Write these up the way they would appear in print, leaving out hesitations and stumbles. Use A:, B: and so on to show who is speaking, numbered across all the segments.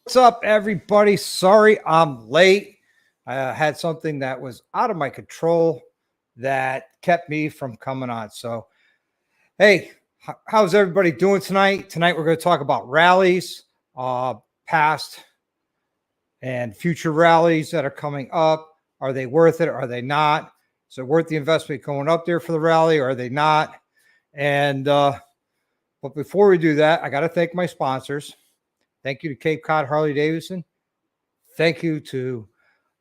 A: What's up, everybody? Sorry I'm late. I had something that was out of my control that kept me from coming on. So, hey, how's everybody doing tonight? Tonight, we're going to talk about rallies, past and future rallies that are coming up. Are they worth it? Are they not? Is it worth the investment going up there for the rally, or are they not? And, but before we do that, I got to thank my sponsors. Thank you to Cape Cod Harley Davidson. Thank you to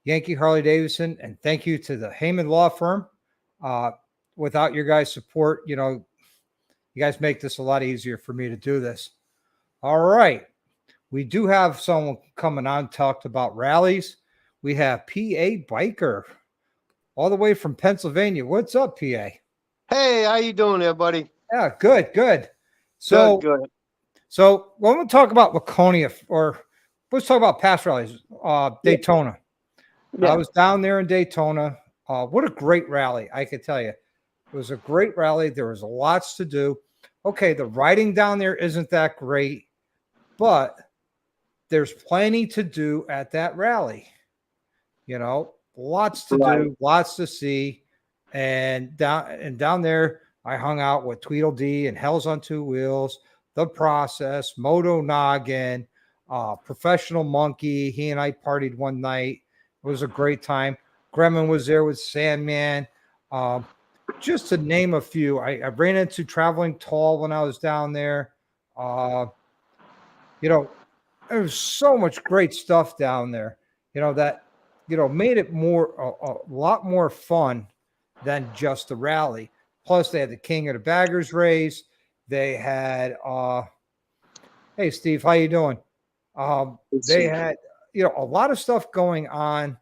A: Yankee Harley Davidson, and thank you to the Heyman Law Firm. Without your guys' support, you guys make this a lot easier for me to do this. All right. We do have someone coming on, talked about rallies. We have PA Biker all the way from Pennsylvania. What's up, PA?
B: Hey, how you doing there, buddy?
A: Yeah, good. So,
B: good.
A: So when we talk about Laconia, or let's talk about past rallies, Daytona.
B: Yeah.
A: I was down there in Daytona. What a great rally, I can tell you. It was a great rally. There was lots to do. Okay, the riding down there isn't that great, but there's plenty to do at that rally. Lots to do, lots to see. And down there, I hung out with Tweedledee and Hells on Two Wheels, The Process, Moto Noggin, Professional Monkey. He and I partied one night. It was a great time. Gremlin was there with Sandman. Just to name a few. I ran into Traveling Tall when I was down there. There was so much great stuff down there, that made it a lot more fun than just the rally. Plus, they had the King of the Baggers race. They had, hey, Steve, how you doing? They had, a lot of stuff going on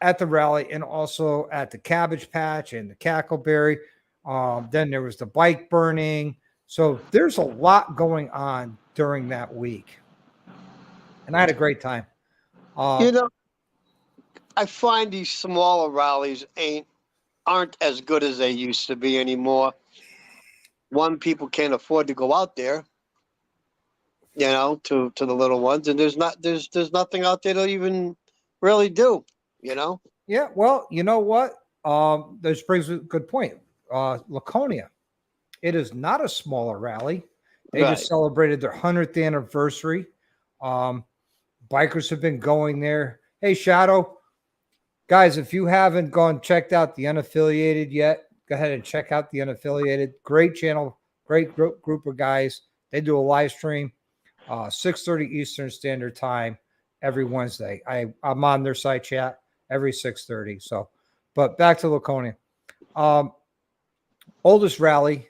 A: at the rally and also at the Cabbage Patch and the Cackleberry. Then there was the bike burning. So there's a lot going on during that week. And I had a great time.
B: I find these smaller rallies aren't as good as they used to be anymore. One, people can't afford to go out there, to the little ones, and there's nothing out there to even really do,
A: Yeah, well, you know what? This brings a good point. Laconia, it is not a smaller rally. They just celebrated their 100th anniversary. Bikers have been going there. Hey, Shadow, guys, if you haven't checked out the Unaffiliated yet, go ahead and check out the Unaffiliated. Great channel, great group of guys. They do a live stream, 6:30 Eastern Standard Time every Wednesday. I'm on their side chat every 6:30. So, but back to Laconia. Oldest rally.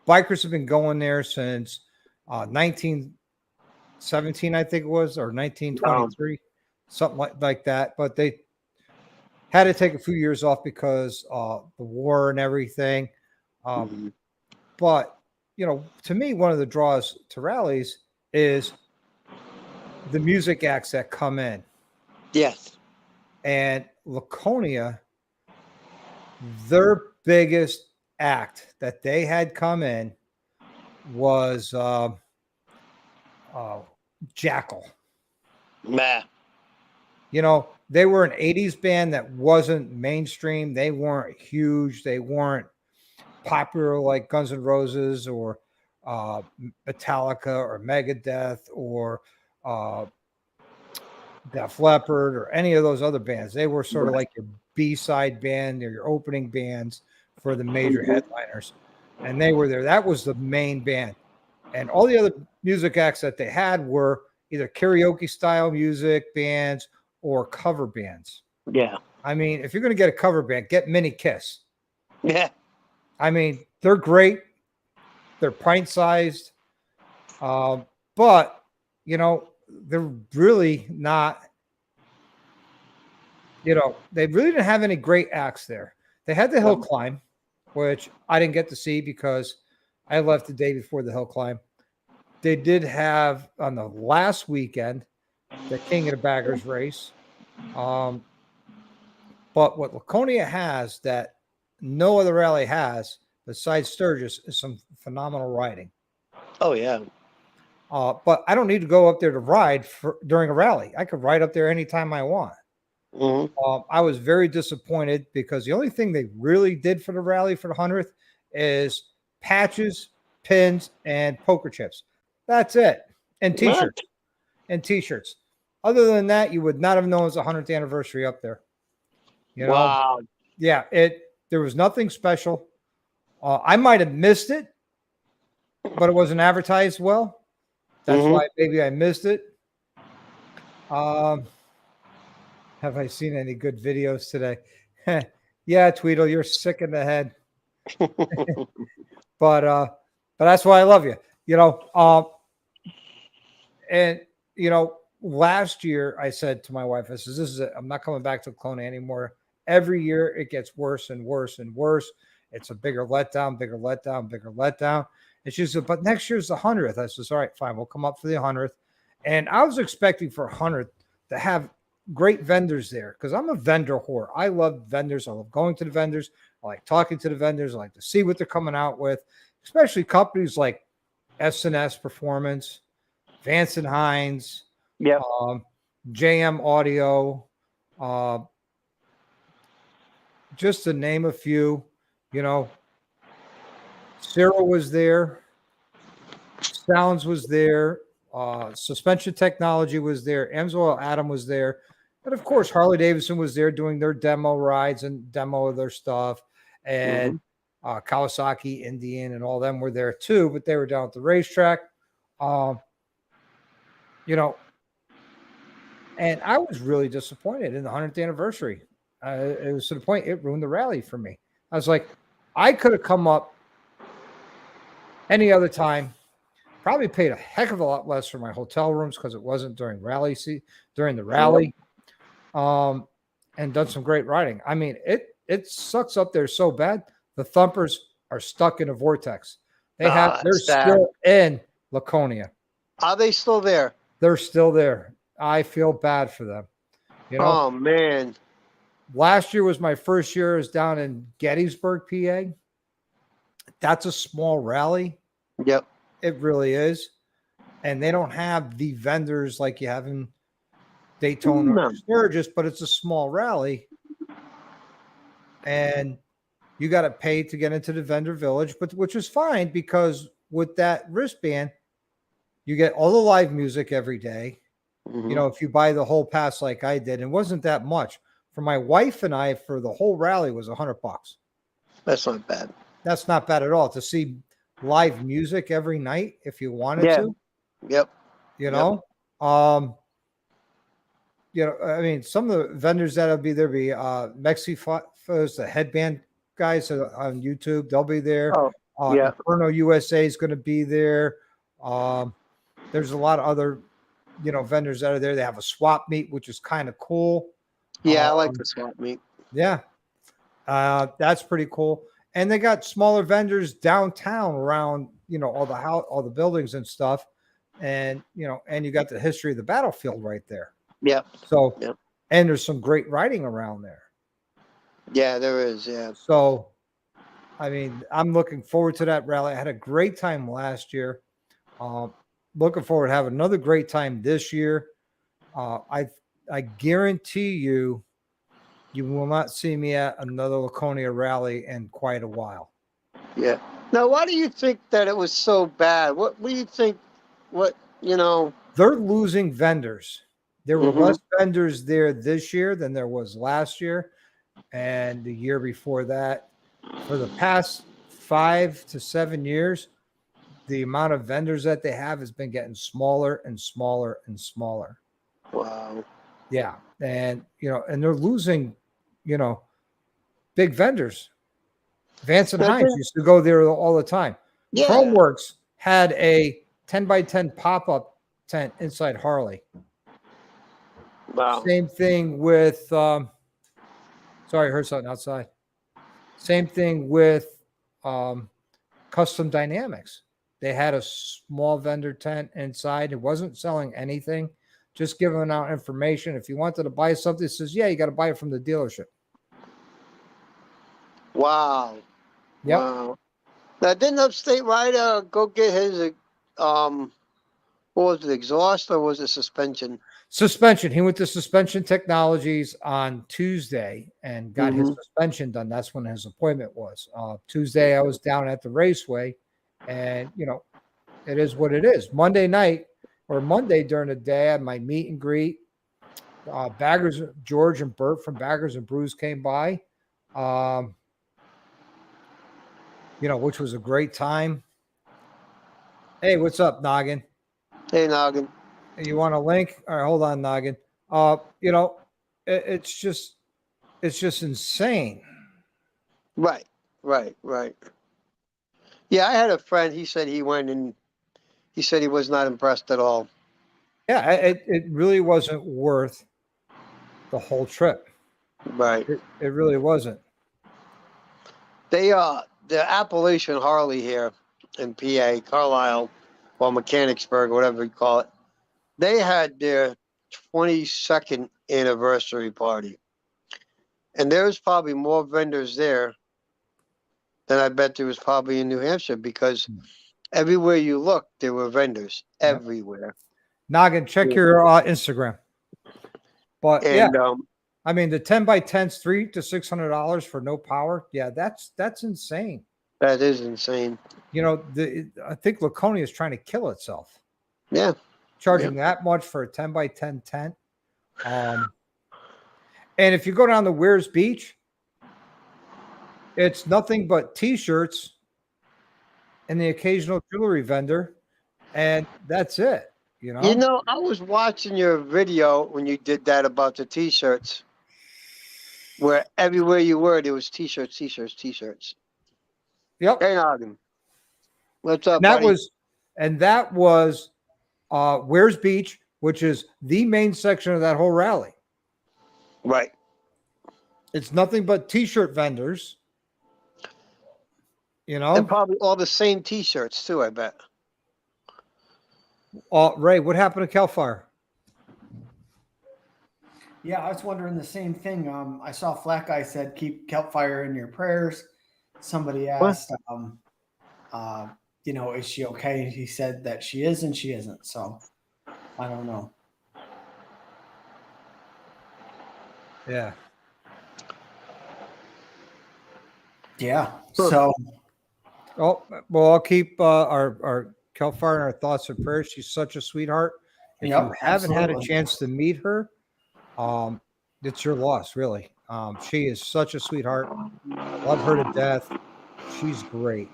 A: Bikers have been going there since 1917, I think it was, or 1923, something like that. But they had to take a few years off because the war and everything. But, to me, one of the draws to rallies is the music acts that come in.
B: Yes.
A: And Laconia, their biggest act that they had come in was Jackal.
B: Nah.
A: They were an 80s band that wasn't mainstream. They weren't huge. They weren't popular like Guns N' Roses or Metallica or Megadeth or Def Leppard or any of those other bands. They were sort of like your B-side band or your opening bands for the major headliners. And they were there. That was the main band. And all the other music acts that they had were either karaoke style music bands or cover bands.
B: Yeah.
A: I mean, if you're going to get a cover band, get Mini Kiss.
B: Yeah.
A: I mean, they're great. They're pint-sized. But, they're really not, they really didn't have any great acts there. They had the hill climb, which I didn't get to see because I left the day before the hill climb. They did have, on the last weekend, the King of the Baggers race. But what Laconia has that no other rally has, besides Sturgis, is some phenomenal riding.
B: Oh, yeah.
A: But I don't need to go up there to ride during a rally. I could ride up there anytime I want.
B: Mhm.
A: I was very disappointed because the only thing they really did for the rally for the 100th is patches, pins, and poker chips. That's it. And
B: What?
A: t-shirts. And t-shirts. Other than that, you would not have known it was the 100th anniversary up there. You know,
B: Wow.
A: yeah, there was nothing special. I might have missed it, but it wasn't advertised well. That's
B: Mhm.
A: why maybe I missed it. Um, have I seen any good videos today? Yeah, Tweedle, you're sick in the head. But that's why I love you. You know, and you know, last year I said to my wife, I says, "This is it. I'm not coming back to Laconia anymore. Every year it gets worse and worse and worse. It's a bigger letdown, bigger letdown, bigger letdown." And she said, "But next year's the 100th." I says, "All right, fine. We'll come up for the 100th." And I was expecting for 100th to have great vendors there because I'm a vendor whore. I love vendors. I love going to the vendors. I like talking to the vendors. I like to see what they're coming out with, especially companies like S&S Performance, Vance and Hines,
B: Yep.
A: JM Audio, uh, just to name a few. You know, Cyril was there, Sounds was there, Suspension Technology was there, Amsoil Adam was there, but of course Harley Davidson was there doing their demo rides and demo of their stuff, and
B: Mhm.
A: Kawasaki, Indian, and all them were there too, but they were down at the racetrack. Um, you know, and I was really disappointed in the 100th anniversary. It was to the point it ruined the rally for me. I was like, I could have come up any other time, probably paid a heck of a lot less for my hotel rooms because it wasn't during during the rally, and done some great riding. I mean, it sucks up there so bad. The Thumpers are stuck in a vortex. They're
B: That's sad.
A: still in Laconia.
B: Are they still there?
A: They're still there. I feel bad for them. You know,
B: Oh man.
A: last year was my first year. Is down in Gettysburg, PA. That's a small rally.
B: Yep.
A: It really is. And they don't have the vendors like you have in Daytona or
B: No.
A: Sturgis, but it's a small rally. And you got to pay to get into the vendor village, but which is fine because with that wristband, you get all the live music every day.
B: Mhm.
A: You know, if you buy the whole pass like I did, it wasn't that much. For my wife and I, for the whole rally was $100.
B: That's not bad.
A: That's not bad at all to see live music every night if you wanted
B: Yeah.
A: to,
B: Yep.
A: you
B: Yep.
A: know. I mean, some of the vendors that'll be there be Mexifos, the headband guys on YouTube, they'll be there.
B: Oh. Yeah.
A: Inferno USA is going to be there. There's a lot of other, vendors that are there. They have a swap meet, which is kind of cool.
B: Yeah. I like the swap meet.
A: Yeah, that's pretty cool. And they got smaller vendors downtown around, all the buildings and stuff. And, and you got the history of the battlefield right there.
B: Yep.
A: So,
B: Yep.
A: and there's some great writing around there.
B: Yeah, there is. Yeah.
A: So, I mean, I'm looking forward to that rally. I had a great time last year. Looking forward to have another great time this year. I guarantee you will not see me at another Laconia rally in quite a while.
B: Yeah. Now, why do you think that it was so bad? What do you think?
A: They're losing vendors. There were
B: Mhm.
A: less vendors there this year than there was last year and the year before that. For the past 5 to 7 years, the amount of vendors that they have has been getting smaller and smaller and smaller.
B: Wow.
A: Yeah. And, and they're losing, big vendors. Vance and Hines used to go there all the time.
B: Yeah.
A: Chromeworks had a 10 by 10 pop-up tent inside Harley.
B: Wow.
A: Same thing with, sorry, I heard something outside. Same thing with Custom Dynamics. They had a small vendor tent inside. It wasn't selling anything, just giving out information. If you wanted to buy something, it says, yeah, you got to buy it from the dealership.
B: Wow.
A: Yep.
B: Wow. Now, didn't Upstate Rider go get his was it, exhaust or was it suspension?
A: Suspension. He went to Suspension Technologies on Tuesday and got his
B: Mm-hmm.
A: suspension done. That's when his appointment was. Tuesday, I was down at the raceway, and it is what it is. Monday night or Monday during the day, I had my meet and greet. Baggers, George and Bert from Baggers and Brews came by, which was a great time. Hey, what's up, Noggin?
B: Hey, Noggin.
A: You want a link? All right, hold on, Noggin. It's just insane.
B: Right. Yeah, I had a friend. He said he went and he said he was not impressed at all.
A: Yeah, it really wasn't worth the whole trip.
B: Right.
A: It really wasn't.
B: The Appalachian Harley here in PA, Carlisle, or Mechanicsburg, whatever you call it, they had their 22nd anniversary party. And there was probably more vendors there than I bet there was probably in New Hampshire, because everywhere you look, there were vendors everywhere.
A: Noggin, check your Instagram. But
B: And
A: I mean, the 10x10s, $300 to $600 for no power. Yeah, that's insane.
B: that is insane.
A: I think Laconia is trying to kill itself.
B: Yeah.
A: Charging that much for a 10x10 tent. And if you go down to Weirs Beach, it's nothing but T-shirts and the occasional jewelry vendor, and that's it.
B: I was watching your video when you did that about the T-shirts, where everywhere you were, there was T-shirts.
A: Yep.
B: Hey, Noggin. What's up,
A: That
B: buddy?
A: was Weirs Beach, which is the main section of that whole rally.
B: Right.
A: It's nothing but T-shirt vendors.
B: And probably all the same T-shirts too, I bet.
A: Ray, what happened to Cal Fire?
C: Yeah, I was wondering the same thing. I saw Flat Guy said keep Kelp Fire in your prayers. Somebody asked, is she okay? And he said that she is and she isn't. So I don't know.
A: Yeah.
C: Yeah. So.
A: Oh, well, I'll keep our Cal Fire in our thoughts and prayers. She's such a sweetheart. If you haven't had a chance to meet her, it's your loss, really. She is such a sweetheart. Love her to death. She's great.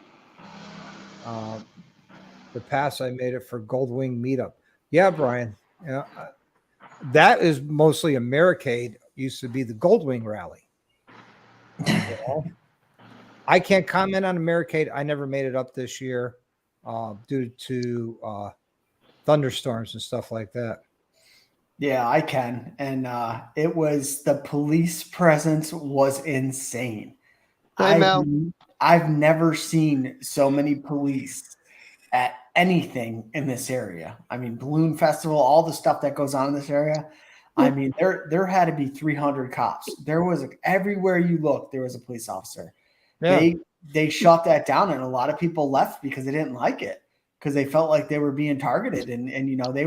A: The pass I made it for Goldwing meetup. Yeah, Brian. That is mostly Americade. Used to be the Goldwing rally. I can't comment on Americade. I never made it up this year due to thunderstorms and stuff like that.
C: Yeah, I can. And it was, the police presence was insane. I've never seen so many police at anything in this area. I mean, Balloon Festival, all the stuff that goes on in this area. I mean, there had to be 300 cops. There was everywhere you look, there was a police officer. Yeah. They shut that down, and a lot of people left because they didn't like it, because they felt like they were being targeted, and they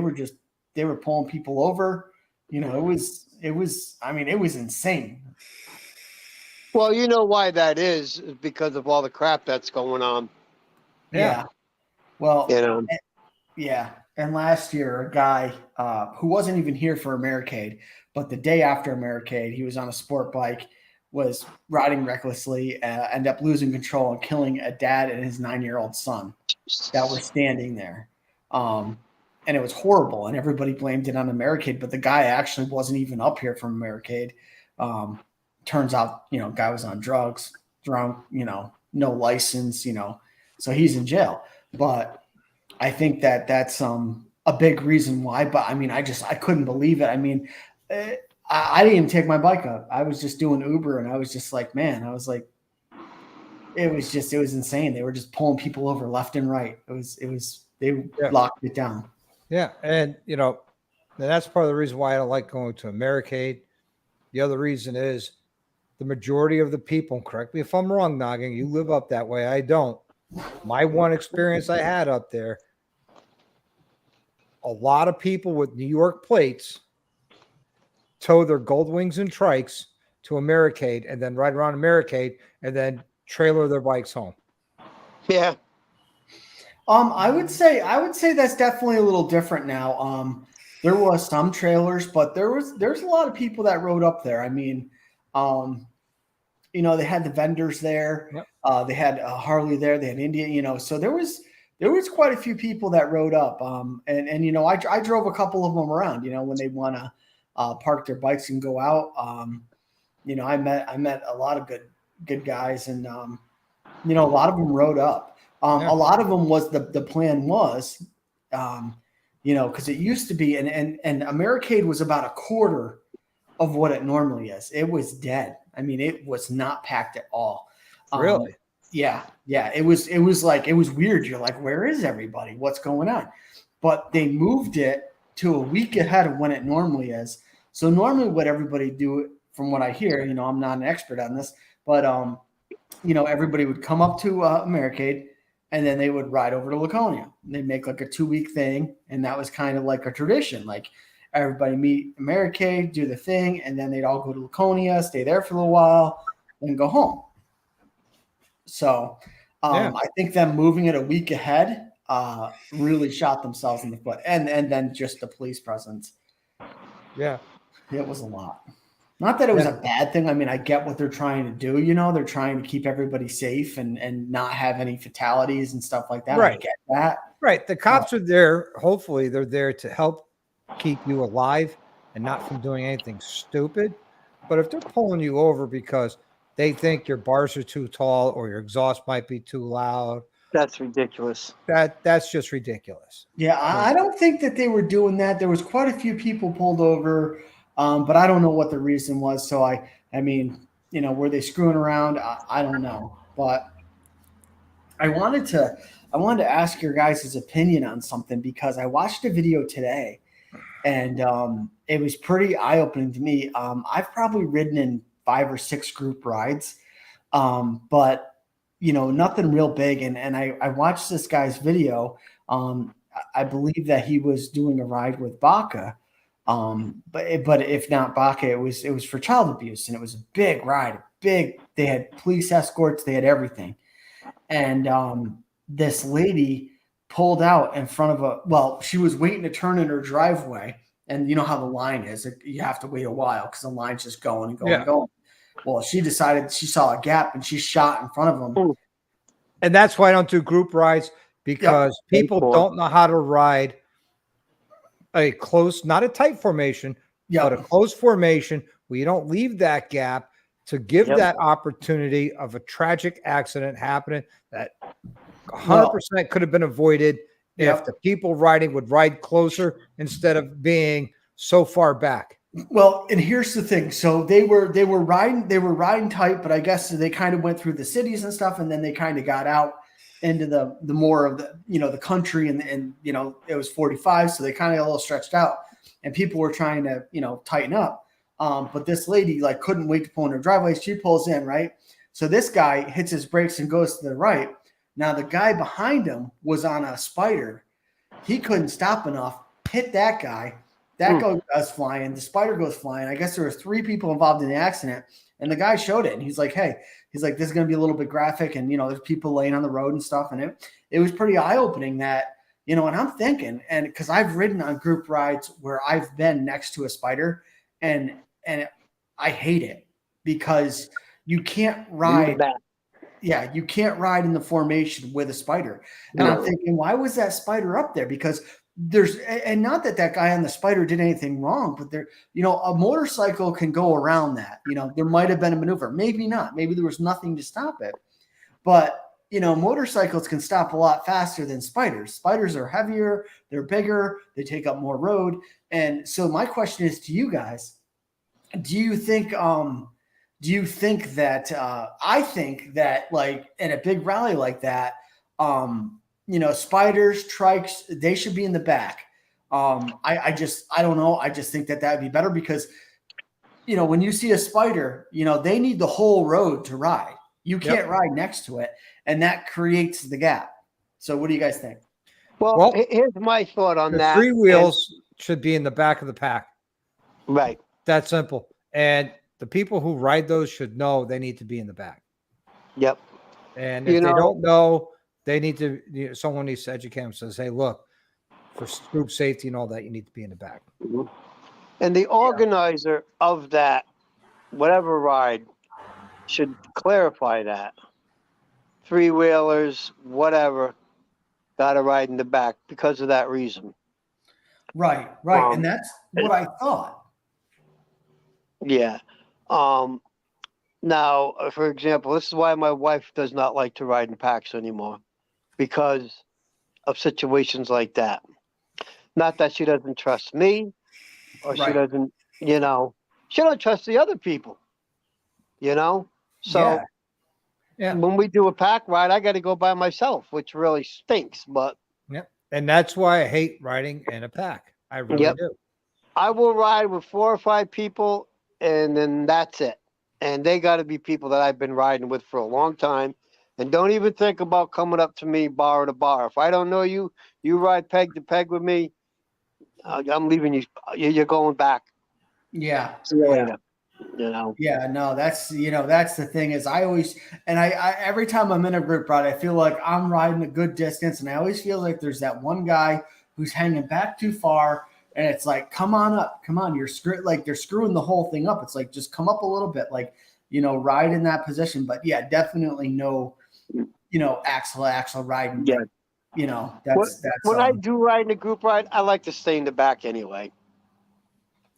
C: were pulling people over. It was insane.
B: Well, you know why that is because of all the crap that's going on.
C: Yeah. Well, yeah. And last year, a guy who wasn't even here for Americade, but the day after Americade, he was on a sport bike, was riding recklessly, ended up losing control and killing a dad and his 9-year-old son that were standing there. And it was horrible, and everybody blamed it on Americade, but the guy actually wasn't even up here from Americade. Turns out, guy was on drugs, drunk, no license, so he's in jail. But I think that's a big reason why. But I mean, I couldn't believe it. I mean, I didn't even take my bike up. I was just doing Uber, and I was just like, man, it was insane. They were just pulling people over left and right. They locked it down.
A: Yeah. And, that's part of the reason why I don't like going to Americade. The other reason is the majority of the people, correct me if I'm wrong, Noggin, you live up that way. I don't. My one experience I had up there, a lot of people with New York plates tow their Gold Wings and Trikes to Americade and then ride around Americade and then trailer their bikes home.
B: Yeah.
C: I would say that's definitely a little different now. There was some trailers, but there's a lot of people that rode up there. I mean, they had the vendors there. Yep. They had Harley there. They had India. So there was quite a few people that rode up. And I drove a couple of them around. When they want to park their bikes and go out. I met a lot of good guys, and a lot of them rode up. A lot of them was the plan was, because it used to be, and Americade was about a quarter of what it normally is. It was dead. I mean, it was not packed at all.
A: Really?
C: Yeah. It was weird. You're like, where is everybody? What's going on? But they moved it to a week ahead of when it normally is. So normally what everybody do, from what I hear, I'm not an expert on this, but everybody would come up to Americade, and then they would ride over to Laconia. They'd make like a 2-week thing, and that was kind of like a tradition. Like everybody meet Americade, do the thing, and then they'd all go to Laconia, stay there for a little while, and go home. So I think them moving it a week ahead really shot themselves in the foot. And then just the police presence.
A: Yeah.
C: It was a lot. Not that it was a bad thing. I mean, I get what they're trying to do. They're trying to keep everybody safe and not have any fatalities and stuff like that.
A: Right.
C: I get that.
A: Right. The cops are there. Hopefully they're there to help keep you alive and not from doing anything stupid. But if they're pulling you over because they think your bars are too tall or your exhaust might be too loud,
B: that's ridiculous.
A: That's just ridiculous.
C: Yeah. I don't think that they were doing that. There was quite a few people pulled over. But I don't know what the reason was. So I mean, were they screwing around? I don't know. But I wanted to ask your guys' opinion on something, because I watched a video today, and it was pretty eye-opening to me. I've probably ridden in 5 or 6 group rides, but nothing real big. And I watched this guy's video. I believe that he was doing a ride with Baca. But if not Baca, it was for child abuse, and it was a big ride, they had police escorts, they had everything. And this lady pulled out in front of she was waiting to turn in her driveway. And you know how the line is, you have to wait a while because the line's just going and going and going. Well, she decided she saw a gap and she shot in front of them.
A: And that's why I don't do group rides, because people don't know how to ride a close, not a tight formation, but a close formation where you don't leave that gap to give that opportunity of a tragic accident happening that 100% could have been avoided if the people riding would ride closer instead of being so far back.
C: Well, and here's the thing. So they were riding tight, but I guess they kind of went through the cities and stuff, and then they kind of got out into the more of the the country, and it was 45, so they kind of got a little stretched out, and people were trying to tighten up, but this lady couldn't wait to pull in her driveway. She pulls in, right? So this guy hits his brakes and goes to the right. Now the guy behind him was on a Spider. He couldn't stop enough, hit that guy. That goes flying. The Spider goes flying. I guess there were 3 people involved in the accident, and the guy showed it, and he's like, hey, this is going to be a little bit graphic, and, there's people laying on the road and stuff. And it was pretty eye-opening that, and I'm thinking, and because I've ridden on group rides where I've been next to a Spider, and I hate it because you can't ride. Yeah, you can't ride in the formation with a Spider. And I'm thinking, why was that Spider up there? Because and not that guy on the Spider did anything wrong, but a motorcycle can go around that. There might have been a maneuver, maybe not. Maybe there was nothing to stop it. But, motorcycles can stop a lot faster than Spiders. Spiders are heavier, they're bigger, they take up more road. And so my question is to you guys, do you think that I think that in a big rally like that, Spiders, Trikes, they should be in the back. I don't know. I just think that would be better because, when you see a Spider, they need the whole road to ride. You can't ride next to it, and that creates the gap. So what do you guys think?
B: Well, here's my thought on
A: the
B: that.
A: three wheels should be in the back of the pack.
B: Right.
A: That simple. And the people who ride those should know they need to be in the back.
B: Yep.
A: And if they don't know, they need to, someone needs to educate them. Says, hey, look, for group safety and all that, you need to be in the back.
B: Mm-hmm. And the organizer of that, whatever ride, should clarify that. Three-wheelers, whatever, got to ride in the back because of that reason.
C: Right. And that's what I thought.
B: Yeah. Now, for example, this is why my wife does not like to ride in packs anymore, because of situations like that. Not that she doesn't trust me, or she doesn't, she don't trust the other people, So when we do a pack ride, I got to go by myself, which really stinks. But
A: and that's why I hate riding in a pack. I really do.
B: I will ride with 4 or 5 people, and then that's it. And they got to be people that I've been riding with for a long time. And don't even think about coming up to me bar to bar. If I don't know you, you ride peg to peg with me, I'm leaving you. You're going back.
C: Yeah.
B: See you later.
C: Yeah, no, that's the thing is I always, and I every time I'm in a group ride, I feel like I'm riding a good distance, and I always feel like there's that one guy who's hanging back too far, and it's like, come on up, come on, like they're screwing the whole thing up. It's like, just come up a little bit, like, ride in that position. But yeah, definitely no, axle riding.
B: Yeah.
C: That's
B: when I do ride in a group ride, I like to stay in the back anyway.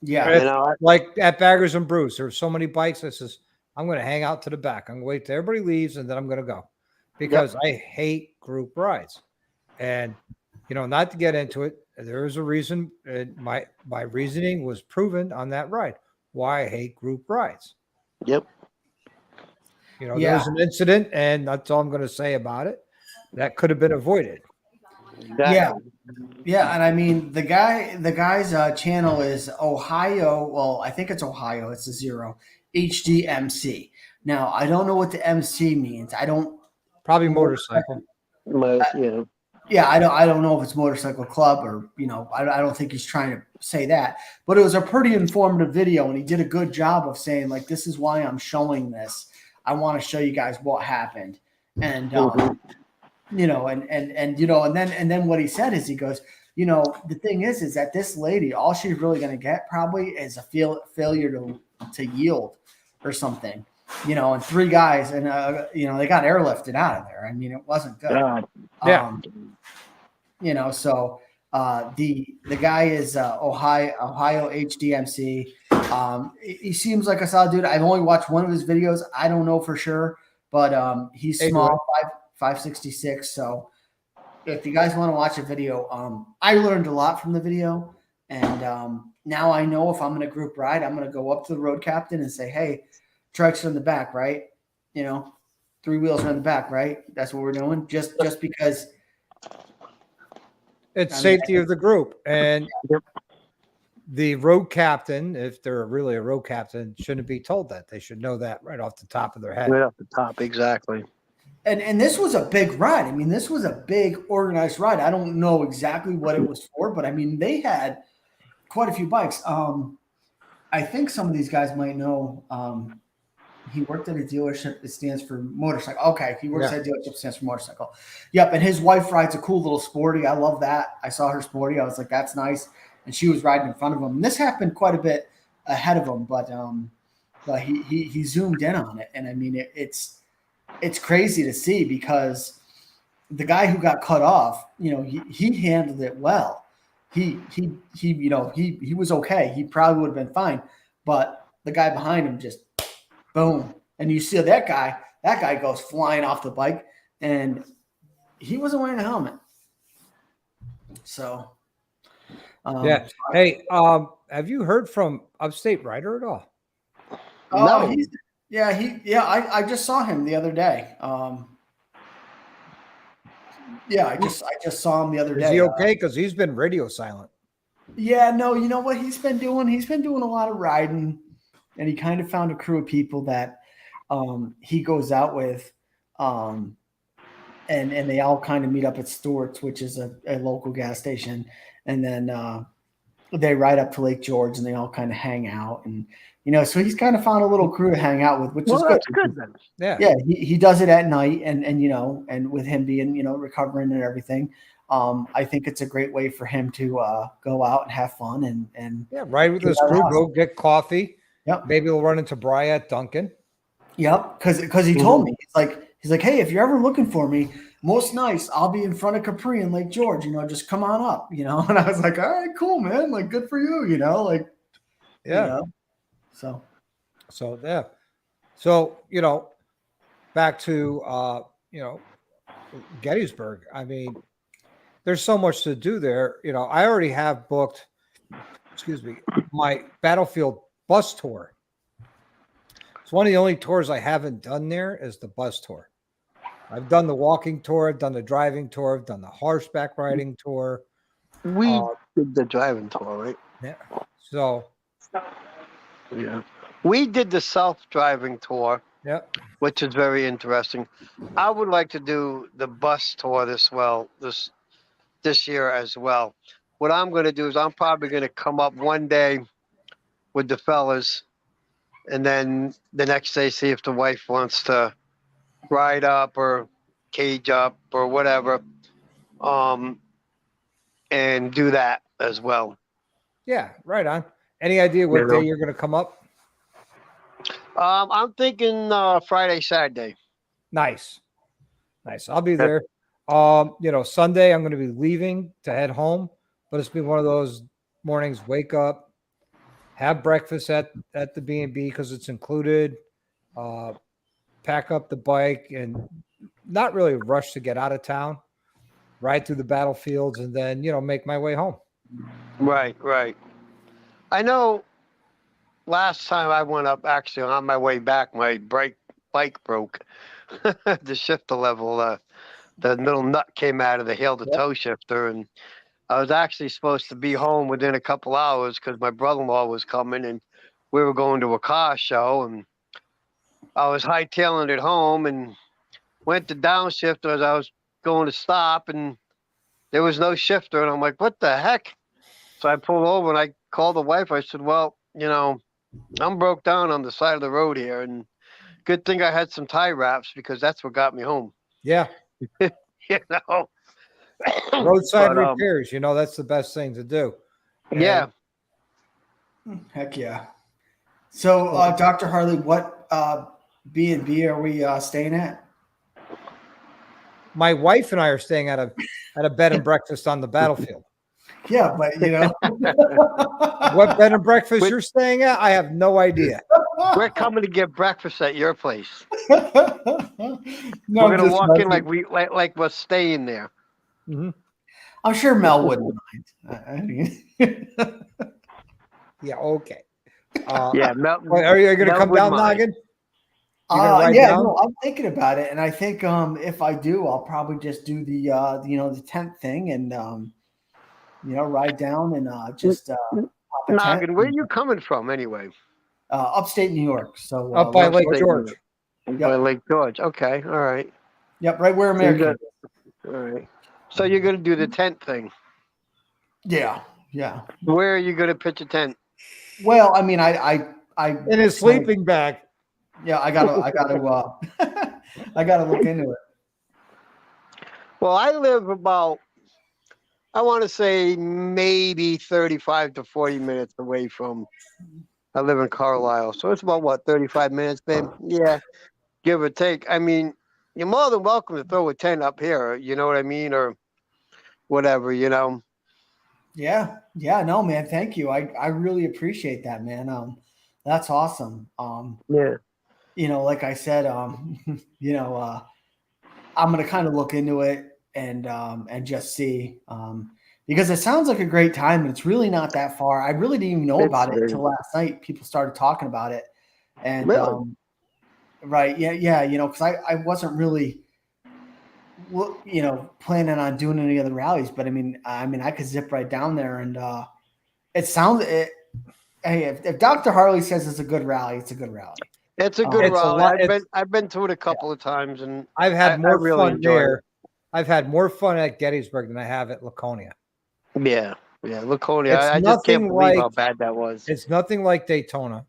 C: Yeah.
A: Like at Baggers and Brews, there's so many bikes. I says, I'm going to hang out to the back. I'm going to wait till everybody leaves, and then I'm going to go, because I hate group rides. And, not to get into it, there is a reason. My reasoning was proven on that ride why I hate group rides.
B: Yep.
A: There was an incident, and that's all I'm going to say about it. That could have been avoided.
B: Exactly.
C: Yeah, and I mean the guy's channel is Ohio. Well, I think it's Ohio. It's a 0 HDMC. Now I don't know what the MC means. I don't.
A: Probably motorcycle.
C: Yeah, I don't know if it's motorcycle club or I don't think he's trying to say that. But it was a pretty informative video, and he did a good job of saying, like, this is why I'm showing this. I want to show you guys what happened, and and then what he said is, he goes, the thing is that this lady, all she's really going to get probably is a failure to yield or something, and 3 guys, and they got airlifted out of there. I mean, it wasn't good. So the guy is Ohio HDMC. He seems like a solid dude. I've only watched one of his videos. I don't know for sure, but he's small, 566. So if you guys want to watch a video, I learned a lot from the video, and now I know if I'm in a group ride, I'm going to go up to the road captain and say, hey, trikes are in the back, right? 3 wheels are in the back, right? That's what we're doing. Just because
A: it's safety of the group. And the road captain, if they're really a road captain, shouldn't be told that. They should know that right off the top of their head.
B: Right off the top, exactly.
C: And this was a big ride. I mean, this was a big organized ride. I don't know exactly what it was for, but I mean, they had quite a few bikes. I think some of these guys might know. He worked at a dealership that stands for motorcycle. Okay, he works at a dealership that stands for motorcycle. Yep, and his wife rides a cool little sporty. I love that. I saw her sporty. I was like, that's nice. And she was riding in front of him. And this happened quite a bit ahead of him, but he zoomed in on it. And I mean, it's crazy to see, because the guy who got cut off, he handled it well. He was okay. He probably would have been fine, but the guy behind him just boom. And you see that guy goes flying off the bike, and he wasn't wearing a helmet. So,
A: Hey, have you heard from Upstate Rider at all?
C: Oh, no. I just saw him the other day. I just saw him the other day.
A: Is he okay? Because he's been radio silent.
C: Yeah, no, you know what he's been doing? He's been doing a lot of riding, and he kind of found a crew of people that he goes out with and they all kind of meet up at Stewart's, which is a local gas station, and then they ride up to Lake George and they all kind of hang out, and so he's kind of found a little crew to hang out with, which is good.
B: That's good then.
C: Yeah, he does it at night, and and with him being recovering and everything, I think it's a great way for him to go out and have fun and
A: ride with his crew, go get coffee.
C: Yep.
A: Maybe we'll run into Bri at Duncan.
C: Yep, because he told me, he's like, hey, if you're ever looking for me, most nights I'll be in front of Capri and Lake George, just come on up, and I was like, all right, cool, man, like good for you,
A: So yeah. So, back to Gettysburg. I mean, there's so much to do there. I already have booked, my battlefield bus tour. It's one of the only tours I haven't done there is the bus tour. I've done the walking tour, I've done the driving tour, I've done the horseback riding tour.
B: We did the driving tour, right?
A: Yeah. So.
B: Yeah. We did the self-driving tour.
A: Yep.
B: Which is very interesting. I would like to do the bus tour this year as well. What I'm going to do is I'm probably going to come up one day with the fellas, and then the next day see if the wife wants to ride up or cage up or whatever, and do that as well.
A: Yeah, right on. Any idea what day you're going to come up?
B: I'm thinking Friday, Saturday.
A: Nice. I'll be there. Sunday I'm going to be leaving to head home, but it's been one of those mornings. Wake up, have breakfast at the B&B because it's included. Pack up the bike and not really rush to get out of town. Ride through the battlefields and then make my way home.
B: Right. I know. Last time I went up, actually on my way back, my bike broke. The shifter level, the middle nut came out of the heel to toe shifter, and I was actually supposed to be home within a couple hours because my brother-in-law was coming, and we were going to a car show, and I was hightailing it home and went to downshift as I was going to stop, and there was no shifter, and I'm like, what the heck? So I pulled over and I called the wife. I said, well, I'm broke down on the side of the road here, and good thing I had some tie wraps because that's what got me home.
A: Yeah. Roadside repairs, that's the best thing to do. And
B: yeah.
C: Heck yeah. So, Dr. Harley, what B&B are we staying at?
A: My wife and I are staying at a bed and breakfast on the battlefield.
C: Yeah, but
A: what bed and breakfast you're staying at, I have no idea.
B: We're coming to get breakfast at your place.
C: No,
B: we're gonna walk in like we're staying there.
C: Mm-hmm. I'm sure Mel wouldn't mind. I mean,
A: yeah, okay.
B: Yeah, Mel,
A: are you going to come down, Noggin?
C: No, I'm thinking about it, and I think if I do, I'll probably just do the tent thing and ride down and just
B: Noggin, where are you coming from anyway?
C: Upstate New York. So
A: up by Lake George.
B: By Lake George. Okay, all right.
C: Yep, right where America.
B: All right. So you're going to do the tent thing.
C: Yeah.
B: Where are you going to pitch a tent?
C: Well, I mean, I
A: in his sleeping bag.
C: Yeah, I gotta I gotta look into it.
B: Well, I live about, I want to say maybe 35 to 40 minutes away from. I live in Carlisle, so it's about what 35 minutes, babe. Yeah, give or take. I mean, you're more than welcome to throw a tent up here. You know what I mean, or whatever.
C: Yeah. No, man. Thank you. I really appreciate that, man. That's awesome.
B: Yeah.
C: Like I said, I'm gonna kind of look into it and just see, because it sounds like a great time, and it's really not that far. I really didn't even know about it until last night. People started talking about it, and
B: really?
C: Right, yeah, because I wasn't really, planning on doing any other rallies, but I mean, I could zip right down there, and it sounds. Hey, if Dr. Harley says it's a good rally, it's a good rally.
B: It's a good rally. I've been to it a couple of times, and
A: I've had more fun there I've had more fun at Gettysburg than I have at Laconia.
B: Yeah, Laconia.
A: It's
B: I just can't
A: nothing
B: believe
A: like
B: how bad that was.
A: it's nothing like Daytona.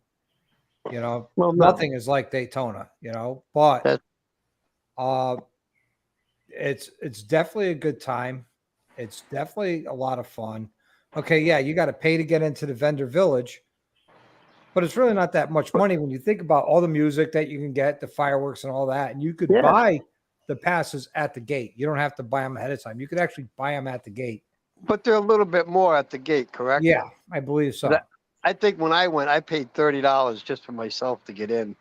A: You know,
B: Well, no.
A: nothing is like Daytona. You know, but it's definitely a good time. It's definitely a lot of fun. Okay, yeah, you got to pay to get into the vendor village, but it's really not that much money when you think about all the music that you can get, the fireworks and all that. And you could buy the passes at the gate. You don't have to buy them ahead of time. You could actually buy them at the gate.
B: But they're a little bit more at the gate, correct?
A: Yeah, I believe so.
B: I think when I went, I paid $30 just for myself to get in.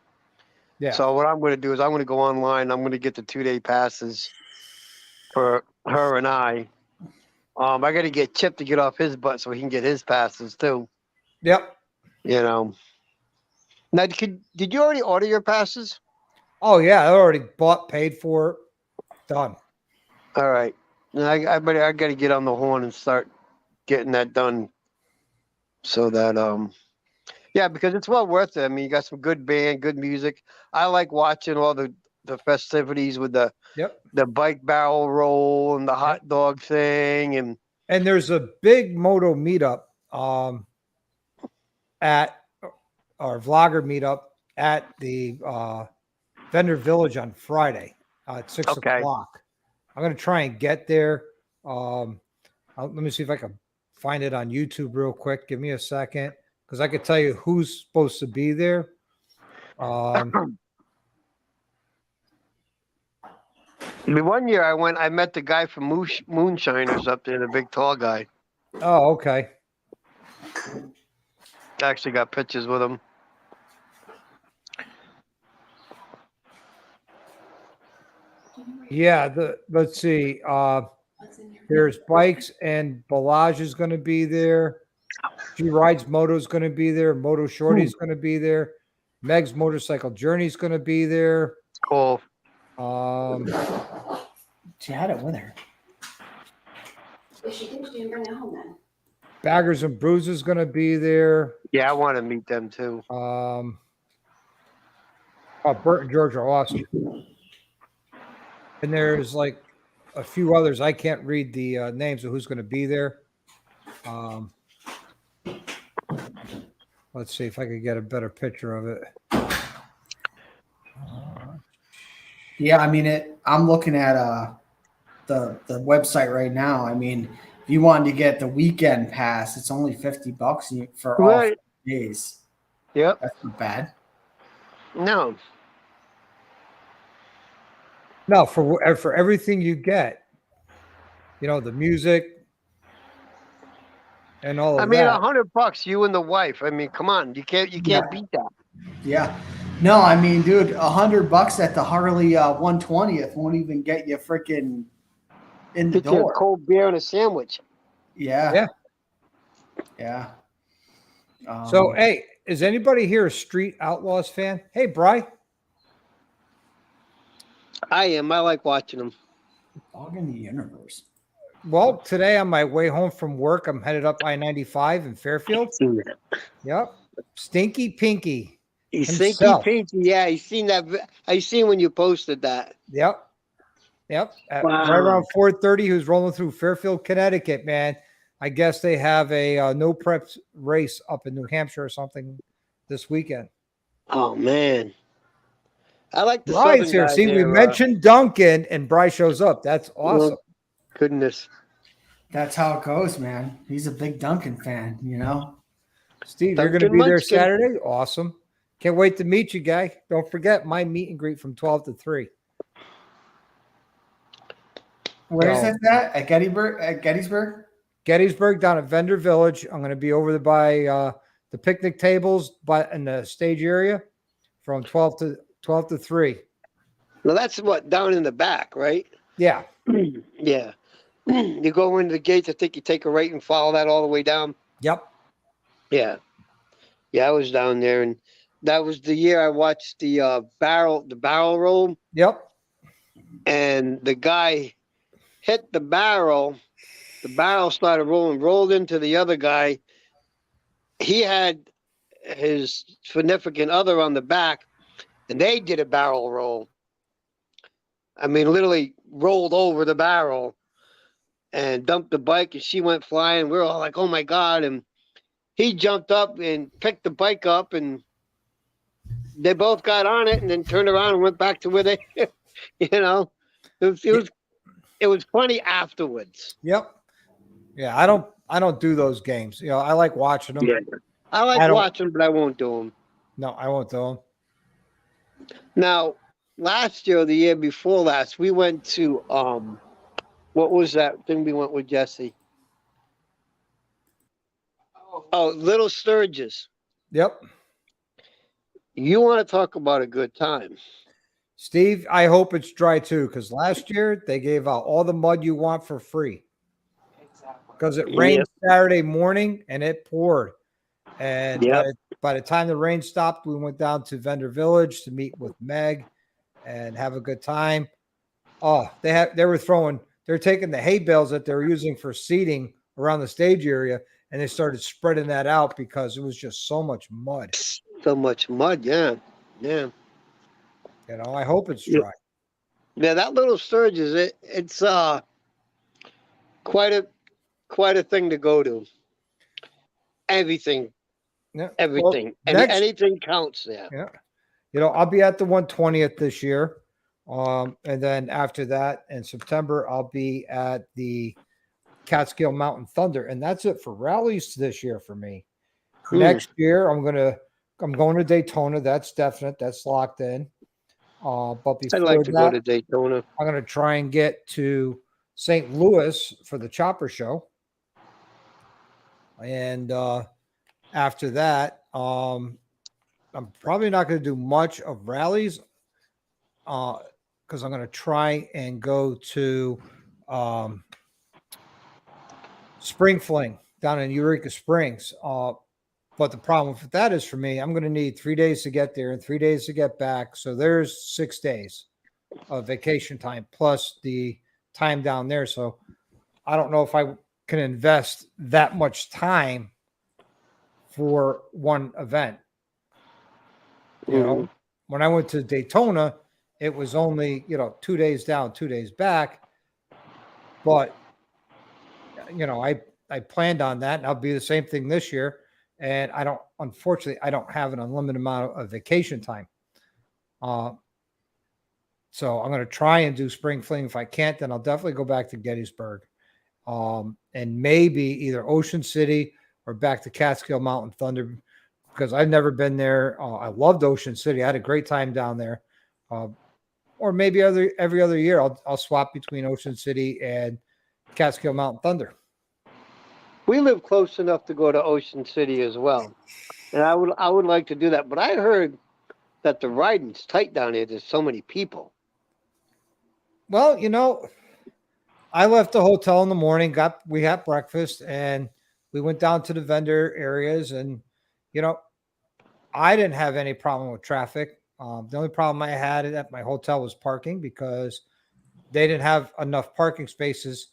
A: Yeah.
B: So what I'm going to do is I'm going to go online. I'm going to get the 2-day passes for her and I. I got to get Chip to get off his butt so he can get his passes too.
A: Yep.
B: You know. Now, did you already order your passes?
A: Oh yeah, I already bought, paid for, done.
B: All right. Now, I got to get on the horn and start getting that done, so that yeah, because it's well worth it. I mean, you got some good band, good music. I like watching all the festivities with the bike barrel roll and the hot dog thing, and
A: there's a big moto meetup at our vlogger meetup at the vendor village on Friday at 6 o'clock. I'm going to try and get there. Let me see if I can find it on YouTube real quick. Give me a second, because I could tell you who's supposed to be there.
B: One year I met the guy from Moonshiners up there, the big tall guy.
A: Oh, okay.
B: I actually got pictures with him.
A: Yeah, let's see. There's bikes, and Balaj is going to be there. She Rides Moto is going to be there. Moto Shorty is going to be there. Meg's Motorcycle Journey is going to be there.
B: Cool.
C: She had it with her.
D: If she did, she didn't bring it home then.
A: Baggers and Bruises is going to be there.
B: Yeah, I want to meet them too.
A: Bert and George are awesome. And there's like a few others. I can't read the names of who's going to be there. Let's see if I could get a better picture of it.
C: Yeah, I mean I'm looking at the website right now. I mean, if you wanted to get the weekend pass, it's only $50 for all 4 days.
B: Yep,
C: that's not bad.
B: No,
A: for everything you get, you know, the music and all of that.
B: I mean, $100, you and the wife. I mean, come on, you can't beat that.
C: Yeah. No, I mean, dude, $100 at the Harley 120th won't even get you freaking in the door.
B: You a cold beer and a sandwich.
C: Yeah.
A: So, hey, is anybody here a Street Outlaws fan? Hey, Bri.
B: I am. I like watching them.
C: Dog in the universe.
A: Well, today on my way home from work, I'm headed up I-95 in Fairfield. Yep. Stinky Pinky.
B: Stinky Pinky. Yeah, I seen that. I seen when you posted that.
A: Yep. Wow. Right around 4:30, he was rolling through Fairfield, Connecticut, man. I guess they have a no preps race up in New Hampshire or something this weekend.
B: Oh, man. I like the
A: Bry's here. See, we mentioned Duncan, and Bry shows up. That's awesome.
B: Goodness.
C: That's how it goes, man. He's a big Duncan fan, you know.
A: Steve, you're going to be there Saturday? Awesome. Can't wait to meet you, guy. Don't forget my meet and greet from 12 to 3.
C: Where is that at? Gettysburg?
A: Gettysburg, down at Vendor Village. I'm going to be over there by the picnic tables, but in the stage area from 12 to 3.
B: Well, that's what, down in the back, right?
A: Yeah.
B: Yeah. You go into the gates, I think you take a right and follow that all the way down.
A: Yep.
B: Yeah. Yeah, I was down there, and that was the year I watched the barrel roll.
A: Yep.
B: And the guy hit the barrel started rolling, rolled into the other guy. He had his significant other on the back, and they did a barrel roll. I mean, literally rolled over the barrel and dumped the bike, and she went flying. We were all like, "Oh my God!" And he jumped up and picked the bike up, and they both got on it, and then turned around and went back to where they, you know, it was funny afterwards.
A: Yep. Yeah, I don't do those games. You know, I like watching them.
B: Yeah. I like watching, but I won't do them.
A: No, I won't do them.
B: Now, last year or the year before last, we went to what was that thing we went with Jesse? Oh, Little Sturgis.
A: Yep.
B: You want to talk about a good time?
A: Steve, I hope it's dry too, because last year they gave out all the mud you want for free. Because it rained Saturday morning and it poured. And by the time the rain stopped, we went down to Vendor Village to meet with Meg and have a good time. Oh, they were taking the hay bales that they were using for seating around the stage area, and they started spreading that out because it was just so much mud.
B: So much mud, yeah. Yeah.
A: You know, I hope it's dry.
B: Yeah, that Little Sturgis, it's quite a thing to go to. Everything.
A: Yeah.
B: Everything.
A: Well,
B: anything counts there.
A: Yeah. You know, I'll be at the 120th this year. And then after that in September, I'll be at the Catskill Mountain Thunder. And that's it for rallies this year for me. Next year, I'm going to Daytona. That's definite. That's locked in. But before
B: I'd like to go to Daytona.
A: I'm going to try and get to St. Louis for the Chopper Show. And after that, I'm probably not going to do much of rallies because I'm going to try and go to Spring Fling down in Eureka Springs. But the problem with that is for me, I'm going to need 3 days to get there and 3 days to get back. So there's 6 days of vacation time plus the time down there. So I don't know if I can invest that much time for one event. You know, when I went to Daytona, it was only, 2 days down, 2 days back. But, I planned on that, and I'll be the same thing this year. And unfortunately, I don't have an unlimited amount of vacation time. So I'm going to try and do Spring Fling. If I can't, then I'll definitely go back to Gettysburg. And maybe either Ocean City or back to Catskill Mountain Thunder, because I've never been there. I loved Ocean City. I had a great time down there. Or maybe every other year, I'll swap between Ocean City and Catskill Mountain Thunder.
B: We live close enough to go to Ocean City as well, and I would like to do that. But I heard that the riding's tight down here. There's so many people.
A: Well, I left the hotel in the morning, we had breakfast, and we went down to the vendor areas, and I didn't have any problem with traffic. The only problem I had at my hotel was parking, because they didn't have enough parking spaces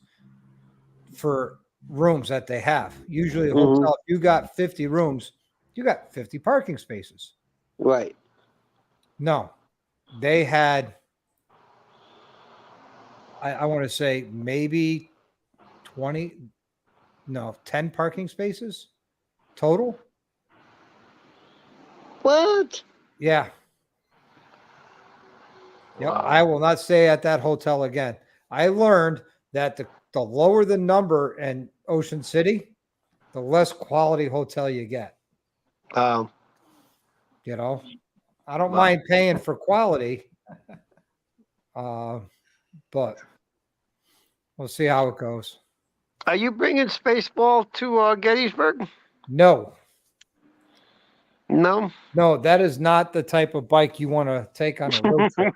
A: for rooms that they have. Usually a hotel, if you got 50 rooms, you got 50 parking spaces.
B: Right.
A: No, they had, I want to say maybe 10 parking spaces total.
B: What?
A: Yeah. Yep.
B: Wow.
A: I will not stay at that hotel again. I learned that the lower the number in Ocean City, the less quality hotel you get. I don't mind paying for quality, but we'll see how it goes.
B: Are you bringing Spaceball to Gettysburg?
A: No,
B: that
A: is not the type of bike you want to take on a road trip.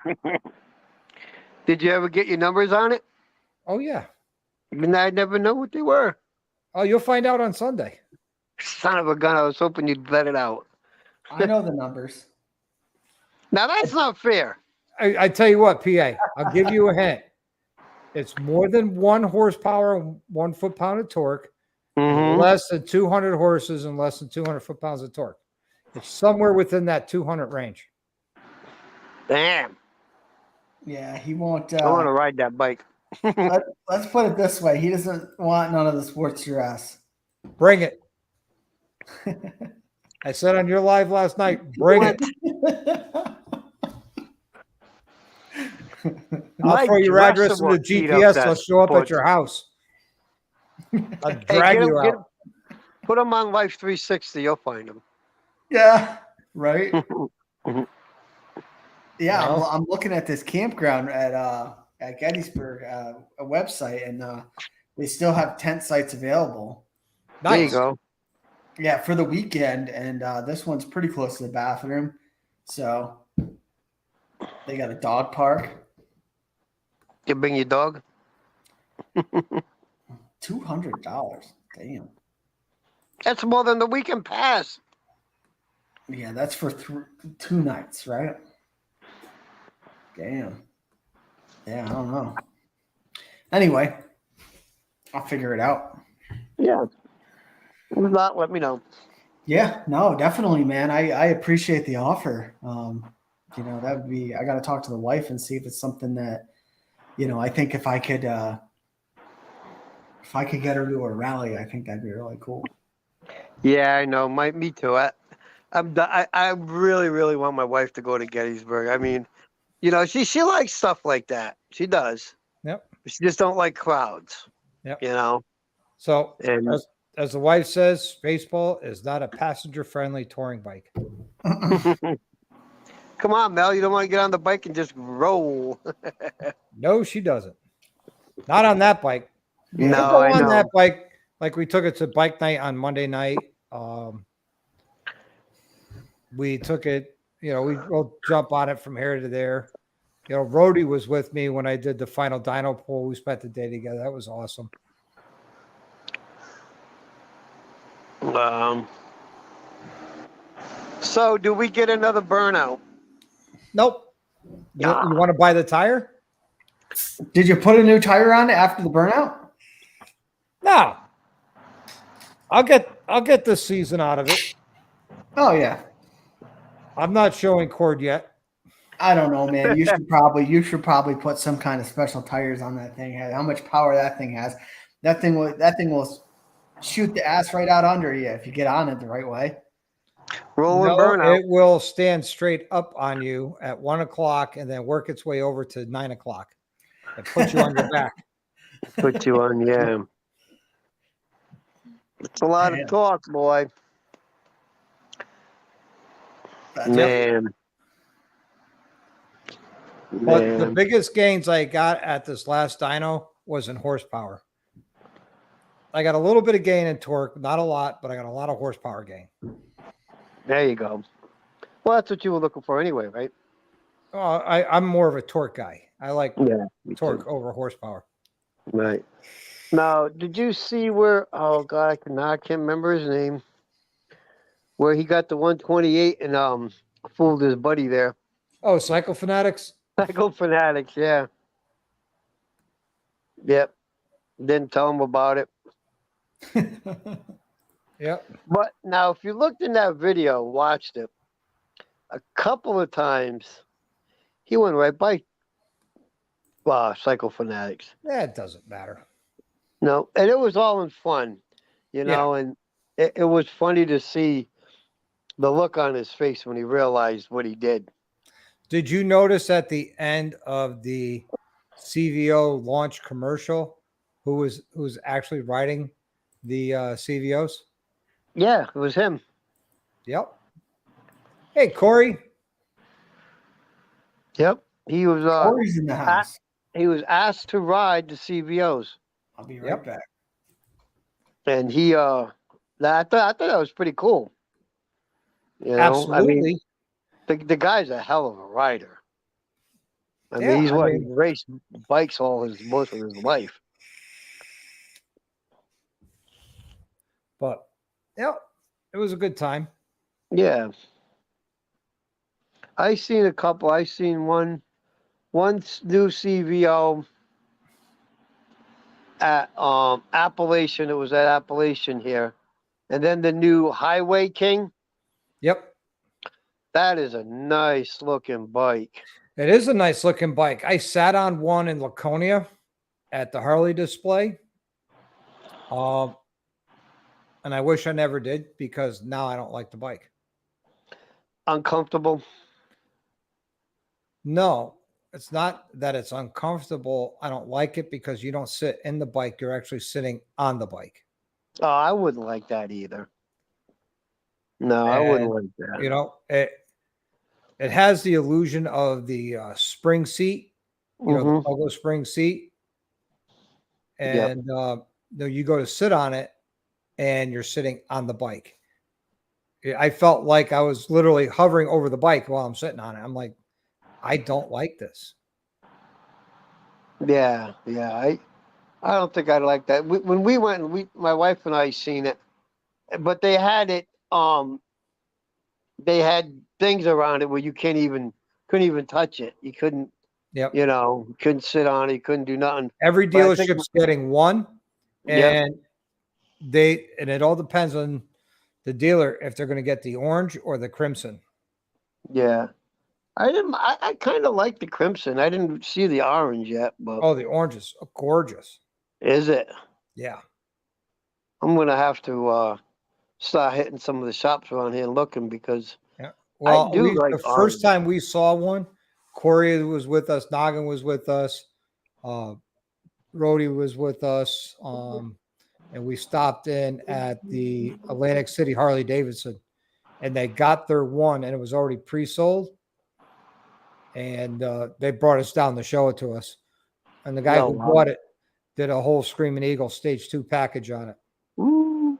B: Did you ever get your numbers on it?
A: Oh, yeah.
B: I never know what they were.
A: Oh, you'll find out on Sunday.
B: Son of a gun, I was hoping you'd let it out.
C: I know the numbers.
B: Now, that's not fair.
A: I tell you what, PA, I'll give you a hint. It's more than 1 horsepower, 1 foot-pound of torque, less than 200 horses and less than 200 foot-pounds of torque. It's somewhere within that 200 range.
B: Damn.
C: Yeah, he won't.
B: I want to ride that bike.
C: Let's put it this way: he doesn't want none of the sports dress.
A: Bring it. I said on your live last night, bring it. I'll throw your address in the GPS. I'll show up at your house. I'll drag you out.
B: Put them on Life 360. You'll find them.
C: Yeah, right. Yeah,
A: No.
C: I'm looking at this campground at Gettysburg, a website, and they still have tent sites available.
A: Nice.
B: There you go.
C: Yeah, for the weekend, and this one's pretty close to the bathroom, so they got a dog park.
B: You bring your dog?
C: $200. Damn.
B: That's more than the weekend pass.
C: Yeah, that's for 2 nights, right? Damn. Yeah, I don't know. Anyway, I'll figure it out.
B: Yeah. If not, let me know.
C: Yeah, no, definitely, man. I appreciate the offer. That would be, I got to talk to the wife and see if it's something that, I think if I could get her to a rally, I think that'd be really cool.
B: Yeah, I know. Me too. I really, really want my wife to go to Gettysburg. I mean, she likes stuff like that. She does.
A: Yep.
B: She just don't like crowds.
A: Yep. So as the wife says, baseball is not a passenger-friendly touring bike.
B: Come on, Mel. You don't want to get on the bike and just roll.
A: No, she doesn't. Not on that bike.
B: No, I know.
A: On that bike, like we took it to bike night on Monday night. We took it, we'll jump on it from here to there. Rhodey was with me when I did the final dyno pull. We spent the day together. That was awesome.
B: So do we get another burnout?
A: Nope. You want to buy the tire?
C: Did you put a new tire on it after the burnout?
A: No. I'll get this season out of it.
C: Oh yeah.
A: I'm not showing cord yet.
C: I don't know, man. You should probably put some kind of special tires on that thing. How much power that thing has? That thing will shoot the ass right out under you if you get on it the right way.
B: Rolling burnout.
A: It will stand straight up on you at 1 o'clock and then work its way over to 9 o'clock and put you on your back.
B: Put you on, yeah. It's a lot of talk, boy. Man.
A: But the biggest gains I got at this last dyno was in horsepower. I got a little bit of gain in torque, not a lot, but I got a lot of horsepower gain.
B: There you go. Well, that's what you were looking for anyway, right?
A: I'm more of a torque guy. I like torque over horsepower.
B: Right. Now, did you see where, oh God, I can't remember his name, where he got the 128 and fooled his buddy there?
A: Oh, Cycle Fanatics?
B: Cycle Fanatics, yeah. Yep. Didn't tell him about it.
A: Yep.
B: But now, if you looked in that video, watched it, a couple of times, he went right by Cycle Fanatics.
A: Yeah, it doesn't matter.
B: No, and it was all in fun, and it was funny to see the look on his face when he realized what he did.
A: Did you notice at the end of the CVO launch commercial who was actually riding the CVOs?
B: Yeah, it was him.
A: Yep. Hey, Corey.
B: Yep. He was
C: Corey's in the house.
B: He was asked to ride the CVOs.
C: I'll be right back.
B: And he I thought that was pretty cool.
A: Absolutely.
B: I mean, the guy's a hell of a rider. I mean, he's raced bikes most of his life.
A: But it was a good time.
B: Yeah. I seen a couple. I seen one new CVO at Appalachian. It was at Appalachian here. And then the new Highway King.
A: Yep.
B: That is a nice looking bike.
A: It is a nice looking bike. I sat on one in Laconia at the Harley display. And I wish I never did because now I don't like the bike.
B: Uncomfortable?
A: No, it's not that it's uncomfortable. I don't like it because you don't sit in the bike. You're actually sitting on the bike.
B: Oh, I wouldn't like that either. No, I wouldn't
A: And,
B: like that.
A: you know, it has the illusion of the spring seat, you know, the
B: Mm-hmm.
A: pogo spring seat.
B: Yep.
A: And you go to sit on it and you're sitting on the bike. I felt like I was literally hovering over the bike while I'm sitting on it. I'm like, I don't like this.
B: Yeah, yeah. I don't think I'd like that. When we went, my wife and I seen it, but they had it. They had things around it where you couldn't even touch it. You couldn't,
A: Yep.
B: couldn't sit on it. You couldn't do nothing.
A: Every
B: But I think-
A: dealership's getting one,
B: Yep.
A: and it all depends on the dealer if they're going to get the orange or the crimson.
B: Yeah. I kind of like the crimson. I didn't see the orange yet, but
A: Oh, the orange is gorgeous.
B: is it?
A: Yeah.
B: I'm gonna have to start hitting some of the shops around here and looking because
A: Well,
B: I do like
A: the
B: orange.
A: first time we saw one, Corey was with us, Noggin was with us, Rody was with us, and we stopped in at the Atlantic City Harley Davidson, and they got their one, and it was already pre-sold, and they brought us down to show it to us, and the guy
B: Oh,
A: who
B: wow.
A: bought it did a whole Screaming Eagle Stage 2 package on it.
B: Ooh.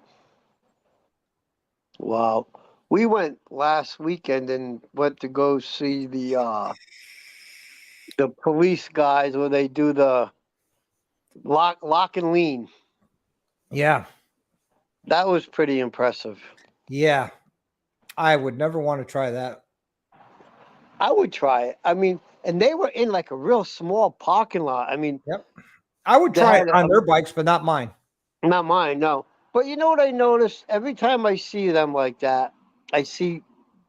B: Wow. We went last weekend and went to go see the police guys where they do the lock and lean.
A: Yeah.
B: That was pretty impressive.
A: Yeah. I would never want to try that.
B: I would try it. I mean, and they were in like a real small parking lot. I mean,
A: Yep. I would
B: they
A: try
B: had
A: it on their bikes, but not mine.
B: not mine, no. But you know what I noticed? Every time I see them like that, I see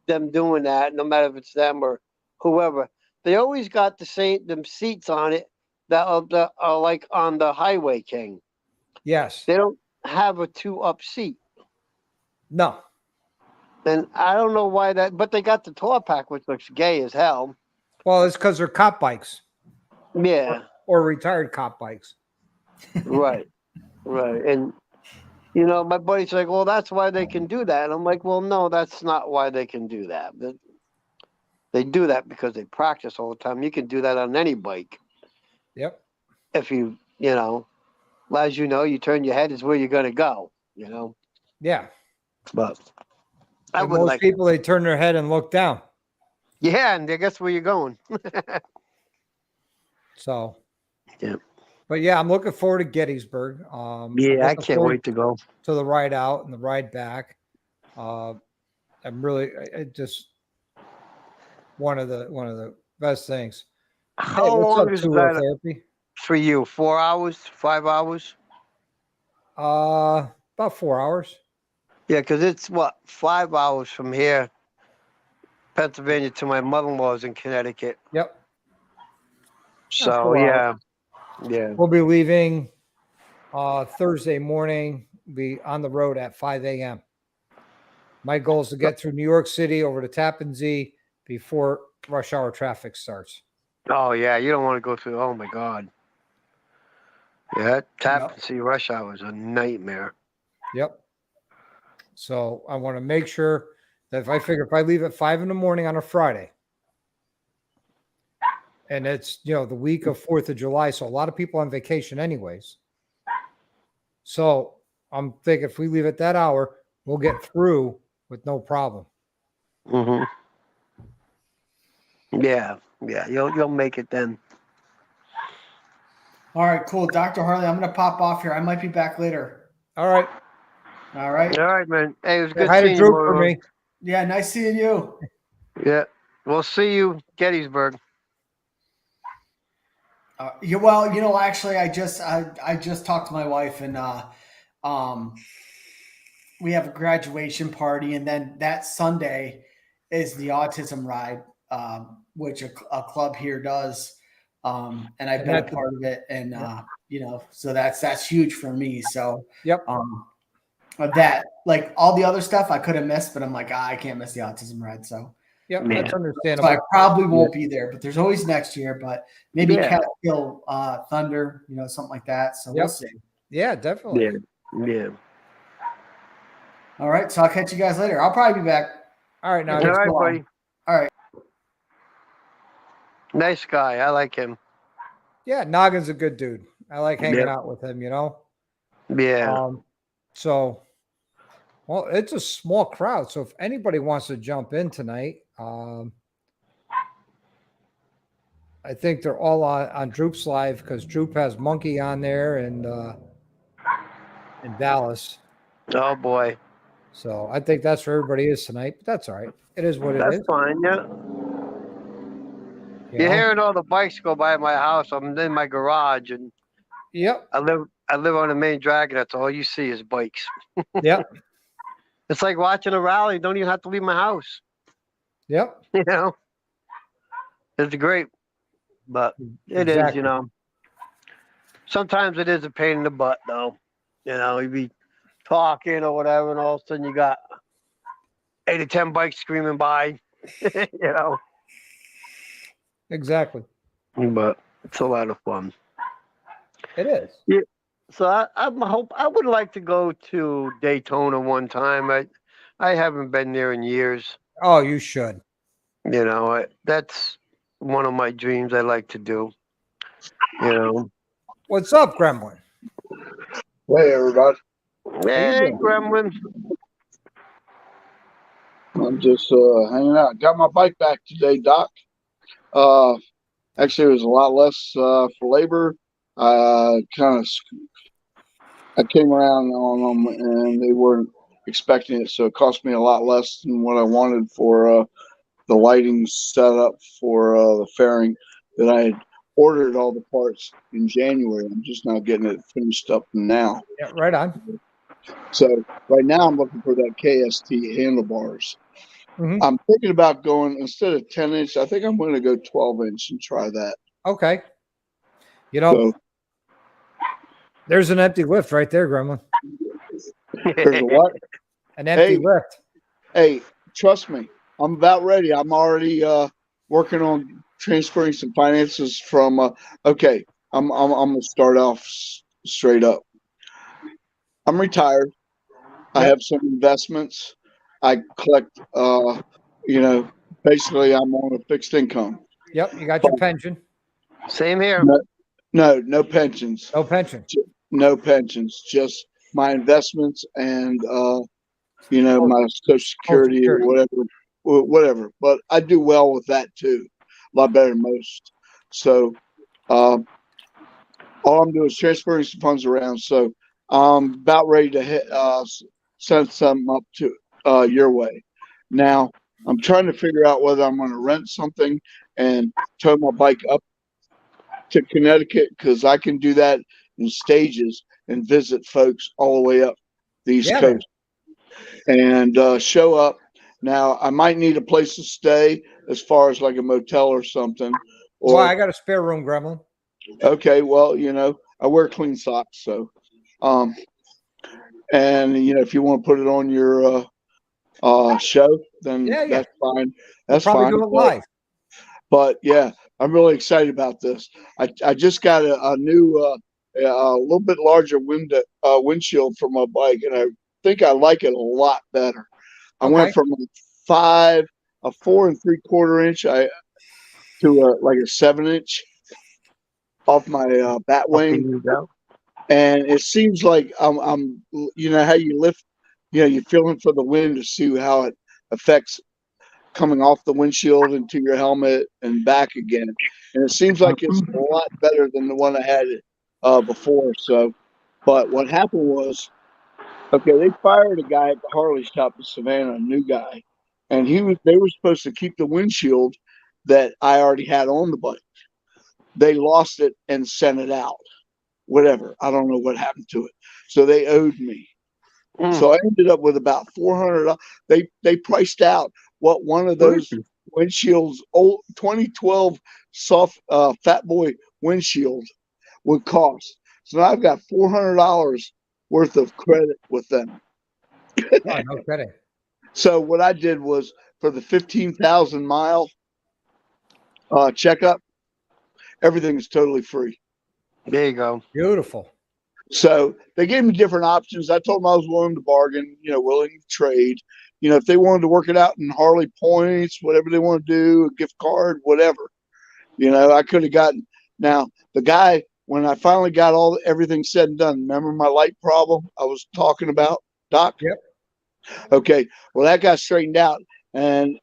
B: them doing that, no matter if it's them or whoever. They always got them seats on it that are like on the Highway King.
A: Yes.
B: They don't have a 2-up seat.
A: No.
B: And I don't know why that, but they got the tour pack, which looks gay as hell.
A: Well, it's because they're cop bikes.
B: Yeah.
A: Or retired cop bikes.
B: Right. Right. And my buddy's like, well, that's why they can do that. And I'm like, well, no, that's not why they can do that. They do that because they practice all the time. You can do that on any bike.
A: Yep.
B: If as you know, you turn your head is where you're going to go,
A: Yeah.
B: But
A: And most people, they turn their head and look down.
B: Yeah, and I guess where you're going.
A: So.
B: Yeah.
A: But yeah, I'm looking forward to Gettysburg.
B: Yeah, I can't wait to go.
A: To the ride out and the ride back. I'm really just one of the best things.
B: How long is that
A: therapy?
B: For you? 4 hours? 5 hours?
A: About 4 hours.
B: Yeah, because it's 5 hours from here, Pennsylvania, to my mother-in-law's in Connecticut.
A: Yep.
B: So yeah.
A: We'll be leaving Thursday morning. Be on the road at 5 a.m. My goal is to get through New York City over to Tappan Zee before rush hour traffic starts.
B: Oh yeah, you don't want to go through. Oh my God. Yeah, Tappan Zee rush hour is a nightmare.
A: Yep. So I want to make sure that if I leave at 5 a.m. on a Friday, and it's the week of 4th of July, so a lot of people on vacation anyways. So I'm thinking if we leave at that hour, we'll get through with no problem.
B: Mm-hmm. Yeah, you'll make it then.
C: All right, cool. Dr. Harley, I'm going to pop off here. I might be back later.
A: All right.
C: All right.
B: All right, man. Hey, it was good
A: Hi to
B: seeing
A: Drew
B: you.
A: for me.
C: Yeah, nice seeing you.
B: Yeah, we'll see you Gettysburg.
C: Actually, I just talked to my wife, and we have a graduation party, and then that Sunday is the autism ride which a club here does. And I've been a part of it. And, so that's huge for me. So,
A: yep.
C: That, like all the other stuff I could have missed, but I'm like, I can't miss the Autism Red. So,
A: yeah, that's understandable.
C: So I probably won't be there, but there's always next year. But maybe Catskill Thunder, something like that. So we'll see.
A: Yeah, definitely.
B: Yeah.
C: All right. So I'll catch you guys later. I'll probably be back.
A: All right. Now,
B: all right, buddy.
C: All right.
B: Nice guy. I like him.
A: Yeah, Noggin's a good dude. I like hanging out with him,
B: Yeah.
A: So, well, it's a small crowd. So if anybody wants to jump in tonight, I think they're all on Droop's live because Droop has Monkey on there and in Dallas.
B: Oh boy.
A: So I think that's where everybody is tonight. But that's all right. It is what it is.
B: That's fine. Yeah. You're hearing all the bikes go by my house. I'm in my garage, and I live on the main drag. That's all you see is bikes.
A: Yep.
B: It's like watching a rally. Don't even have to leave my house.
A: Yep.
B: It's great, but it is. Sometimes it is a pain in the butt, though. You be talking or whatever, and all of a sudden you got 8 or 10 bikes screaming by.
A: Exactly.
B: But it's a lot of fun.
A: It is.
B: Yeah. So I would like to go to Daytona one time. I haven't been there in years.
A: Oh, you should.
B: That's one of my dreams I like to do.
A: What's up, Gremlin?
E: Hey, everybody.
B: Hey, Gremlin.
E: I'm just hanging out. Got my bike back today, Doc. Actually, it was a lot less for labor. I came around on them, and they weren't expecting it, so it cost me a lot less than what I wanted for the lighting setup for the fairing that I had ordered all the parts in January. I'm just now getting it finished up now.
A: Yeah, right on.
E: So right now I'm looking for that KST handlebars.
A: Mm-hmm.
E: I'm thinking about going, instead of 10-inch, I think I'm going to go 12-inch and try that.
A: Okay. There's an empty lift right there, Gremlin.
E: There's a what?
A: An empty lift.
E: Hey, trust me, I'm about ready. I'm already working on transferring some finances from. Okay, I'm gonna start off straight up. I'm retired. I have some investments. I collect. Basically, I'm on a fixed income.
A: Yep, you got your pension.
B: Same here.
E: No pensions.
A: No pension.
E: No pensions. Just my investments and my Social Security or whatever. But I do well with that too, a lot better than most. So all I'm doing is transferring some funds around. So I'm about ready to send something up to your way. Now I'm trying to figure out whether I'm going to rent something and tow my bike up to Connecticut, because I can do that in stages and visit folks all the way up the East Coast and show up. Now I might need a place to stay, as far as like a motel or something.
A: Well, I got a spare room, Gremlin.
E: Okay, well, I wear clean socks, so and if you want to put it on your show, then that's fine. That's
A: probably
E: fine.
A: Do it live.
E: But yeah, I'm really excited about this. I just got a new a little bit larger windshield for my bike, and I think I like it a lot better. I went from a 4 3/4 inch to like a 7-inch off my bat wing, and it seems like I'm how you lift, you're feeling for the wind to see how it affects coming off the windshield into your helmet and back again. And it seems like it's a lot better than the one I had before. So, but what happened was, they fired a guy at the Harley shop in Savannah, a new guy, and they were supposed to keep the windshield that I already had on the bike. They lost it and sent it out. Whatever. I don't know what happened to it. So they owed me. So I ended up with about $400. They priced out what one of those windshields, old 2012 soft Fat Boy windshield would cost. So now I've got $400 worth of credit with them.
A: Oh, no kidding.
E: So what I did was for the 15,000 mile checkup, everything is totally free.
B: There you go.
A: Beautiful.
E: So they gave me different options. I told them I was willing to bargain, willing to trade. If they wanted to work it out in Harley points, whatever they want to do, a gift card, whatever. I could have gotten. Now the guy, when I finally got everything said and done, remember my light problem I was talking about, Doc?
A: Yep.
E: Okay. Well, that got straightened out, and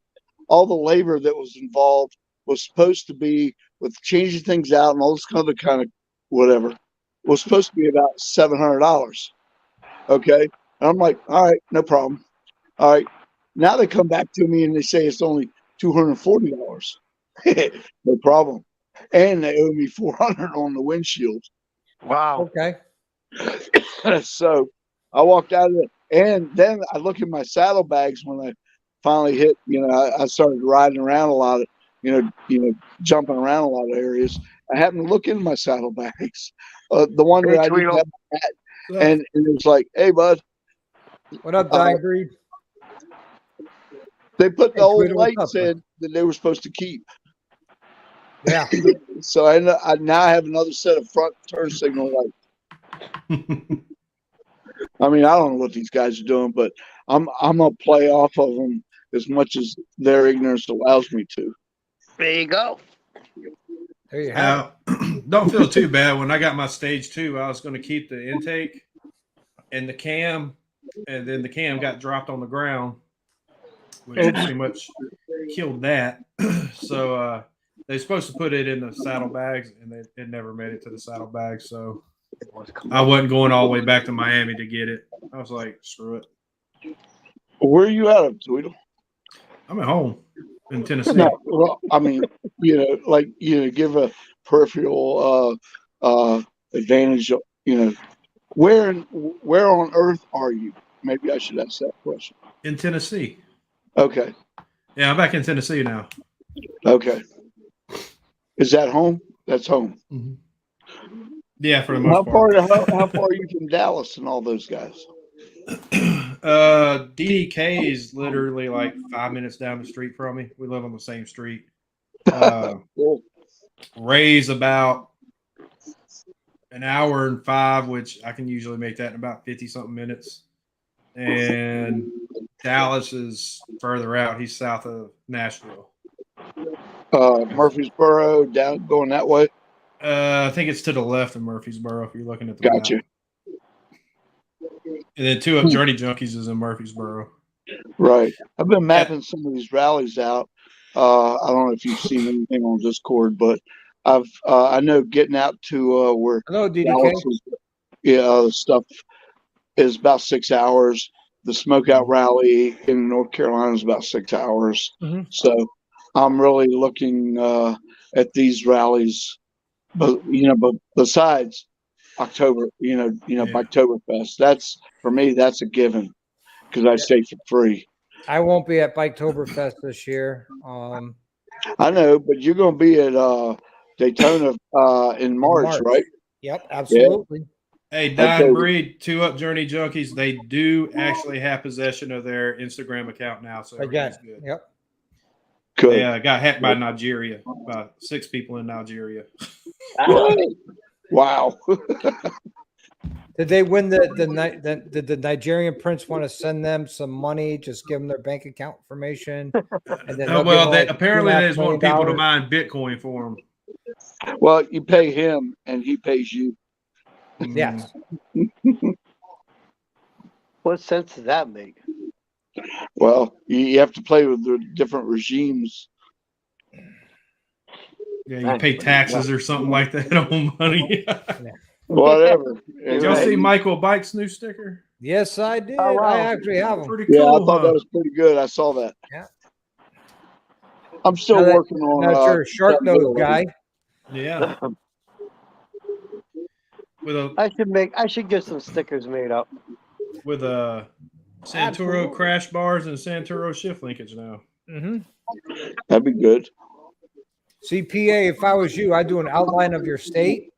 E: all the labor that was involved was supposed to be with changing things out and all this other kind of whatever was supposed to be about $700. Okay. And I'm like, all right, no problem. All right. Now they come back to me and they say it's only $240. No problem. And they owe me $400 on the windshield.
B: Wow.
A: Okay.
E: So I walked out of it, and then I look at my saddlebags when I finally hit. I started riding around a lot of, jumping around a lot of areas. I happened to look into my saddlebags, the one
B: Hey,
E: that I didn't
B: Tweedle.
E: have, and it was like, "Hey, bud."
A: What up, Dying Breed?
E: They put the
A: Hey,
E: old
A: Tweedle, what's
E: lights
A: up, bud?
E: in that they were supposed to keep.
A: Yeah.
E: So I now have another set of front turn signal lights. I mean, I don't know what these guys are doing, but I'm gonna play off of them as much as their ignorance allows me to.
B: There you go.
A: There you have
F: Don't feel too bad. When I got my stage 2, I was going to keep the intake and the cam, and then the cam got dropped on the ground, which pretty much killed that. So they're supposed to put it in the saddlebags, and it never made it to the saddlebags. So I wasn't going all the way back to Miami to get it. I was like, screw it.
E: Where are you out of, Tweedle?
F: I'm at home in Tennessee.
E: No, well, I mean, give a peripheral advantage. Where on earth are you? Maybe I should ask that question.
F: In Tennessee.
E: Okay.
F: Yeah, I'm back in Tennessee now.
E: Okay. Is that home? That's home.
F: Mm-hmm. Yeah, for the most part.
E: How far are you from Dallas and all those guys?
F: DDK is literally like 5 minutes down the street from me. We live on the same street.
E: Cool.
F: Ray's about an hour and 5, which I can usually make that in about 50-something minutes. And Dallas is further out. He's south of Nashville.
E: Murfreesboro, down going that way.
F: I think it's to the left of Murfreesboro if you're looking at the
E: Gotcha.
F: map. And then 2 Up Journey Junkies is in Murfreesboro.
E: Right. I've been mapping some of these rallies out. I don't know if you've seen anything on Discord, but I know getting out to where
A: Hello, DDK.
E: Dallas is, the stuff is about 6 hours. The Smokeout rally in North Carolina is about 6 hours.
A: Mhm.
E: So I'm really looking at these rallies, but besides October, Biketoberfest, that's for me, that's a given because I stay for free.
A: I won't be at Biketoberfest this year.
E: I know, but you're going to be at Daytona in March, right?
A: Yep, absolutely.
F: Hey, Dying Breed, 2 Up Journey Junkies, they do actually have possession of their Instagram account now, so
A: Again,
F: everything's good.
A: yep.
E: Good.
F: They got hacked by Nigeria, by 6 people in Nigeria.
E: Wow.
A: Did they win did the Nigerian prince want to send them some money? Just give them their bank account information. And then
F: Apparently they just want people to
A: $2.5
F: mine Bitcoin for them.
E: Well, you pay him and he pays you.
A: Yes.
B: What sense does that make?
E: Well, you have to play with the different regimes.
F: Yeah, you pay taxes or something like that on money.
E: Whatever.
F: Did y'all see Michael Bike's new sticker?
A: Yes, I did.
B: Oh, wow.
A: I actually have them.
F: Pretty
E: Yeah,
F: cool.
E: I thought that was pretty good. I saw that.
A: Yeah.
E: I'm still working on.
A: Now you're a shark nose guy.
F: Yeah. With a
B: I should get some stickers made up.
F: with a Santoro crash bars and Santoro shift linkage now.
A: Mm-hmm.
E: That'd be good.
A: See, PA, if I was you, I'd do an outline of your state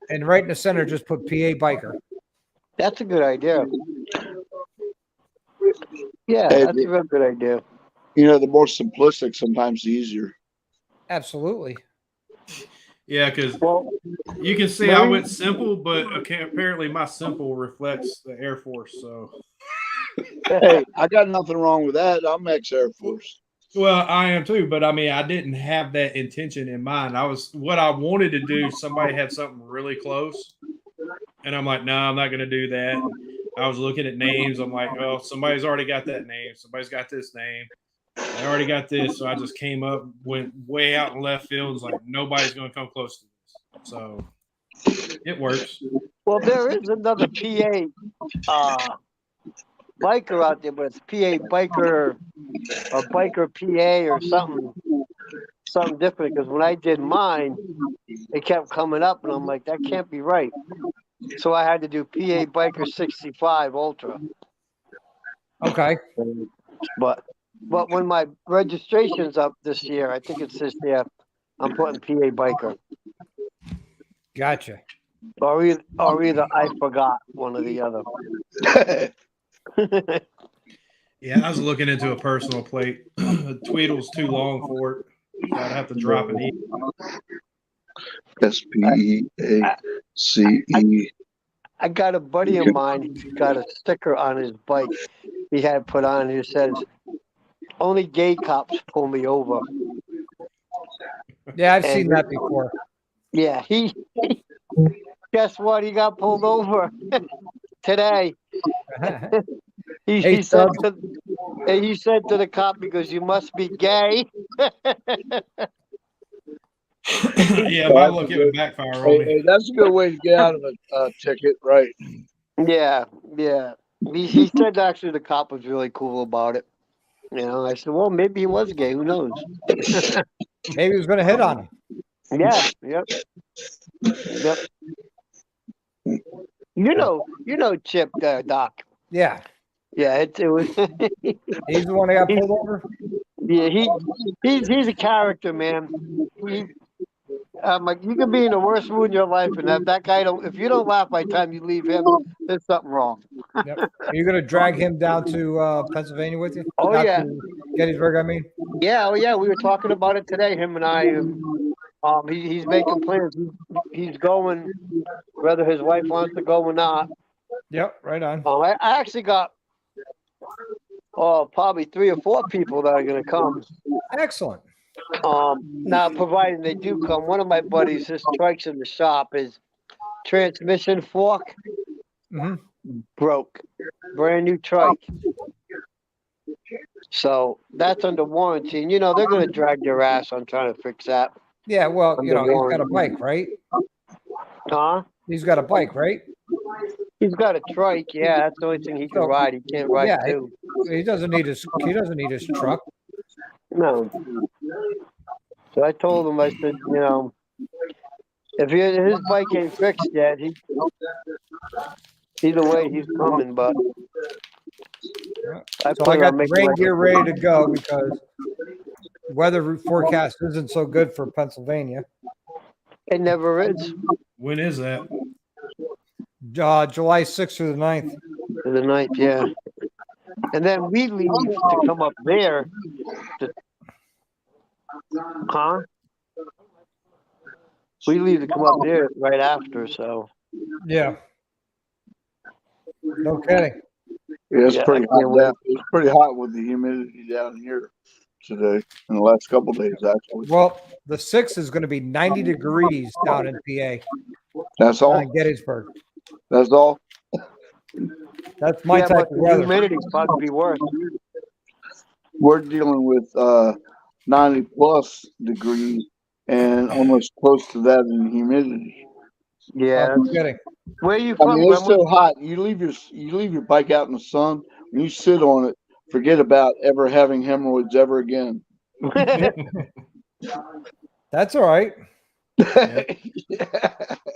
A: and right in the center, just put PA biker.
B: That's a good idea. Yeah,
E: Hey,
B: that's a real good idea.
E: you know, the more simplistic, sometimes the easier.
A: Absolutely.
F: Yeah, because
B: Well,
F: you can see I went simple, but apparently my simple reflects the Air Force. So,
E: Hey, I got nothing wrong with that. I'm ex-Air Force.
F: well, I am too, but I mean, I didn't have that intention in mind. I was what I wanted to do. Somebody had something really close, and I'm like, no, I'm not going to do that. And I was looking at names. I'm like, oh, somebody's already got that name. Somebody's got this name. They already got this. So I just came up, went way out in left field. And was like, nobody's going to come close to this. So it works.
B: well, there is another PA biker out there, but it's PA biker or biker PA or something different. Because when I did mine, it kept coming up, and I'm like, that can't be right. So I had to do PA biker 65 Ultra.
A: Okay.
B: But when my registration's up this year, I think it's this year, I'm putting PA biker.
A: Gotcha.
B: Or either I forgot, one or the other.
F: Yeah, I was looking into a personal plate. Tweedle's too long for it. So I'd have to drop an E.
E: SPEACE.
B: I got a buddy of mine. He's got a sticker on his bike. He had put on. He says, "Only gay cops pull me over."
A: Yeah, I've seen that before.
B: Yeah, he. Guess what? He got pulled over today. He said to the cop, because you must be gay.
F: Yeah, my luck it would backfire on me.
E: Hey, that's a good way to get out of a ticket, right?
B: Yeah. He said actually the cop was really cool about it. You know, I said, well, maybe he was gay. Who knows?
A: Maybe he was going to hit on him.
B: Yeah. Yep. You know, Chip, Doc.
A: Yeah.
B: Yeah, it was.
A: He's the one that got pulled over?
B: Yeah, he's a character, man. Like, you can be in the worst mood in your life, and that guy if you don't laugh by the time you leave him, there's something wrong.
A: Yep. Are you going to drag him down to Pennsylvania with you?
B: Oh,
A: Not
B: yeah.
A: to Gettysburg, I mean.
B: Yeah, we were talking about it today, him and I. He's making plans. He's going, whether his wife wants to go or not.
A: Yep, right on.
B: I actually got probably 3 or 4 people that are going to come.
A: Excellent.
B: Now, providing they do come, one of my buddies, his trike's in the shop, his transmission fork broke. Brand new trike. So that's under warranty. And, they're going to drag their ass on trying to fix that.
A: Yeah, well,
B: Under
A: he's got a bike, right?
B: Huh?
A: He's got a bike, right?
B: He's got a trike. Yeah, that's the only thing he can ride. He can't ride two.
A: He doesn't need his truck.
B: No. So I told him, I said, if his bike ain't fixed yet, either way he's coming. But
A: I got the rain gear ready to go because weather forecast isn't so good for Pennsylvania.
B: It never is.
F: When is that?
A: July 6th through the 9th.
B: The 9th, yeah. And then we leave to come up there. We leave to come up there right after, so.
A: Yeah. No kidding.
E: Yeah, it's pretty hot. It's pretty hot with the humidity down here today, in the last couple of days, actually.
A: Well, the 6th is going to be 90 degrees down in PA.
E: That's all?
A: In Gettysburg.
E: That's all?
A: That's my type of weather.
B: The humidity's probably be worse.
E: We're dealing with 90 plus degrees and almost close to that in humidity.
B: Yeah.
A: I'm kidding.
B: Where are you from?
E: I mean, it's so hot. You leave your bike out in the sun. When you sit on it, forget about ever having hemorrhoids ever again.
A: That's all right.
F: I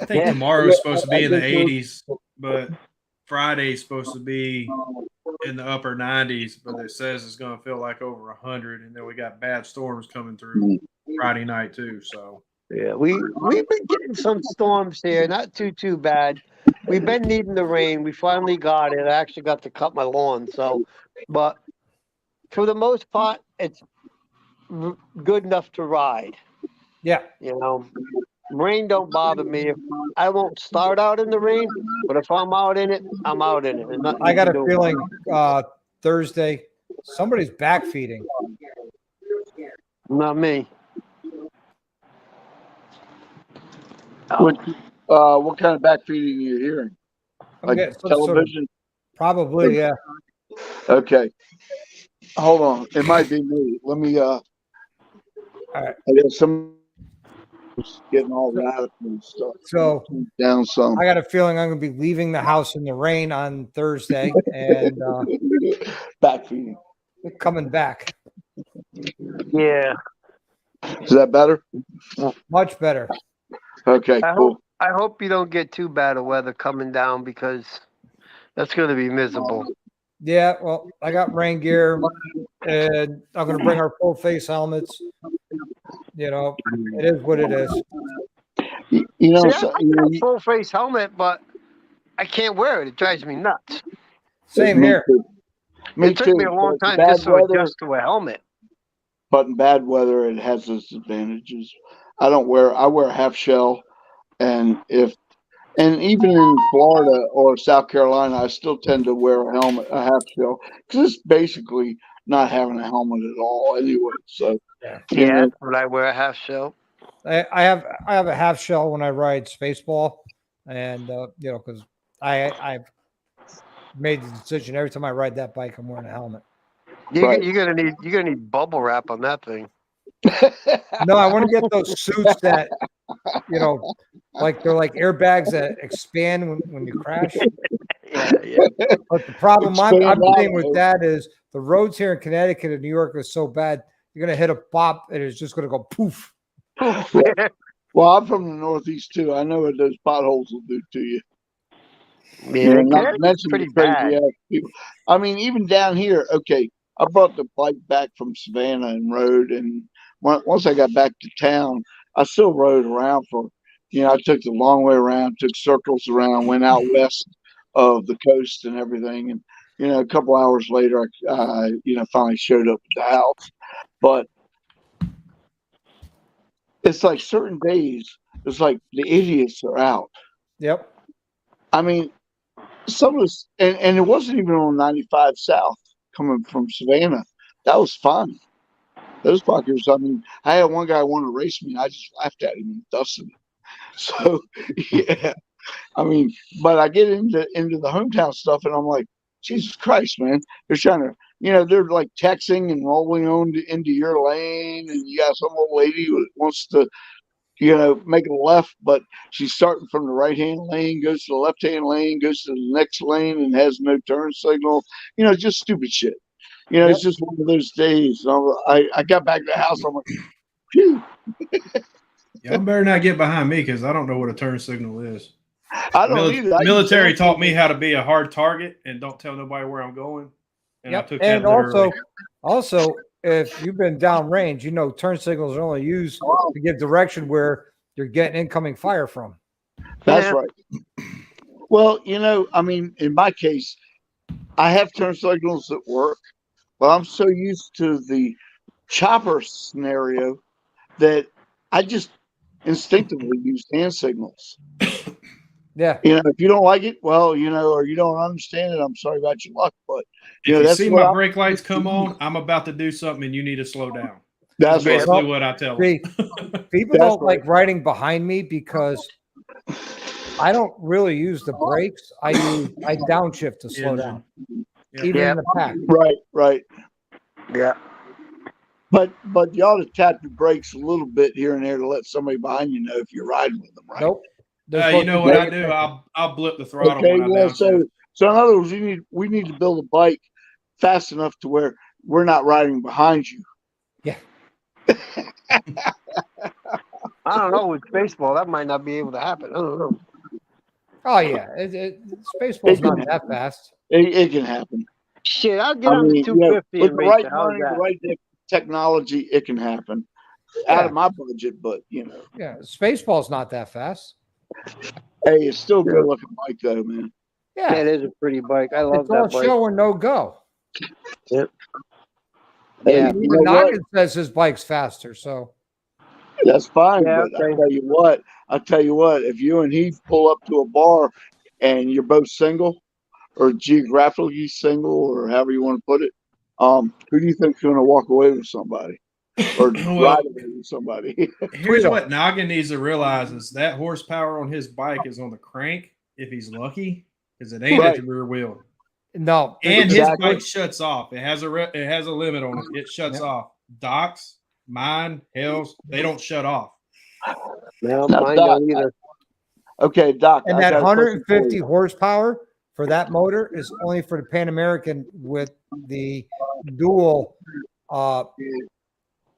F: think tomorrow's supposed to be in the 80s, but Friday's supposed to be in the upper 90s, but it says it's going to feel like over 100. And then we got bad storms coming through Friday night too. So
B: Yeah, we've been getting some storms here, not too bad. We've been needing the rain. We finally got it. I actually got to cut my lawn. So, but for the most part, it's good enough to ride.
A: Yeah.
B: You know, rain don't bother me. I won't start out in the rain, but if I'm out in it, I'm out in it. There's nothing
A: I
B: you
A: got
B: can
A: a
B: do
A: feeling
B: about
A: Thursday somebody's back feeding.
B: it. Not me.
E: What kind of back feeding are you hearing?
A: I'm
E: Like
A: getting some
E: television?
A: probably, yeah.
E: Okay. Hold on. It might be me. Let me
A: All right.
E: I got some getting all radical and stuff.
A: So
E: Down some.
A: I got a feeling I'm going to be leaving the house in the rain on Thursday and
E: Back feeding.
A: coming back.
B: Yeah.
E: Is that better?
A: Much better.
E: Okay, cool.
B: I hope you don't get too bad of weather coming down because that's going to be miserable.
A: Yeah, well, I got rain gear and I'm going to bring our full face helmets. You know, it is what it is.
E: You know,
B: See,
E: so,
B: I got a full face helmet, but I can't wear it. It drives me nuts.
A: Same here.
E: Me
B: It took
E: too.
B: me a long
E: But
B: time
E: bad
B: just to
E: weather,
B: adjust to a helmet.
E: but in bad weather, it has its advantages. I wear a half shell, and even in Florida or South Carolina, I still tend to wear a half shell, because it's basically not having a helmet at all anyway. So, you
B: Yeah,
E: know,
B: that's what I wear, a half shell.
A: I have a half shell when I ride Spaceball, and you know, because I've made the decision every time I ride that bike, I'm wearing a helmet.
E: Right.
B: You're gonna need bubble wrap on that thing.
A: No, I want to get those suits that, you know, like they're like airbags that expand when you crash.
B: Yeah.
A: But the problem I'm
E: Expand
A: seeing
E: out,
A: with
E: though.
A: that is the roads here in Connecticut and New York are so bad. You're gonna hit a bop and it's just gonna go poof.
E: Well, I'm from the Northeast too. I know what those potholes will do to you.
B: Yeah,
E: Not to
B: Connecticut's
E: mention
B: pretty
E: the crazy
B: bad.
E: ass people. I mean, even down here. Okay, I brought the bike back from Savannah and rode, and once I got back to town, I still rode around for. I took the long way around, took circles around, went out west of the coast and everything, and a couple hours later, I finally showed up at the house. But it's like certain days, it's like the idiots are out.
A: Yep.
E: I mean, some of this, and it wasn't even on 95 South coming from Savannah. That was fun. Those fuckers, I mean, I had one guy want to race me. I just laughed at him and dusted him. So, yeah. I mean, but I get into the hometown stuff, and I'm like, Jesus Christ, man. They're trying to, they're like texting and rolling on into your lane, and you got some old lady who wants to make a left, but she's starting from the right-hand lane, goes to the left-hand lane, goes to the next lane, and has no turn signal. Just stupid shit.
A: Yep.
E: It's just one of those days. I got back to the house. I'm like, phew.
F: Y'all better not get behind me because I don't know what a turn signal is.
E: I don't either.
F: Military taught me how to be a hard target and don't tell nobody where I'm going. And
A: Yep.
F: I took
A: And
F: that literally.
A: also, if you've been downrange, turn signals are only used to give direction where you're getting incoming fire from.
E: That's right. Well, I mean, in my case, I have turn signals that work, but I'm so used to the chopper scenario that I just instinctively use hand signals.
A: Yeah.
E: If you don't like it, well, or you don't understand it, I'm sorry about your luck. But
F: if you
E: that's
F: see my brake lights come on, I'm about to do something and you need to slow down. That's basically what I tell them.
A: People don't like riding behind me because I don't really use the brakes. I downshift to slow down. Even in the pack.
E: Right.
B: Yeah.
E: But you ought to tap your brakes a little bit here and there to let somebody behind you know if you're riding with them, right?
A: Nope.
F: You know what I do? I'll blip the throttle when I downshift.
E: So in other words, we need to build a bike fast enough to where we're not riding behind you.
A: Yeah.
B: I don't know. With baseball, that might not be able to happen. I don't know.
A: Oh yeah, Spaceball's not that fast.
E: It can happen.
B: Shit, I'll get
E: I
B: on the
E: mean,
B: 250
E: with
B: and
E: the
B: race
E: right
B: it. How's
E: money, the
B: that?
E: right technology, it can happen. Out of my budget, but
A: Yeah, Spaceball's not that fast.
E: hey, it's still a good looking bike though, man.
A: Yeah,
B: It is a pretty bike. I love
A: it's all
B: that bike.
A: show and no go.
B: Yep.
E: Hey,
B: Yeah.
E: you
A: Even
E: know what?
A: Noggin says his bike's faster. So
E: That's fine,
B: Yeah,
E: but
B: okay.
E: I'll tell you what, if you and he pull up to a bar and you're both single or geographically single or however you want to put it, who do you think's going to walk away with somebody or
F: Well,
E: ride away with somebody?
F: here's
A: Tweedle.
F: what Noggin needs to realize is that horsepower on his bike is on the crank if he's lucky, because it ain't at the rear wheel.
A: no,
F: And his
E: Exactly.
F: bike shuts off. It has a limit on it. It shuts off. Doc's, mine, Hell's, they don't shut off.
B: No,
E: Now,
B: mine
E: Doc,
B: don't either.
E: Okay, Doc.
A: and
E: I
A: that
E: got a question for
A: 150
E: you.
A: horsepower for that motor is only for the Pan American with the dual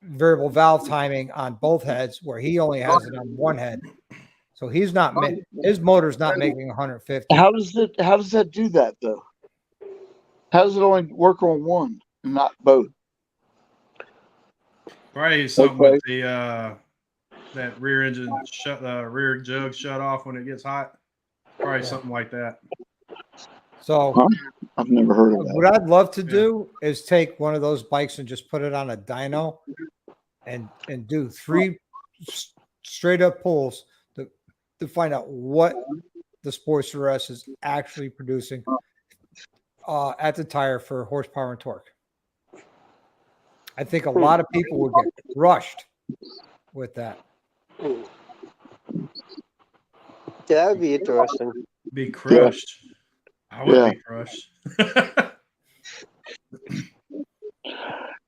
A: variable valve timing on both heads, where he only has it on one head. So he's not his motor's not making 150.
E: How does that do that though? How does it only work on one and not both?
F: Probably something with the that rear engine rear jug shut off when it gets hot. Probably something like that.
A: So
E: I've never heard of that.
A: what I'd love to do is take one of those bikes and just put it on a dyno and do 3 straight up pulls to find out what the Sportster S is actually producing at the tire for horsepower and torque. I think a lot of people would get crushed with that.
B: Yeah, that would be interesting.
F: Be crushed. I would be crushed.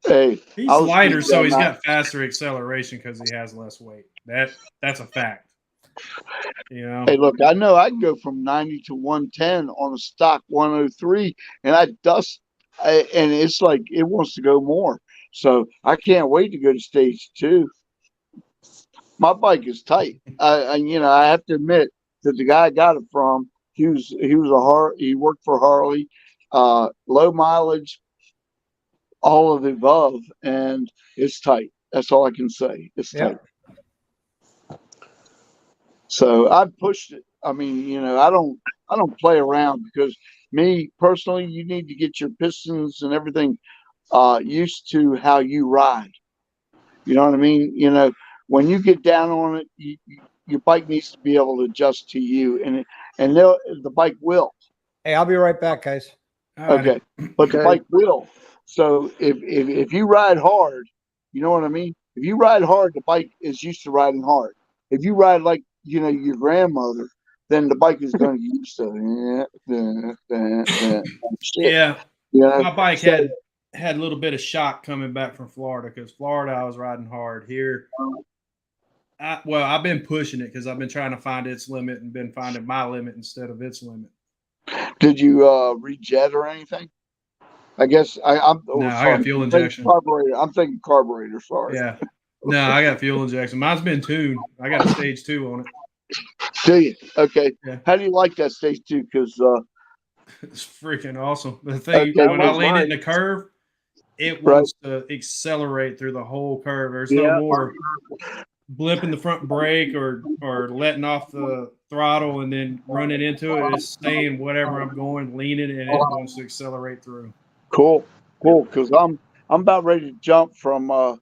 E: Hey,
F: He's lighter, so he's got faster acceleration because he has less weight. That's a fact. You know.
E: Hey, look, I know I can go from 90 to 110 on a stock 103, and and it's like it wants to go more. So I can't wait to go to stage 2. My bike is tight. I have to admit that the guy I got it from, he worked for Harley, low mileage, all of the above, and it's tight. That's all I can say. It's tight. So I pushed it. I mean, I don't play around, because me personally, you need to get your pistons and everything used to how you ride. You know what I mean? When you get down on it, your bike needs to be able to adjust to you, and the bike will.
A: Hey, I'll be right back, guys.
E: Okay, but the bike will. So if you ride hard, you know what I mean? If you ride hard, the bike is used to riding hard. If you ride like your grandmother, then the bike is going to get used to
F: Yeah.
E: Yeah.
F: My bike had a little bit of shock coming back from Florida, because Florida I was riding hard. Here, I've been pushing it because I've been trying to find its limit and been finding my limit instead of its limit.
E: Did you rejet or anything? I guess I
F: got fuel injection.
E: Carburetor. I'm thinking carburetor. Sorry.
F: Yeah. No, I got fuel injection. Mine's been tuned. I got a stage 2 on it.
E: Do you? Okay.
F: Yeah.
E: How do you like that stage 2? Because
F: it's freaking awesome. The thing, when I lean it in the curve, it wants to accelerate through the whole curve. There's no more blipping the front brake or letting off the throttle and then running into it. It's staying whatever I'm going, leaning, and it wants to accelerate through.
E: Cool. Because I'm about ready to jump from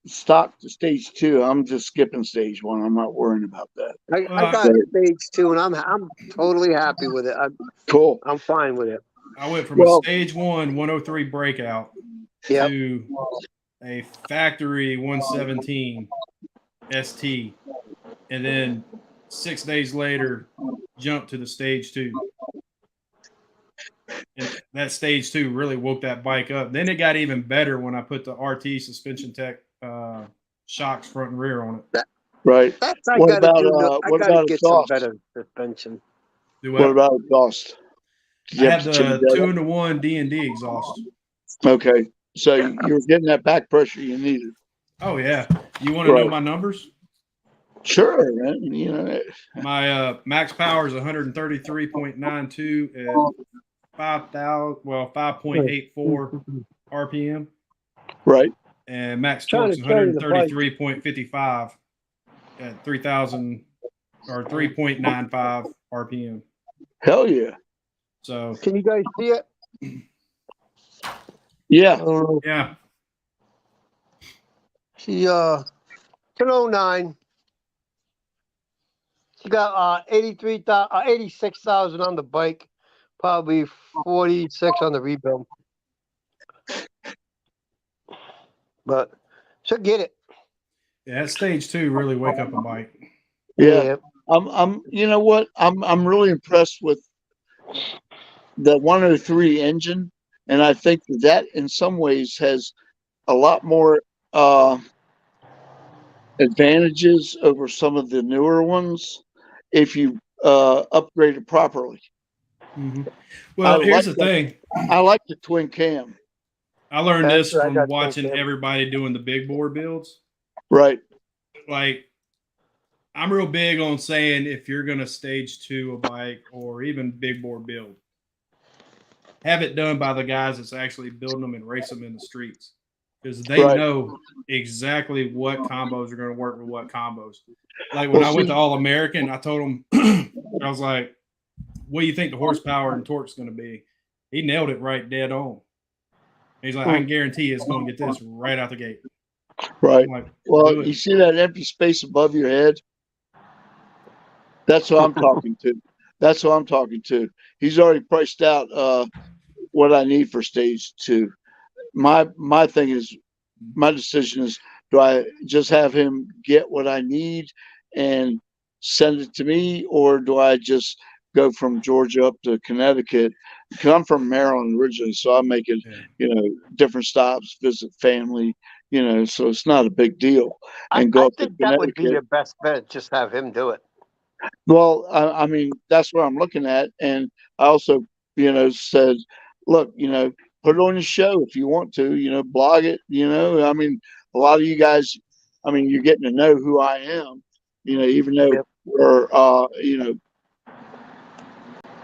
E: stock to stage 2. I'm just skipping stage 1. I'm not worrying about that.
B: I got stage 2, and I'm totally happy with it.
E: Cool.
B: I'm fine with it.
F: I went from a stage 1 103 breakout to a factory 117 ST, and then 6 days later jumped to the stage 2. And that stage 2 really woke that bike up. Then it got even better when I put the RT Suspension Tech shocks front and rear on it.
E: Right.
B: What about get some better suspension.
E: What about exhaust?
F: I had the 2-in-1 D&D exhaust.
E: Okay. So you're getting that back pressure you needed.
F: Oh, yeah. You want to know my numbers?
E: Sure, man.
F: My max power is 133.92 at 5.84 RPM,
E: Right.
F: and max
B: Trying
F: torque's
B: to carry the bike.
F: 133.55 at 3,000 or 3.95 RPM.
E: Hell yeah.
F: So
B: Can you guys see it?
E: Yeah.
F: yeah,
B: She it's an 09. She got 86,000 on the bike, probably 46 on the rebuild. But she'll get it.
F: yeah, that stage 2 really wake up a bike.
E: Yeah. I'm you know what? I'm really impressed with the 103 engine, and I think that in some ways has a lot more advantages over some of the newer ones if you upgrade it properly.
F: Mm-hmm. Well, here's the thing.
E: I like the twin cam.
F: I learned
B: That's
F: this
B: what I
F: from
B: got
F: watching
B: thinking.
F: everybody doing the big bore builds.
E: Right.
F: Like, I'm real big on saying if you're going to stage 2 a bike or even big bore build, have it done by the guys that's actually building them and race them in the streets, because they know exactly what combos are going to work with what combos. Like when I went to All American, I told him, I was like, what do you think the horsepower and torque is going to be? He nailed it right dead on. He's like, I can guarantee it's going to get this right out the gate.
E: Right.
F: Like,
E: well, you see that empty space above your head? That's what I'm talking to. That's what I'm talking to. He's already priced out what I need for stage 2. My thing is, my decision is, do I just have him get what I need and send it to me, or do I just go from Georgia up to Connecticut? Because I'm from Maryland originally, so I make it, different stops, visit family, so it's not a big deal. And
B: I think that would be your best bet. Just have him do it.
E: Well, I mean, that's what I'm looking at. And I also, said, look, put it on your show if you want to, blog it, I mean, a lot of you guys, I mean, you're getting to know who I am, even though we're,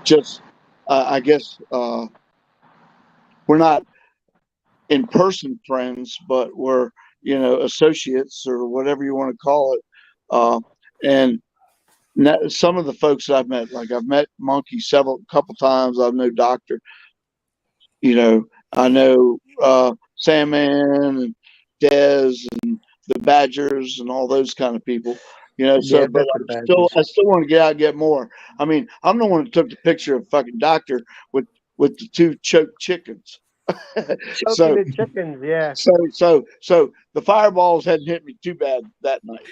E: just, I guess, we're not in person friends, but we're, associates or whatever you want to call it. And some of the folks I've met, like I've met Monkey couple times. I've known Doctor, I know Sandman and Dez and the Badgers and all those kind of people, so, but I still want to get out and get more. I mean, I'm the one that took the picture of fucking Doctor with the 2 choked chickens.
B: So the chickens, yeah.
E: So the fireballs hadn't hit me too bad that night.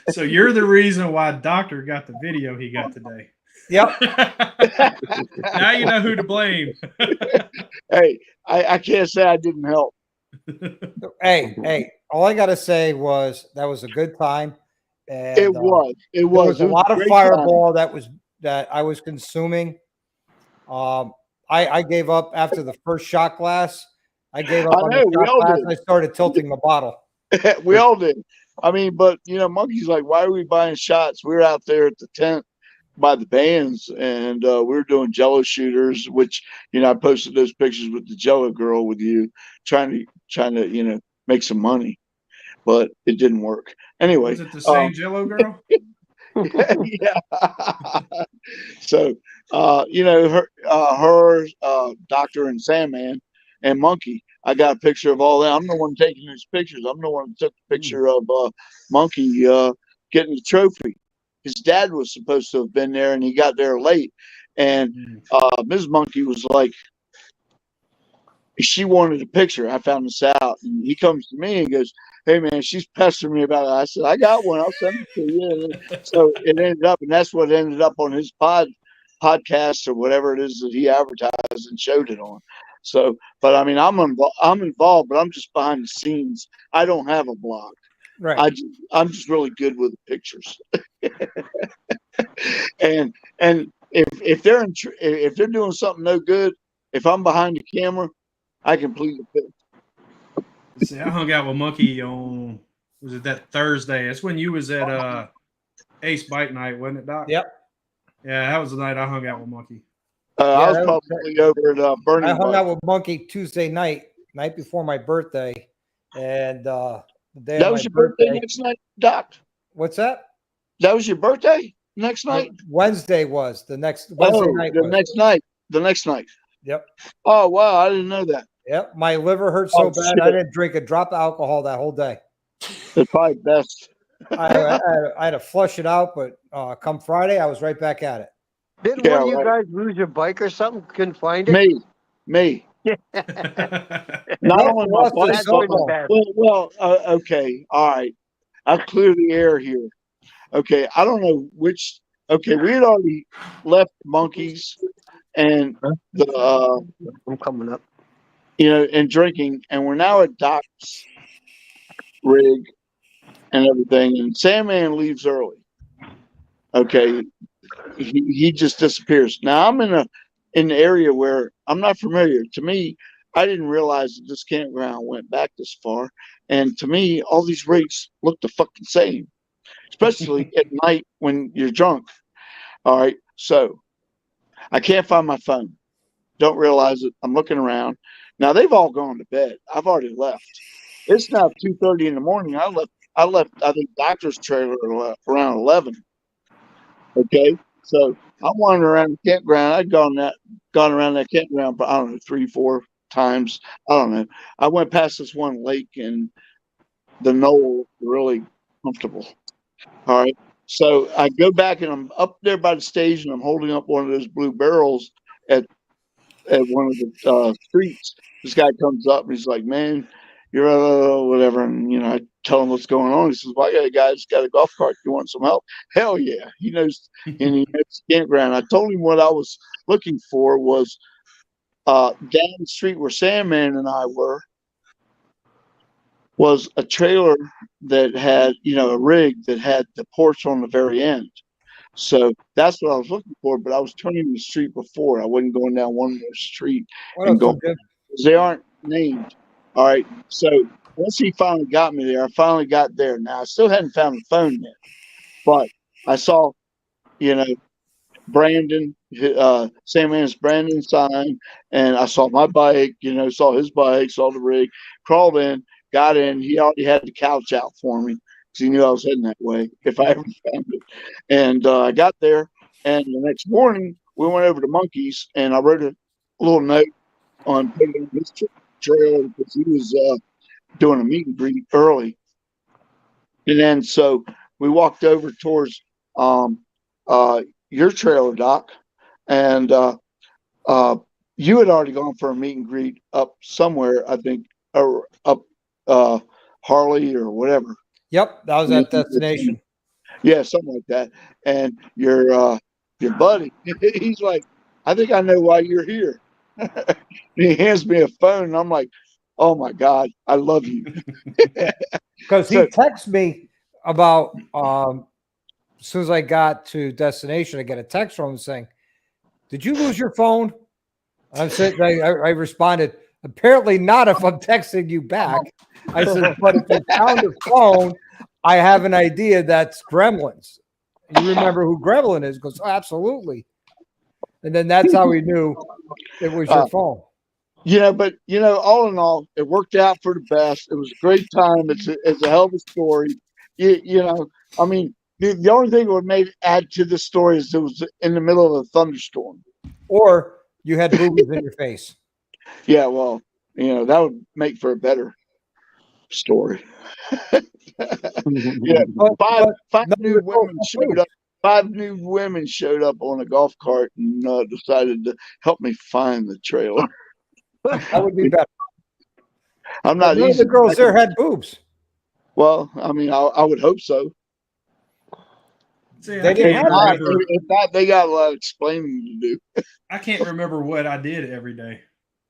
F: So you're the reason why Doctor got the video he got today.
A: Yep.
F: Now you know who to blame.
E: Hey, I can't say I didn't help.
A: Hey, all I gotta say was that was a good time. And
E: it was.
A: There was a lot of fireball that I was consuming. I gave up after the first shot glass. I gave up on the shot glass. I started tilting the bottle.
E: We all did. I mean, but Monkey's like, why are we buying shots? We were out there at the tent by the bands, and we were doing Jello shooters, which I posted those pictures with the Jello girl with you, trying to make some money, but it didn't work. Anyway,
F: was it the same Jello girl?
E: Yeah. So, her, Doctor and Sandman and Monkey, I got a picture of all that. I'm the one taking these pictures. I'm the one that took the picture of Monkey getting the trophy. His dad was supposed to have been there, and he got there late. And Ms. Monkey was like, she wanted a picture. I found this out, and he comes to me and goes, "Hey man, she's pestering me about it." I said, "I got one. I'll send it to you." So it ended up, and that's what ended up on his podcast or whatever it is that he advertised and showed it on. So, but I mean, I'm involved, but I'm just behind the scenes. I don't have a blog.
A: Right.
E: I'm just really good with the pictures. and if they're doing something no good, if I'm behind the camera, I completely fit.
F: See, I hung out with Monkey on, was it that Thursday? That's when you was at Ace Bike Night, wasn't it, Doc?
A: Yep.
F: Yeah, that was the night I hung out with Monkey.
E: I was
A: that was-
E: probably over at
A: I
E: Burning
A: hung
E: Bush.
A: out with Monkey Tuesday night before my birthday, and the day
E: That
A: of
E: was
A: my
E: your birthday
A: birthday.
E: next night, Doc?
A: What's that?
E: That was your birthday next night?
A: Wednesday was the next Wednesday night
E: the
A: was.
E: next night. The next night.
A: Yep.
E: Oh, wow. I didn't know that.
A: Yep. My liver hurt so
E: Oh,
A: bad
E: shit.
A: I didn't drink a drop of alcohol that whole day.
E: It's probably best.
A: I had to flush it out, but come Friday, I was right back at it.
B: Didn't
E: Yeah,
B: one of you
E: right.
B: guys lose your bike or something? Couldn't find it?
E: Me. Not
A: Nope,
E: only my
A: lost
E: bike,
A: his
B: That's
A: cell
B: pretty
A: phone.
B: bad.
E: okay. All right. I'll clear the air here. Okay. I don't know which. Okay. We had already left Monkeys and the,
B: I'm coming up.
E: and drinking, and we're now at Doc's rig and everything. And Sandman leaves early. Okay. He just disappears. Now I'm in the area where I'm not familiar. To me, I didn't realize that this campground went back this far. And to me, all these rigs look the fucking same, especially at night when you're drunk. All right. So I can't find my phone. Don't realize it. I'm looking around. Now they've all gone to bed. I've already left. It's now 2:30 in the morning. I left, I think, Doctor's trailer around 11. Okay. So I'm wandering around the campground. I'd gone around that campground, but I don't know, 3-4 times. I don't know. I went past this one lake and the knoll really comfortable. All right. So I go back and I'm up there by the stage and I'm holding up one of those blue barrels at one of the streets. This guy comes up and he's like, "Man, you're whatever." And I tell him what's going on. He says, "Well, I got a guy that's got a golf cart. You want some help?" Hell yeah, he knows. And he knows the campground. I told him what I was looking for was down the street where Sandman and I was a trailer that had a rig that had the porch on the very end. So that's what I was looking for, but I was turning the street before. I wasn't going down one more street
A: What
E: and
A: up,
E: going.
A: Jim?
E: They aren't named. All right. So once he finally got me there, I finally got there. Now I still hadn't found the phone yet, but I saw, Brandon, Sandman's Brandon sign, and I saw my bike, saw his bike, saw the rig, crawled in, got in. He already had the couch out for me because he knew I was heading that way if I ever found it. And I got there, and the next morning we went over to Monkeys, and I wrote a little note on putting his trailer because he was doing a meet and greet early. And then so we walked over towards your trailer, Doc, and you had already gone for a meet and greet up somewhere, I think, or up Harley or whatever.
A: Yep, that was that destination.
E: Yeah, something like that. And your buddy, he's like, "I think I know why you're here." And he hands me a phone, and I'm like, "Oh my God, I love you."
A: Because he texted me about as soon as I got to destination, I get a text from him saying, "Did you lose your phone?" I responded, "Apparently not if I'm texting you back." I said, "But if you found a phone, I have an idea that's Gremlins. You remember who Gremlin is?" He goes, "Oh, absolutely." And then that's how we knew it was your phone.
E: But all in all, it worked out for the best. It was a great time. It's a hell of a story. I mean, the only thing that would add to the story is it was in the middle of a thunderstorm.
A: Or you had boobies in your face.
E: Yeah, well, that would make for a better story. Yeah, five new women showed up. 5 new women showed up on a golf cart and decided to help me find the trailer.
A: That would be better.
E: I'm not
A: None of
E: easy.
A: the girls there had boobs.
E: Well, I mean, I would hope so.
F: See,
A: They didn't have
E: if not, they got a lot of explaining to do.
F: I can't remember what I did every day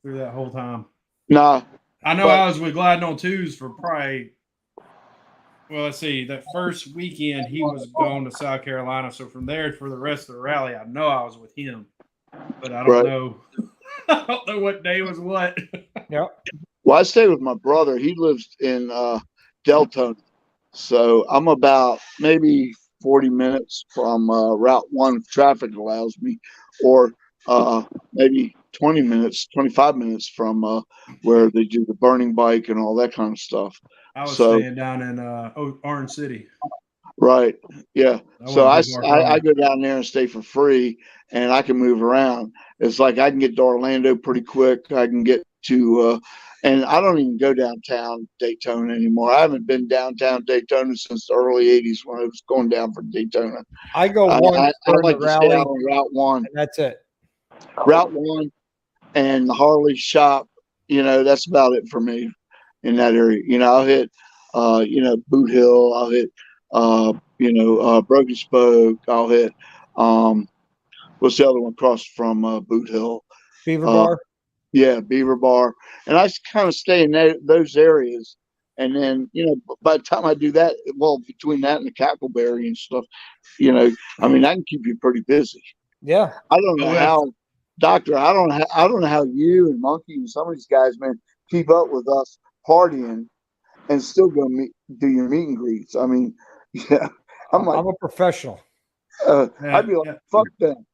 F: through that whole time.
E: Nah.
F: I know I was with Gliding on Twos for probably, well, let's see, that first weekend he was going to South Carolina. So from there for the rest of the rally, I know I was with him, but I don't know. I don't know what day was what.
A: Yeah.
E: Well, I stay with my brother. He lives in Deltona. So I'm about maybe 40 minutes from Route 1 if traffic allows me, or maybe 20 minutes, 25 minutes from where they do the burning bike and all that kind of stuff.
F: I was
E: So,
F: staying down in Orange City.
E: right. Yeah.
F: That
E: So
F: wasn't too far from
E: I
F: me.
E: go down there and stay for free, and I can move around. It's like I can get to Orlando pretty quick. I can get to, and I don't even go downtown Daytona anymore. I haven't been downtown Daytona since the early 80s when I was going down for Daytona.
A: I go
E: I
A: once during
E: like
A: the
E: to stay
A: rally,
E: out on Route 1.
A: and that's it.
E: Route 1 and the Harley shop, that's about it for me in that area. I'll hit, Boot Hill. I'll hit, Broken Spoke. I'll hit, what's the other one across from Boot Hill?
A: Beaver Bar.
E: Yeah, Beaver Bar. And I kind of stay in those areas. And then, by the time I do that, well, between that and the Cackleberry and stuff, I can keep you pretty busy.
A: Yeah.
E: I don't know how, Doctor, I don't know how you and Monkey and some of these guys, man, keep up with us partying and still go do your meet and greets. Yeah, I'm
A: a professional.
E: I'd be like, fuck them.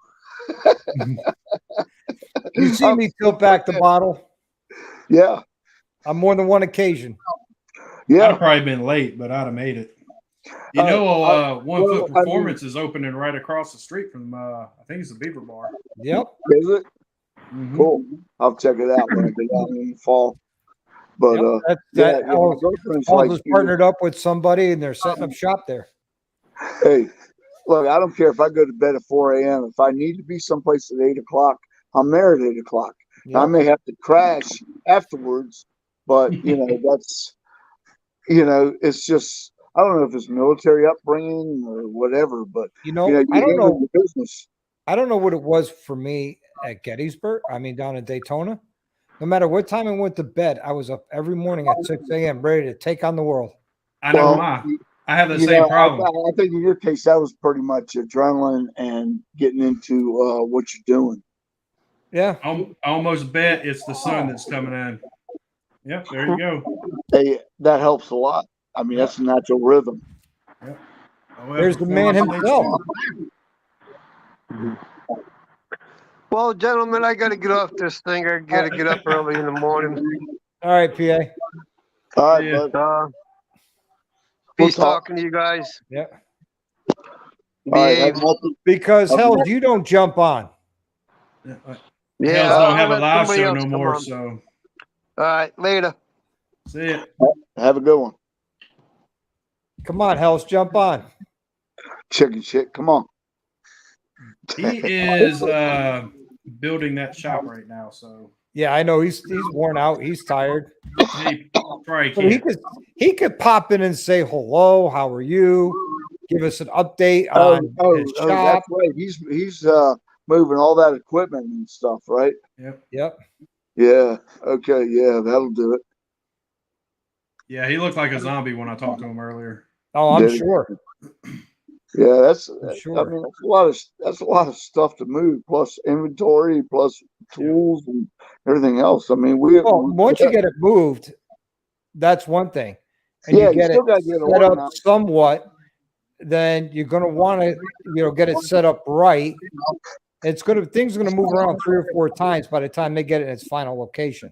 A: You see me tilt back the bottle?
E: Yeah.
A: On more than one occasion.
E: Yeah.
F: I've probably been late, but I'd have made it. One Foot Performance is opening right across the street from, I think it's the Beaver Bar.
A: Yep.
E: Is it? Mm-hmm. Cool. I'll check it out when I get down in the fall. But
A: was partnered up with somebody and they're setting up shop there.
E: Hey, look, I don't care if I go to bed at 4 a.m. If I need to be someplace at 8 o'clock, I'm there at 8 o'clock. Yep. I may have to crash afterwards, but that's it's just, I don't know if it's military upbringing or whatever, but
A: I don't know the business. I don't know what it was for me at Gettysburg. Down in Daytona. No matter what time I went to bed, I was up every morning at 6 a.m. ready to take on the world.
F: I know why. I have the same problem.
E: I think in your case, that was pretty much adrenaline and getting into what you're doing.
A: Yeah.
F: I almost bet it's the sun that's coming in. Yep, there you go.
E: Hey, that helps a lot. That's a natural rhythm.
F: Yep.
A: There's the man himself.
B: Well, gentlemen, I got to get off this thing. I got to get up early in the morning.
A: All right, PA.
E: All right, bud.
B: Peace talking to you guys.
A: Yeah.
B: Behave.
A: Because hell, you don't jump on.
F: Yeah, I don't have a live show no more. So.
B: All right, later.
F: See ya.
E: Have a good one.
A: Come on, Hells, jump on.
E: Chicken shit, come on.
F: He is building that shop right now, so
A: yeah, I know he's worn out. He's tired.
F: He probably can't.
A: He could pop in and say hello. How are you? Give us an update on his shop.
E: That's right. He's moving all that equipment and stuff, right?
F: Yep.
E: Yeah. Okay. Yeah, that'll do it.
F: Yeah, he looked like a zombie when I talked to him earlier.
A: Oh, I'm sure.
E: Yeah, that's
A: sure.
E: That's a lot of stuff to move, plus inventory, plus tools and everything else.
A: Once you get it moved, that's one thing. And you get it set up somewhat, then you're going to want to, get it set up right. Things are going to move around 3 or 4 times by the time they get it in its final location.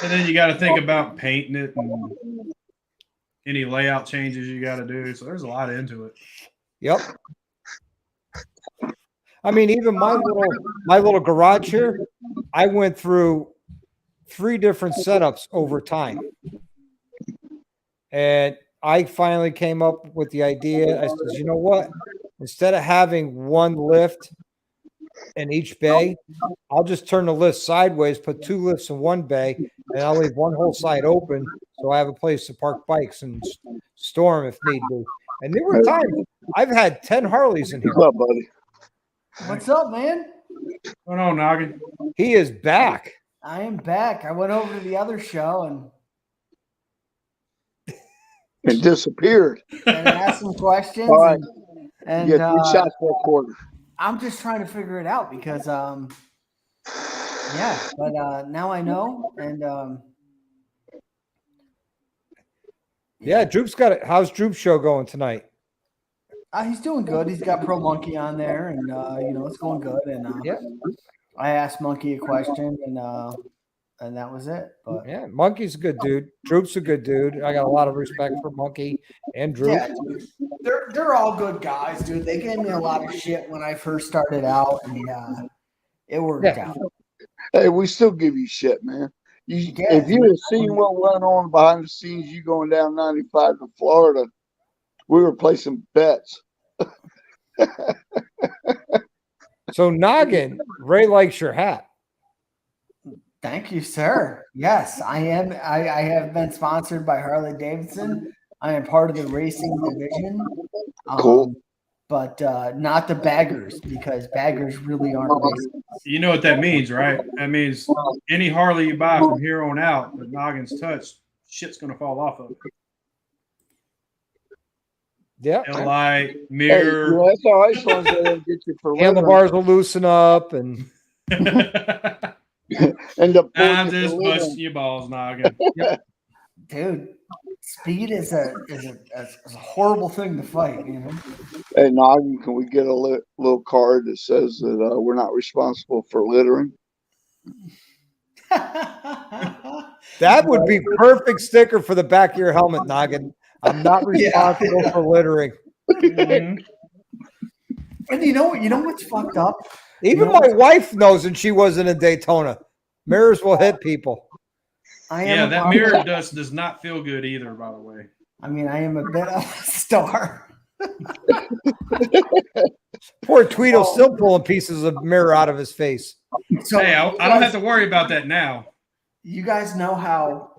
F: And then you got to think about painting it and any layout changes you got to do. So there's a lot into it.
A: Yep. Even my little garage here, I went through 3 different setups over time. And I finally came up with the idea. I said, you know what? Instead of having one lift in each bay, I'll just turn the lift sideways, put 2 lifts in one bay, and I'll leave one whole side open so I have a place to park bikes and store them if need be. And there were times I've had 10 Harleys in here.
E: What's up, buddy?
C: What's up, man?
F: What's going on, Noggin?
A: He is back.
C: I am back. I went over to the other show
E: and disappeared.
C: And asked some questions.
E: All right.
C: And
E: you get 3 shots for a quarter.
C: I'm just trying to figure it out because, but now I know. And
A: yeah, Droop's got it. How's Droop's show going tonight?
C: He's doing good. He's got Pro Monkey on there, and it's going good. And
A: Yeah.
C: I asked Monkey a question, and that was it. But
A: Yeah, Monkey's a good dude. Droop's a good dude. I got a lot of respect for Monkey and Droop.
C: yeah, dude, they're all good guys, dude. They gave me a lot of shit when I first started out, and it worked out.
E: Hey, we still give you shit, man. If you had seen what went on behind the scenes, you going down 95 to Florida, we were placing bets.
A: So Noggin, Ray likes your hat.
C: Thank you, sir. Yes, I am. I have been sponsored by Harley Davidson. I am part of the racing division.
E: Cool.
C: But not the baggers, because baggers really aren't racing.
F: You know what that means, right? That means any Harley you buy from here on out, the noggin's touched, shit's gonna fall off of it.
A: Yeah.
F: Headlight, mirror.
E: Hey, that's all right. As long as they don't get you for
A: Handlebars will loosen up and
E: end up.
F: I'm just busting your balls, Noggin.
A: Yep.
C: Dude, speed is a horrible thing to fight, you know.
E: Hey, Noggin, can we get a little card that says that we're not responsible for littering?
A: that would be perfect sticker for the back of your helmet, Noggin. I'm not responsible for littering.
C: And you know what's fucked up?
A: Even my wife knows, and she wasn't in Daytona. Mirrors will hit people.
F: That mirror does not feel good either, by the way.
C: I mean, I am a bit of a star.
A: Poor Tweedle's still pulling pieces of mirror out of his face.
F: So, hey, I don't have to worry about that now.
C: You guys know how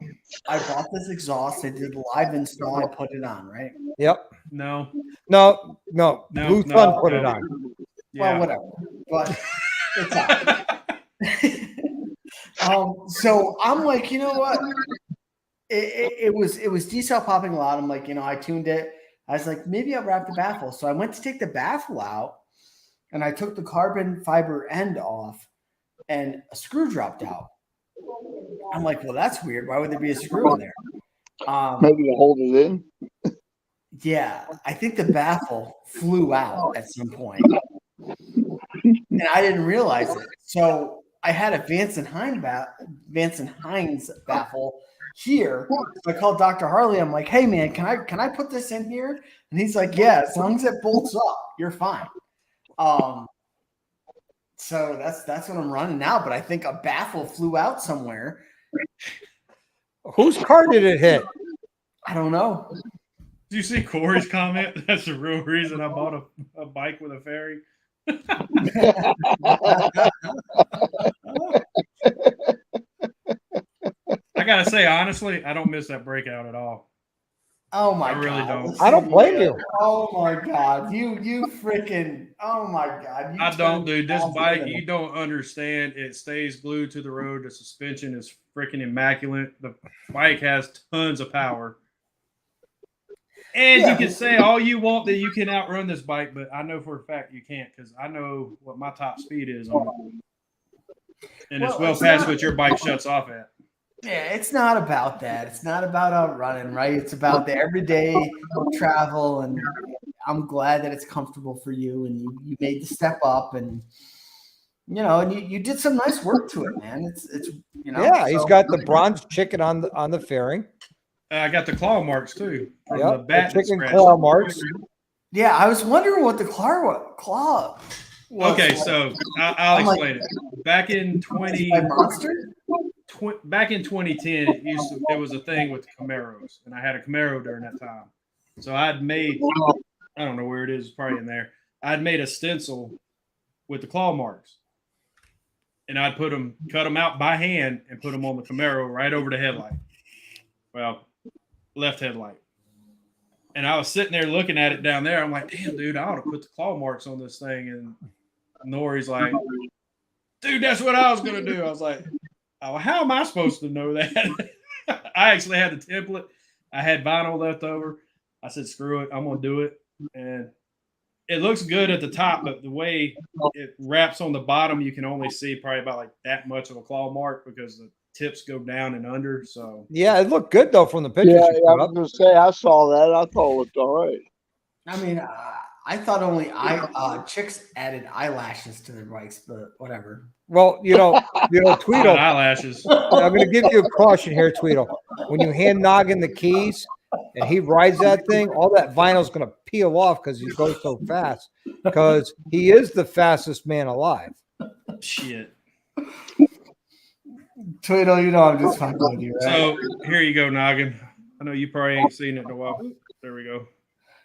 C: I bought this exhaust. I did a live install. I put it on, right?
A: Yep.
F: No.
A: Blue Sun put it on.
C: Well, whatever. But it's on. So I'm like, you know what? It was D-cell popping a lot. I'm like, I tuned it. I was like, maybe I'll wrap the baffle. So I went to take the baffle out, and I took the carbon fiber end off, and a screw dropped out. I'm like, well, that's weird. Why would there be a screw in there?
E: Maybe to hold it in.
C: Yeah, I think the baffle flew out at some point, and I didn't realize it. So I had a Vance and Hines baffle here. So I called Dr. Harley. I'm like, hey man, can I put this in here? And he's like, yeah, as long as it bolts up, you're fine. So that's what I'm running now. But I think a baffle flew out somewhere.
A: Whose car did it hit?
C: I don't know.
F: Did you see Corey's comment? That's the real reason I bought a bike with a fairy. I gotta say, honestly, I don't miss that breakout at all.
C: Oh my God.
F: I really don't.
A: I don't blame you.
C: Oh my God. You freaking, oh my God.
F: I don't, dude. This bike, you don't understand. It stays glued to the road. The suspension is freaking immaculate. The bike has tons of power. And you can say all you want that you can outrun this bike, but I know for a fact you can't, because I know what my top speed is on it. And it's well past what your bike shuts off at.
C: Yeah, it's not about that. It's not about outrunning, right? It's about the everyday travel, and I'm glad that it's comfortable for you, and you made the step up, and you did some nice work to it, man. It's
A: he's got the bronze chicken on the fairing.
F: I got the claw marks too.
A: Yep, the chicken claw marks.
C: Yeah, I was wondering what the claw was.
F: Okay, so I'll explain it. Back in 2010, it was a thing with Camaros, and I had a Camaro during that time. So I'd made, I don't know where it is, probably in there. I'd made a stencil with the claw marks, and I'd cut them out by hand, and put them on the Camaro right over the headlight. Well, left headlight. And I was sitting there looking at it down there. I'm like, damn, dude, I ought to put the claw marks on this thing. And Nori's like, dude, that's what I was going to do. I was like, oh, how am I supposed to know that? I actually had the template. I had vinyl left over. I said, screw it. I'm going to do it. And it looks good at the top, but the way it wraps on the bottom, you can only see probably about like that much of a claw mark because the tips go down and under. So
A: yeah, it looked good though from the pictures.
E: Yeah, I was going to say, I saw that. I thought it looked all right.
C: I mean, I thought only chicks added eyelashes to their bikes, but whatever.
A: Well,
F: Not
A: Tweedle,
F: eyelashes.
A: I'm going to give you a caution here, Tweedle. When you hand Noggin the keys and he rides that thing, all that vinyl is going to peel off because he goes so fast. Because he is the fastest man alive.
F: Shit.
C: Tweedle, I'm just fucking with you, right?
F: So here you go, Noggin. I know you probably ain't seen it in a while. There we go.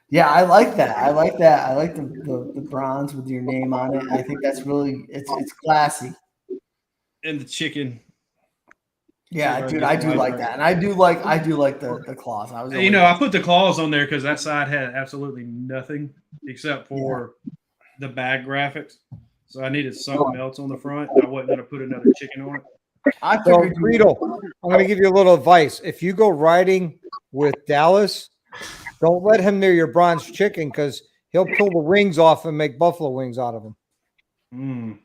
C: Yeah, I like that. I like the bronze with your name on it. I think that's really it's classy.
F: And the chicken.
C: Yeah, dude, I do like that, and I do like the claws.
F: I put the claws on there because that side had absolutely nothing except for the bag graphics. So I needed something else on the front. I wasn't going to put another chicken on it.
A: So, Tweedle, I'm going to give you a little advice. If you go riding with Dallas, don't let him near your bronze chicken because he'll pull the wings off and make buffalo wings out of them.
F: Mm.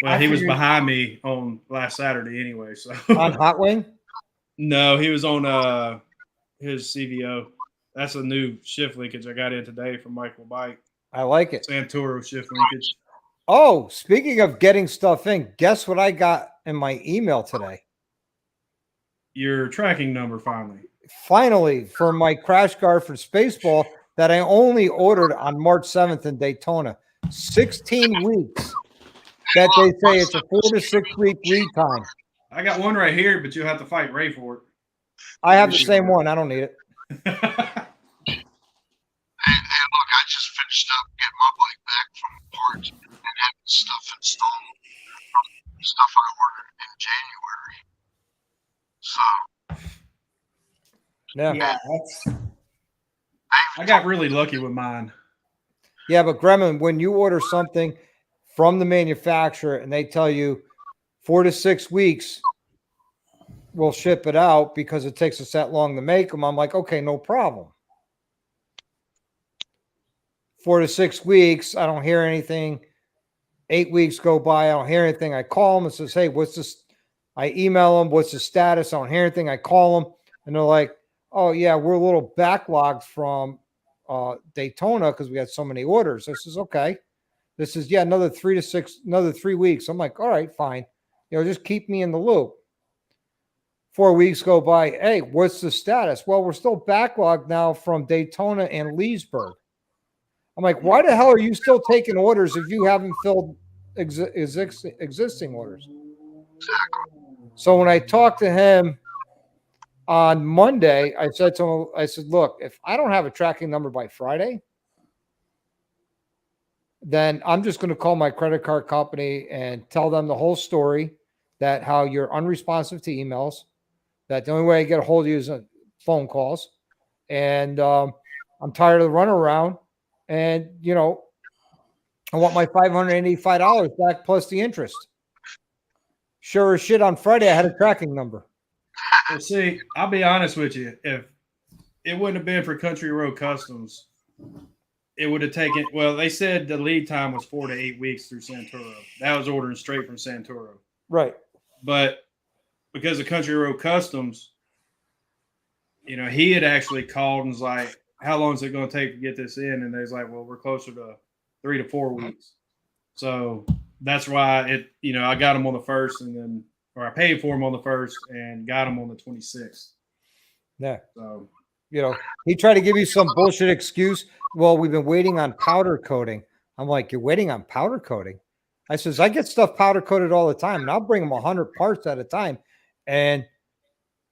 F: Well, he was behind me on last Saturday anyway. So
A: on Hot Wing?
F: No, he was on his CVO. That's a new shift linkage I got in today from Michael Bike.
A: I like it.
F: Santoro shift linkage.
A: Oh, speaking of getting stuff in, guess what I got in my email today?
F: Your tracking number finally.
A: Finally, for my crash guard for Spaceball that I only ordered on March 7th in Daytona. 16 weeks that they say it's a 4 to 6 week lead time.
F: I got one right here, but you'll have to fight Ray for it.
A: I have the same one. I don't need it.
E: Hey, look, I just finished up getting my bike back from parts and having stuff installed from stuff I ordered in January. So,
C: Yeah,
F: I got really lucky with mine.
A: Yeah, but Gremlin, when you order something from the manufacturer and they tell you 4 to 6 weeks, we'll ship it out because it takes us that long to make them. I'm like, okay, no problem. 4 to 6 weeks, I don't hear anything. 8 weeks go by, I don't hear anything. I call them and says, hey, what's this? I email them, what's the status? I don't hear anything. I call them and they're like, oh yeah, we're a little backlogged from Daytona because we had so many orders. This is okay. This is another 3 weeks. I'm like, all right, fine. Just keep me in the loop. 4 weeks go by. Hey, what's the status? Well, we're still backlogged now from Daytona and Leesburg. I'm like, why the hell are you still taking orders if you haven't filled existing orders? So when I talked to him on Monday, I said to him, look, if I don't have a tracking number by Friday, then I'm just going to call my credit card company and tell them the whole story, that how you're unresponsive to emails, that the only way I get a hold of you is phone calls. And I'm tired of the runaround. And, I want my $585 back plus the interest. Sure as shit, on Friday, I had a tracking number.
F: Well, see, I'll be honest with you. If it wouldn't have been for Country Road Customs, it would have taken, they said the lead time was 4 to 8 weeks through Santoro. That was ordering straight from Santoro.
A: Right.
F: But because of Country Road Customs, he had actually called and was like, how long is it going to take to get this in? And they was like, well, we're closer to 3 to 4 weeks. So that's why I got them on the 1st I paid for them on the 1st and got them on the 26th.
A: Yeah.
F: So,
A: he tried to give you some bullshit excuse. Well, we've been waiting on powder coating. I'm like, you're waiting on powder coating? I says, I get stuff powder coated all the time, and I'll bring them 100 parts at a time. And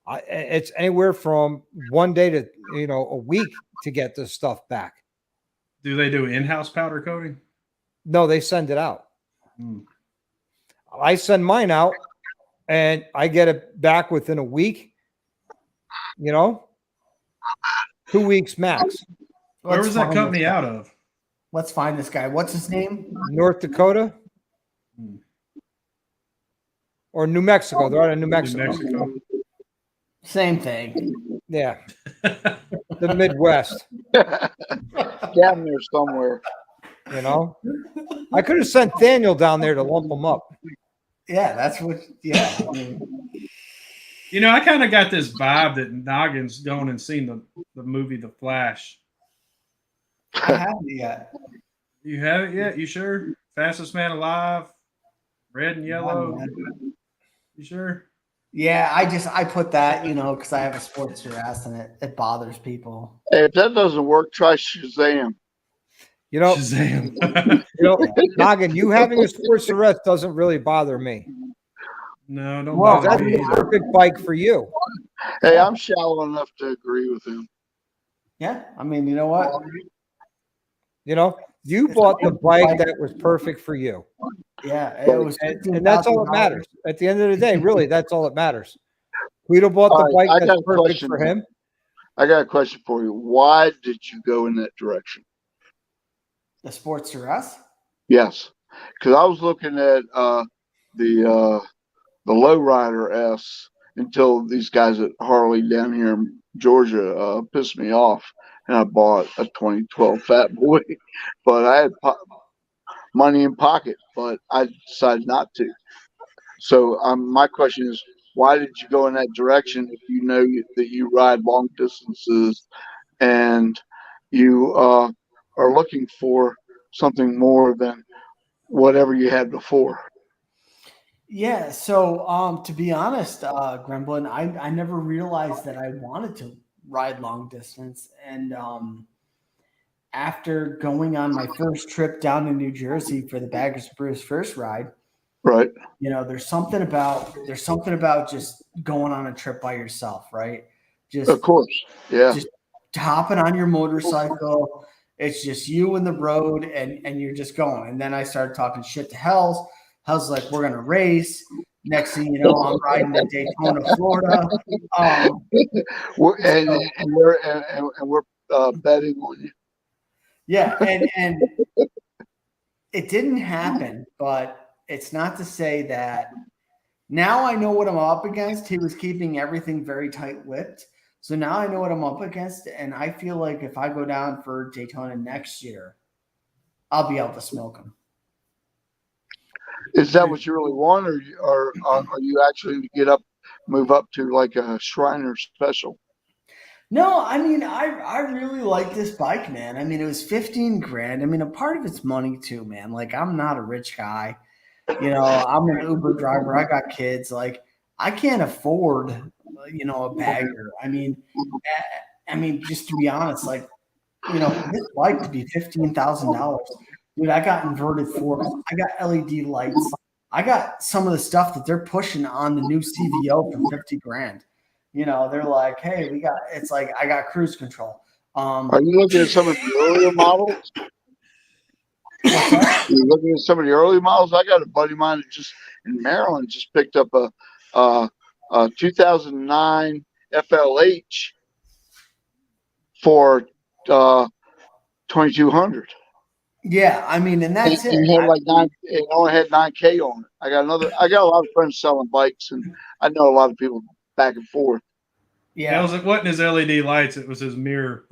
A: it's anywhere from 1 day to, a week to get this stuff back.
F: Do they do in-house powder coating?
A: No, they send it out. I send mine out and I get it back within a week, 2 weeks max.
F: Where was that company out of?
C: Let's find this guy. What's his name?
A: North Dakota or New Mexico. They're out of New Mexico.
C: Same thing.
A: Yeah. The Midwest.
E: Down there somewhere.
A: I could have sent Daniel down there to lump them up.
C: Yeah, that's what. Yeah.
F: I kind of got this vibe that Noggin's going and seen the movie The Flash.
C: I haven't yet.
F: You haven't yet? You sure? Fastest man alive, red and yellow. You sure?
C: Yeah, I put that, because I have a sports harass and it bothers people.
E: Hey, if that doesn't work, try Shazam.
A: You know,
F: Shazam.
A: Noggin, you having a sports arrest doesn't really bother me.
F: No, don't
C: Well,
F: bother
A: That's
F: me
A: the
F: either.
A: perfect bike for you.
E: Hey, I'm shallow enough to agree with him.
C: Yeah, I mean, you know what?
A: You bought the bike that was perfect for you.
C: Yeah, it was,
A: And that's all that
C: $15,000.
A: matters. At the end of the day, really, that's all that matters. Guido bought the
E: All right,
A: bike
E: I
A: that's
E: got a
A: perfect
E: question.
A: for him.
E: I got a question for you. Why did you go in that direction?
C: The sports harass?
E: Yes, because I was looking at the lowrider S until these guys at Harley down here in Georgia pissed me off, and I bought a 2012 Fat Boy. But I had money in pocket, but I decided not to. So my question is, why did you go in that direction if you know that you ride long distances and you are looking for something more than whatever you had before?
C: Yeah, so to be honest, Gremlin, I never realized that I wanted to ride long distance. And after going on my first trip down to New Jersey for the Baggers Brews first ride,
E: Right.
C: there's something about just going on a trip by yourself, right?
E: Of course. Yeah.
C: Just hopping on your motorcycle. It's just you and the road, and you're just going. And then I started talking shit to Hells. Hells like, we're gonna race. Next thing you know, I'm riding to Daytona, Florida.
E: We're betting on you.
C: Yeah, and it didn't happen, but it's not to say that now I know what I'm up against. He was keeping everything very tight-lipped. So now I know what I'm up against, and I feel like if I go down for Daytona next year, I'll be able to smoke him.
E: Is that what you really want, or are you actually to move up to like a Shriner special?
C: No, I mean, I really like this bike, man. I mean, it was 15 grand. I mean, a part of it's money too, man. Like, I'm not a rich guy. I'm an Uber driver. I got kids. Like, I can't afford, a bagger. I mean, just to be honest, like, for this bike to be $15,000, dude, I got inverted forks. I got LED lights. I got some of the stuff that they're pushing on the new CVO for 50 grand. They're like, hey, it's like, I got cruise control.
E: Are you looking at some of the earlier models?
C: What's that?
E: You're looking at some of the early models. I got a buddy of mine that just in Maryland just picked up a 2009 FLH for 2,200.
C: Yeah, I mean, and that's it.
E: It only had 9K on it. I got a lot of friends selling bikes, and I know a lot of people back and forth.
F: Yeah, it wasn't his LED lights; it was his mirror.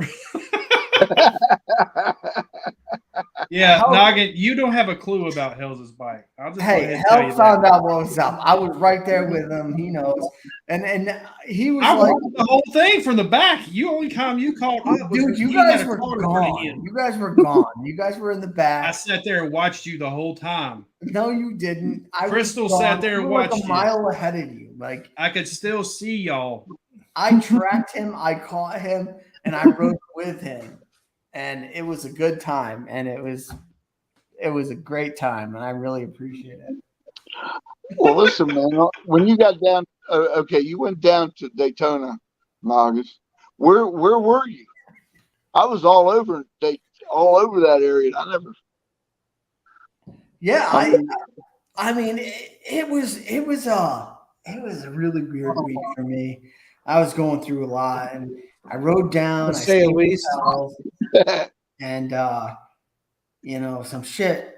F: Yeah, Noggin, you don't have a clue about Hell's bike. I'll just
C: Hell found out what was up. I was right there with him. He knows, and he was like
F: the whole thing from the back. You only you called up,
C: dude. You guys were gone. You guys were gone. You guys were in the back.
F: I sat there and watched you the whole time.
C: No, you didn't.
F: Crystal sat there and watched
C: like a mile ahead of you. Like,
F: I could still see y'all.
C: I tracked him. I caught him, and I rode with him. And it was a good time, and it was a great time, and I really appreciate it.
E: Well, listen, man, when you got down, you went down to Daytona, August. Where were you? I was all over that area. I never.
C: Yeah, I mean, it was a really weird week for me. I was going through a lot, and I rode down.
A: To say the least.
C: And some shit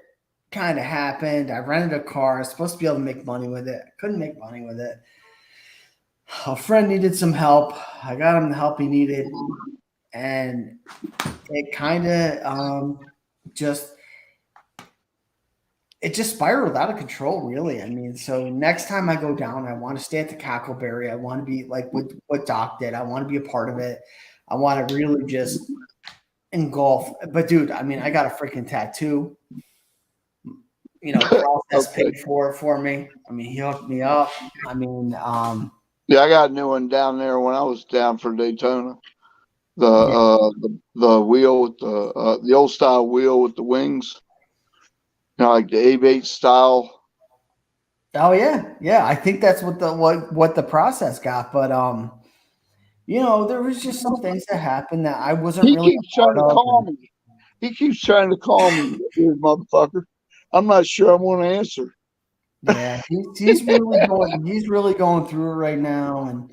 C: kind of happened. I rented a car. I was supposed to be able to make money with it. I couldn't make money with it. A friend needed some help. I got him the help he needed, and it kind of just spiraled out of control, really. I mean, so next time I go down, I want to stay at the Cackleberry. I want to be like what Doc did. I want to be a part of it. I want to really just in golf. But dude, I mean, I got a freaking tattoo. Process
E: Okay.
C: paid for me. I mean, he hooked me up. I mean,
E: Yeah, I got a new one down there when I was down for Daytona. The wheel with the old style wheel with the wings, like the A8 style.
C: oh yeah. I think that's what the process got. But there was just some things that happened that I wasn't
E: He
C: really
E: keeps
C: a
E: trying
C: part
E: to
C: of.
E: call me. He keeps trying to call me, weird motherfucker. I'm not sure I want to answer.
C: Yeah, he's really going through it right now,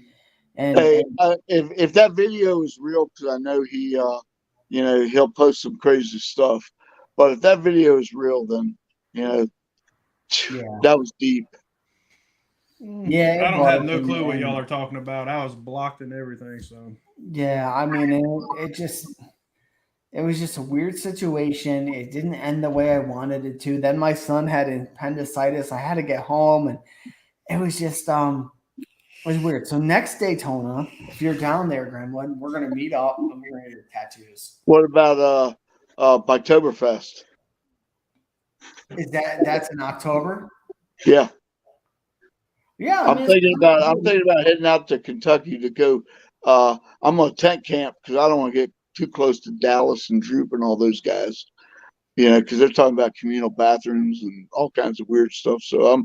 C: and
E: Hey, if that video is real, because I know he'll post some crazy stuff. But if that video is real, then
C: yeah,
E: that was deep.
C: yeah,
F: I
C: it
F: don't have
C: was,
F: no clue what
C: and
F: y'all are talking about. I was blocked and everything. So
C: yeah, I mean, it was just a weird situation. It didn't end the way I wanted it to. Then my son had appendicitis. I had to get home, and it was just it was weird. So next Daytona, if you're down there, Gremlin, we're gonna meet up and we're gonna get tattoos.
E: What about Oktoberfest?
C: That's in October?
E: Yeah.
C: Yeah, I
E: I'm
C: mean,
E: thinking about heading out to Kentucky to go. I'm on tent camp because I don't want to get too close to Dallas and Droop and all those guys. Because they're talking about communal bathrooms and all kinds of weird stuff. So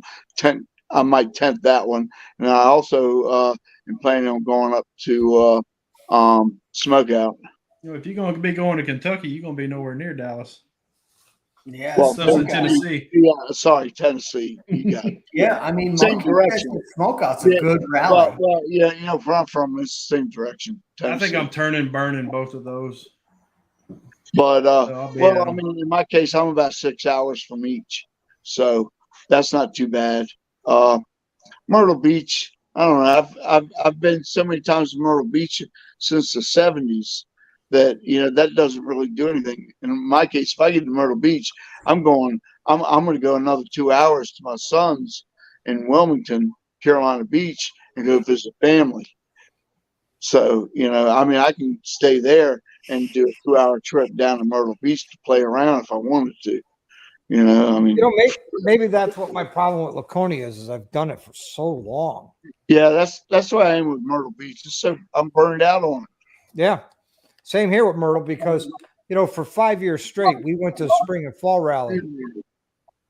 E: I might tent that one, and I also am planning on going up to Smokeout.
F: if you're gonna be going to Kentucky, you're gonna be nowhere near Dallas.
C: yeah,
E: Well,
F: Stuff's in
C: Smokeout.
F: Tennessee.
E: Yeah, sorry, Tennessee. You got it.
C: Yeah, I mean,
E: Same
C: Mike,
E: direction.
C: Smokeout's a
E: Yeah,
C: good rally.
E: well, yeah, where I'm from, it's the same direction.
F: I think
E: Tennessee.
F: I'm turning burning both of those.
E: But
F: So I'll be
E: well,
F: at
E: I
F: 'em.
E: mean, in my case, I'm about 6 hours from each, so that's not too bad. Myrtle Beach, I don't know. I've been so many times to Myrtle Beach since the '70s that that doesn't really do anything. And in my case, if I get to Myrtle Beach, I'm going. I'm going to go another 2 hours to my son's in Wilmington, Carolina Beach, and go visit family. So I mean, I can stay there and do a 2 hour trip down to Myrtle Beach to play around if I wanted to. I mean,
A: Maybe that's what my problem with Laconia is I've done it for so long.
E: yeah, that's why I am with Myrtle Beach. I'm burned out on it.
A: Yeah. Same here with Myrtle because, for 5 years straight, we went to the spring and fall rally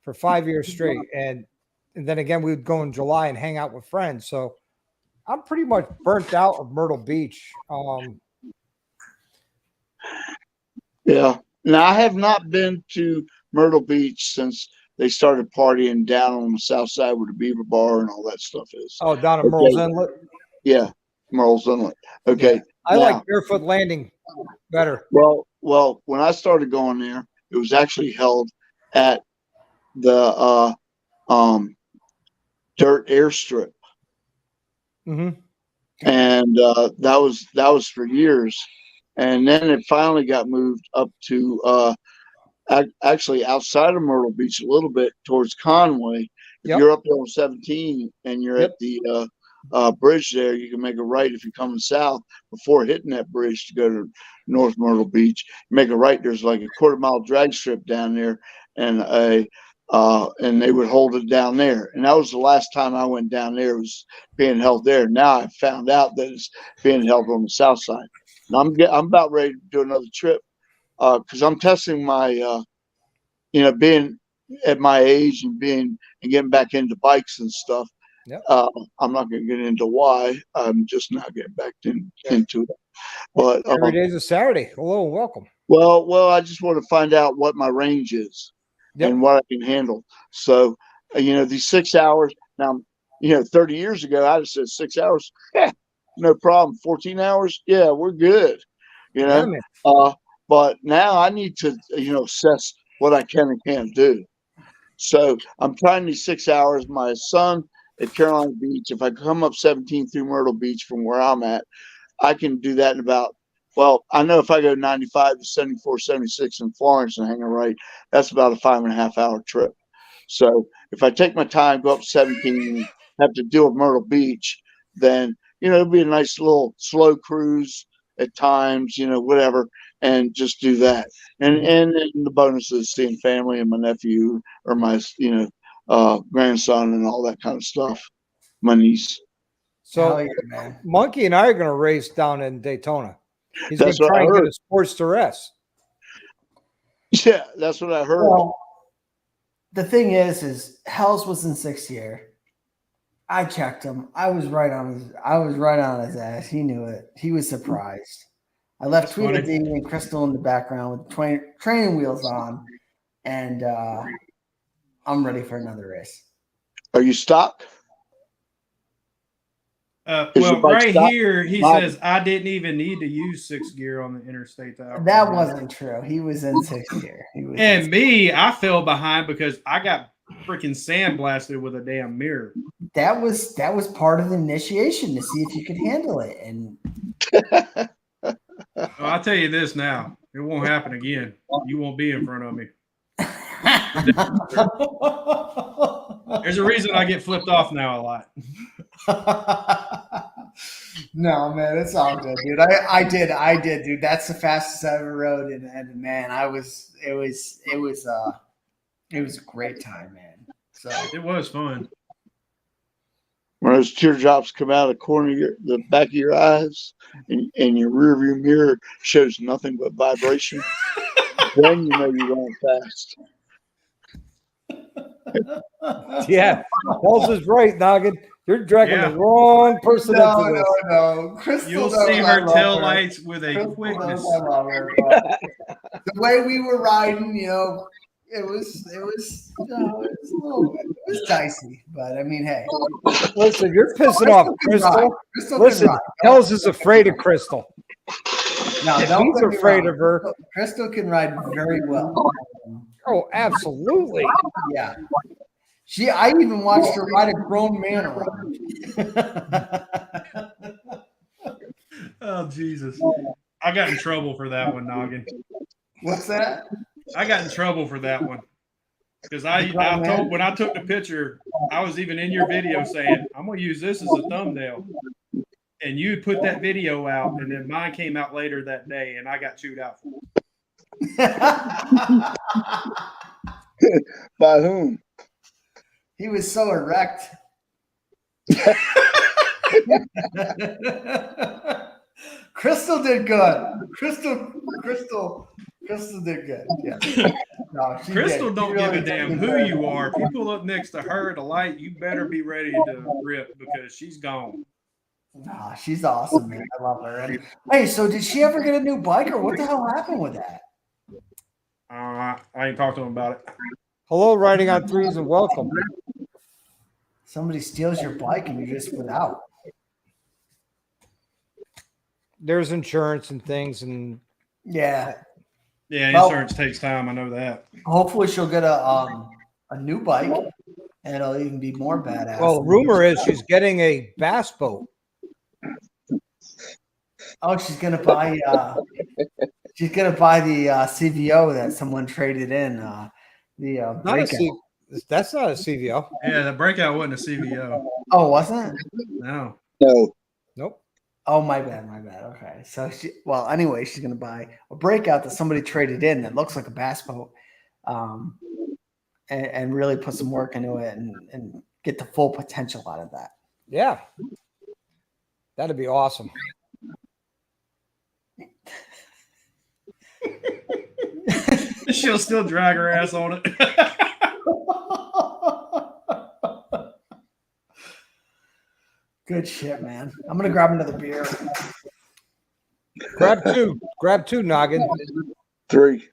A: for 5 years straight. And then again, we would go in July and hang out with friends. So I'm pretty much burnt out of Myrtle Beach.
E: Yeah. Now, I have not been to Myrtle Beach since they started partying down on the south side where the Beaver Bar and all that stuff is.
A: Oh, down at Merle's Inlet?
E: Yeah, Merle's Inlet. Okay.
A: Yeah. I like Barefoot Landing better.
E: Well, when I started going there, it was actually held at the dirt airstrip.
A: Mm-hmm.
E: And that was for years. And then it finally got moved up to actually outside of Myrtle Beach a little bit towards Conway. If you're up there on 17 and you're at the bridge there, you can make a right if you're coming south before hitting that bridge to go to North Myrtle Beach. You make a right. There's like a 1/4 mile drag strip down there, and and they would hold it down there. And that was the last time I went down there. It was being held there. Now I found out that it's being held on the south side. And I'm about ready to do another trip because I'm testing my being at my age and getting back into bikes and stuff.
A: Yep.
E: I'm not going to get into why. I'm just not getting back into it. But
A: every day's a Saturday. Hello and welcome.
E: Well, I just want to find out what my range is and what I can handle. So, these 6 hours now, 30 years ago, I'd have said 6 hours. Yeah, no problem. 14 hours. Yeah, we're good.
A: Yeah, man.
E: But now I need to, assess what I can and can't do. So I'm trying these 6 hours. My son at Carolina Beach, if I come up 17 through Myrtle Beach from where I'm at, I can do that in about, I know if I go 95 to 74, 76 in Florence and hang a right, that's about a 5.5 hour trip. So if I take my time, go up 17, have to deal with Myrtle Beach, then, it'll be a nice little slow cruise at times, whatever, and just do that. And the bonus is seeing family and my nephew or my, grandson and all that kind of stuff. My niece.
A: So,
C: yeah, man.
A: Monkey and I are going to race down in Daytona. He's going
E: That's
A: to
E: what
A: try
E: I
A: and
E: heard.
A: get a sports to S.
E: Yeah, that's what I heard.
C: Well, the thing is Hells was in 6th year. I checked him. I was right on his ass. He knew it. He was surprised. I left
F: That's
C: Tweedledee
F: funny.
C: and Crystal in the background with training wheels on, and I'm ready for another race.
E: Are you stock? Is
F: Well,
E: your bike
F: right
E: stock?
F: here, he
E: Bob.
F: says, I didn't even need to use 6th gear on the interstate.
C: That wasn't true. He was in 6th year.
F: And me, I fell behind because I got freaking sandblasted with a damn mirror.
C: That was part of the initiation to see if you could handle it. And
F: Well, I'll tell you this now. It won't happen again. You won't be in front of me. There's a reason I get flipped off now a lot.
C: No, man, it's all good, dude. I did, dude. That's the fastest I ever rode, and man, it was a great time, man. So
F: It was fun.
E: When those teardrops come out of the back of your eyes, and your rear view mirror shows nothing but vibration, then you know you're going fast.
A: Yeah, Hells is right, Noggin. You're dragging the wrong person into this.
C: no. Crystal,
F: You'll
C: knows
F: see
C: I
F: her
C: love
F: tail
C: her.
F: lights with a
C: Crystal
F: quickness.
C: knows I love her, but the way we were riding, it was a little dicey. But I mean, hey,
A: Listen, you're pissing off Crystal.
C: Crystal
A: Listen,
C: can ride.
A: Hells is afraid of Crystal.
C: No,
A: If
C: don't
A: he's
C: get me
A: afraid
C: wrong.
A: of her.
C: Crystal can ride very well.
A: Oh, absolutely.
C: Yeah. I even watched her ride a grown man around.
F: Oh, Jesus. I got in trouble for that one, Noggin.
C: What's that?
F: I got in trouble for that one. Because when I took the picture, I was even in your video saying, I'm going to use this as a thumbnail. And you put that video out, and then mine came out later that day, and I got chewed out for it.
E: By whom?
C: He was so erect. Crystal did good. Crystal did good. Yeah. No,
F: Crystal
C: did.
F: don't
C: She
F: give
C: really
F: a damn
C: did
F: who
C: good.
F: you are. If you pull up next to her at a light, you better be ready to rip because she's gone.
C: Nah, she's awesome, man. I love her. And, hey, so did she ever get a new bike, or what the hell happened with that?
F: I ain't talked to him about it.
A: Hello, riding on threes, and welcome.
C: Somebody steals your bike and you're just without.
A: There's insurance and things, and
C: Yeah.
F: Yeah,
C: Well-
F: insurance takes time. I know that.
C: Hopefully she'll get a new bike, and it'll even be more badass.
A: well, rumor is she's getting a bass boat.
C: Oh, she's gonna buy the CVO that someone traded in.
A: Not a
C: Breakout.
A: that's not a CVO.
F: Yeah, the breakout wasn't a CVO.
C: Oh, wasn't it?
F: No.
E: No.
A: Nope.
C: Oh, my bad. Okay, so anyway, she's gonna buy a breakout that somebody traded in that looks like a bass boat, and really put some work into it and get the full potential out of that.
A: Yeah. That'd be awesome.
F: She'll still drag her ass on it.
C: Good shit, man. I'm gonna grab another beer.
A: Grab two, Noggin.
E: 3.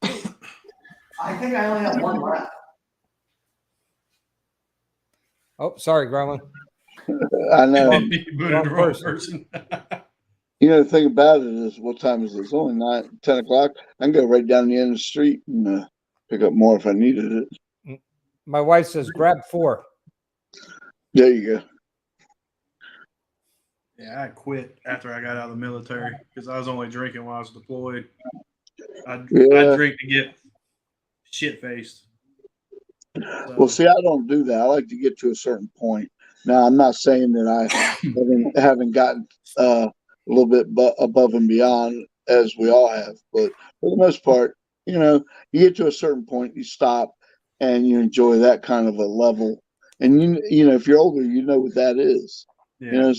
C: I think I only have one left.
A: Oh, sorry, Gremlin.
E: I know.
F: You booted the wrong person.
E: The thing about it is, what time is it? It's only 10 o'clock. I can go right down the end of the street and pick up more if I needed it.
A: My wife says grab 4.
E: There you go.
F: Yeah, I quit after I got out of the military because I was only drinking while I was deployed. I drink to get shit faced. So,
E: Well, see, I don't do that. I like to get to a certain point. Now, I'm not saying that I haven't gotten little bit above and beyond, as we all have. But for the most part, you get to a certain point, you stop, and you enjoy that kind of a level. And if you're older, you know what that is.
F: Yeah.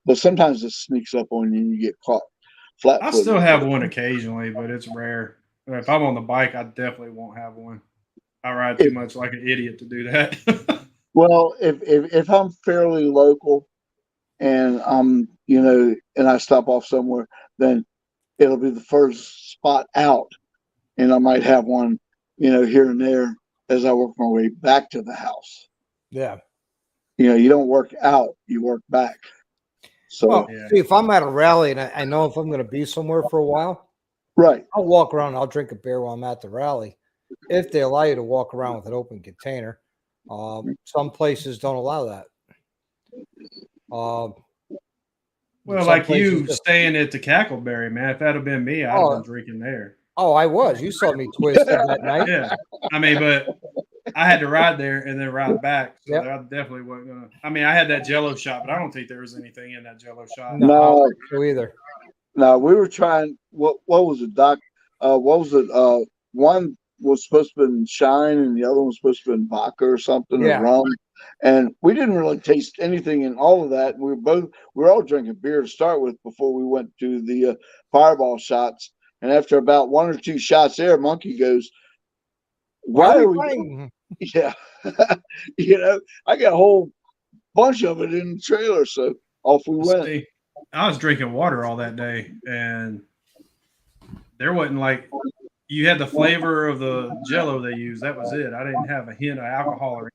E: But sometimes it sneaks up on you, and you get caught flat
F: I
E: footed.
F: still have one occasionally, but it's rare. If I'm on the bike, I definitely won't have one. I ride too much like an idiot to do that.
E: Well, if I'm fairly local and and I stop off somewhere, then it'll be the first spot out, and I might have one, here and there as I work my way back to the house.
A: Yeah.
E: You don't work out, you work back. So,
A: Well,
F: Yeah.
A: see, if I'm at a rally and I know if I'm going to be somewhere for a while,
E: right.
A: I'll walk around. I'll drink a beer while I'm at the rally, if they allow you to walk around with an open container. Some places don't allow that.
F: Well,
A: Some
F: like
A: places
F: you
A: just-
F: staying at the Cackleberry, man. If that had been me, I'd have been drinking there.
A: Oh, I was. You saw me twisted that night.
F: Yeah. I mean, but I had to ride there and then ride back. So
A: Yep.
F: I definitely wasn't gonna. I mean, I had that Jello shot, but I don't think there was anything in that Jello shot.
A: No, I
E: No.
A: don't think so either.
E: Now we were trying. What was it, Doc? What was it? One was supposed to be shine, and the other one was supposed to be vodka or something,
A: Yeah.
E: or rum. And we didn't really taste anything in all of that. We were all drinking beer to start with before we went to the fireball shots. And after about one or two shots there, Monkey goes,
A: Why
E: "Why
A: are
E: are
A: we
E: we?"
A: playing?
E: Yeah, I got a whole bunch of it in the trailer, so off we went.
F: See, I was drinking water all that day, and there wasn't like you had the flavor of the Jello they used. That was it. I didn't have a hint of alcohol or.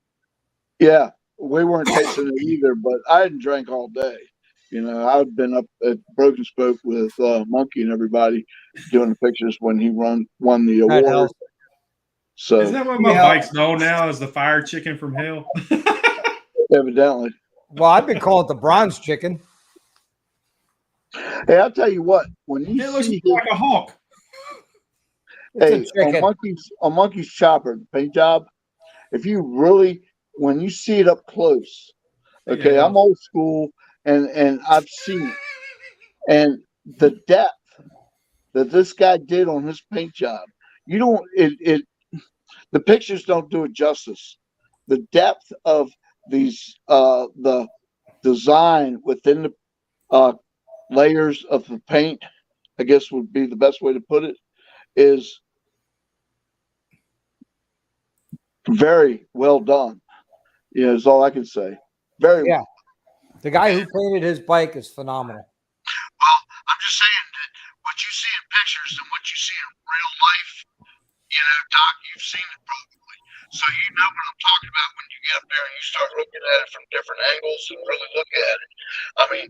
E: Yeah, we weren't tasting it either, but I hadn't drank all day. I'd been up at Broken Spoke with Monkey and everybody doing the pictures when he won the
A: That
E: award.
A: helps.
E: So
F: Is that what my
C: Yeah.
F: bike's known now as the fire chicken from hell?
E: evidently,
A: Well, I've been calling it the bronze chicken.
E: hey, I'll tell you what. When you
F: It looks
E: see
F: like a hawk.
A: It's a
E: on
A: chicken.
E: Monkey's chopper, the paint job, if you really when you see it up close, okay,
F: Yeah.
E: I'm old school and I've seen it, and the depth that this guy did on his paint job, you don't it the pictures don't do it justice. The depth of these the design within the layers of the paint, I guess would be the best way to put it, is very well done. Is all I can say. Very
A: Yeah.
E: well.
A: The guy who painted his bike is phenomenal.
E: Well, I'm just saying that what you see in pictures and what you see in real life, Doc, you've seen it probably. So you know what I'm talking about when you get up there and you start looking at it from different angles and really look at it. I mean,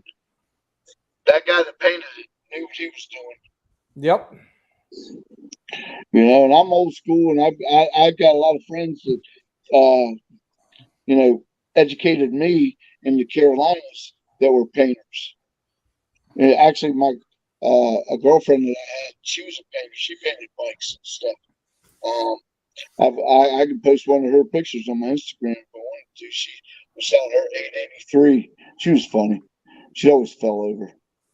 E: that guy that painted it knew what he was doing.
A: Yep.
E: And I'm old school, and I've got a lot of friends that, educated me in the Carolinas that were painters. And actually, a girlfriend that I had, she was a painter. She painted bikes and stuff. I can post one of her pictures on my Instagram if I wanted to. She was selling her 883. She was funny. She always fell over.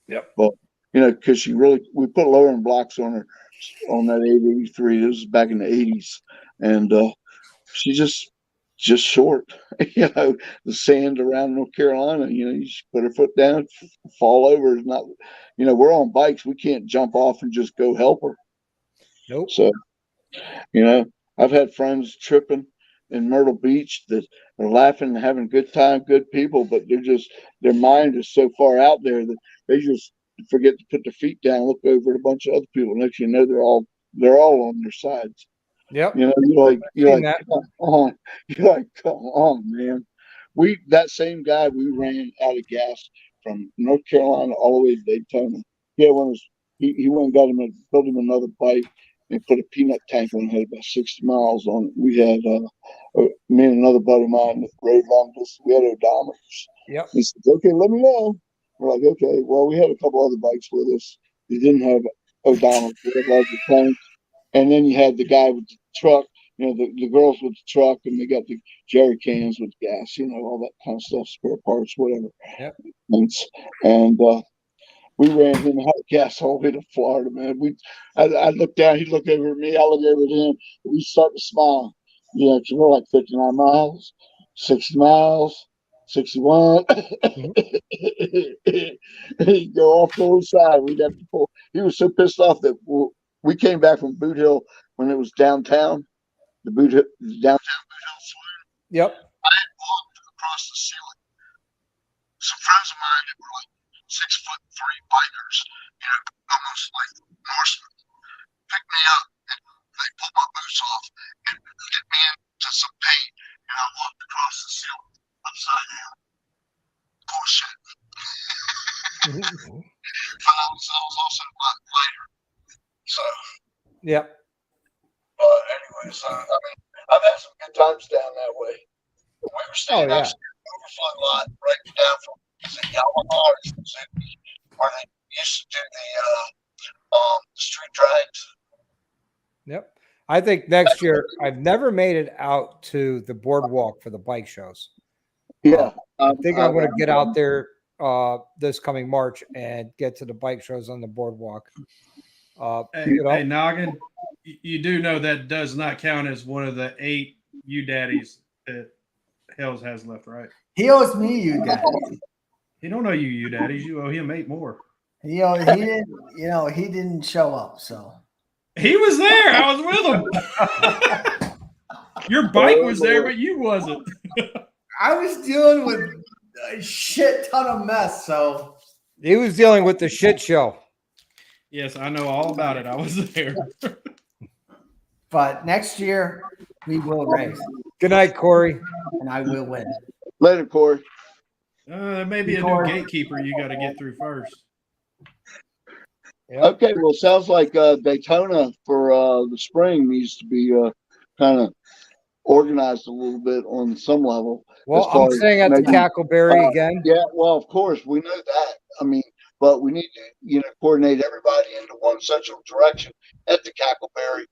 A: Yep.
E: But because we put lowering blocks on her on that 883. This was back in the 80s, and she just short. The sand around North Carolina. You just put her foot down, fall over. It's not. We're on bikes. We can't jump off and just go help her.
A: Nope.
E: So, I've had friends tripping in Myrtle Beach that are laughing and having a good time, good people, but their mind is so far out there that they just forget to put their feet down, look over at a bunch of other people. Next you know, they're all on their sides.
A: Yep.
E: You're like, come on. You're like, come on, man. That same guy, we ran out of gas from North Carolina all the way to Daytona. He went and built him another bike and put a peanut tank on it. Had about 60 miles on it. We had me and another buddy of mine that rode long distance. We had odometers.
A: Yep.
E: He said, "Okay, let me know." We're like, "Okay." Well, we had a couple other bikes with us. They didn't have odometers. They had larger tanks. And then you had the guy with the truck, the girls with the truck, and they got the jerry cans with gas, all that kind of stuff, spare parts, whatever.
A: Yep.
E: And We ran him out of gas all the way to Florida, man. I looked down, he looked over at me, I looked over at him. We start to smile. Yeah, we're like 59 miles, 60 miles, 61. He'd go off to the side. We'd have to pull. He was so pissed off that we came back from Boot Hill when it was downtown, the downtown Boot Hill swing.
A: Yep.
E: I had walked across the ceiling. Some friends of mine that were like 6'3" bikers, almost like Norsemen, picked me up and they pulled my boots off and hit me into some paint, and I walked across the ceiling upside down. Bullshit. Found ourselves also a lot lighter. So,
A: Yep.
E: anyways, I've had some good times down that way. We were staying next to the overflow lot right down from Yamaha where they used to do the street drags.
A: Yep. I think next year, I've never made it out to the boardwalk for the bike shows.
E: Yeah.
A: I think I'm going to get out there this coming March and get to the bike shows on the boardwalk.
F: Hey, Noggin, you do know that does not count as one of the 8 U daddies that Hells has left, right?
C: He owes me you daddy.
F: He don't owe you, you daddies. You owe him 8 more.
C: He didn't. He didn't show up. So
F: he was there. I was with him. Your bike was there, but you wasn't.
C: I was dealing with a shit ton of mess. So
A: he was dealing with the shit show.
F: Yes, I know all about it. I was there.
C: But next year we will race.
A: Good night, Corey.
C: And I will win.
E: Later, Corey.
F: There may be a new gatekeeper you got to get through first.
A: Yep.
E: Okay, well, sounds like Daytona for the spring needs to be kind of organized a little bit on some level.
A: Well, I'm saying at the Cackleberry again.
E: Yeah, well, of course, we know that. But we need to, coordinate everybody into one central direction at the Cackleberry.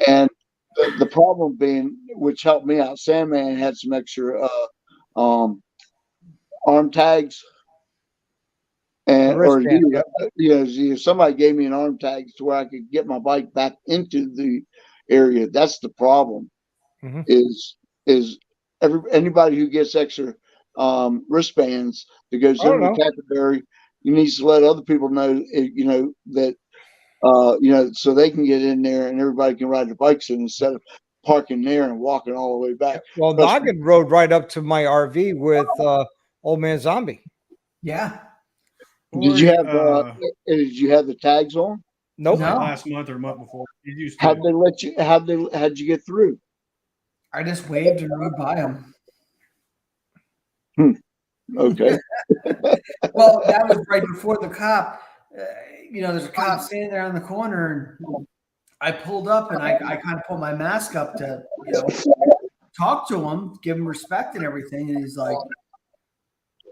E: And the problem being, which helped me out, Sandman had some extra arm tags. And somebody gave me an arm tag to where I could get my bike back into the area. That's the problem. Mm-hmm. Is anybody who gets extra wristbands that goes over the Cackleberry, you need to let other people know, that so they can get in there and everybody can ride their bikes in instead of parking there and walking all the way back.
A: Well, Noggin rode right up to my RV with Old Man Zombie.
C: Yeah.
E: Did you have the tags on?
A: Nope.
F: No. Last month or month before.
E: How'd you get through?
C: I just waved and rode by them.
E: Okay.
C: Well, that was right before the cop. There's a cop standing there on the corner, and I pulled up and I kind of pulled my mask up to, talk to him, give him respect and everything. And he's like,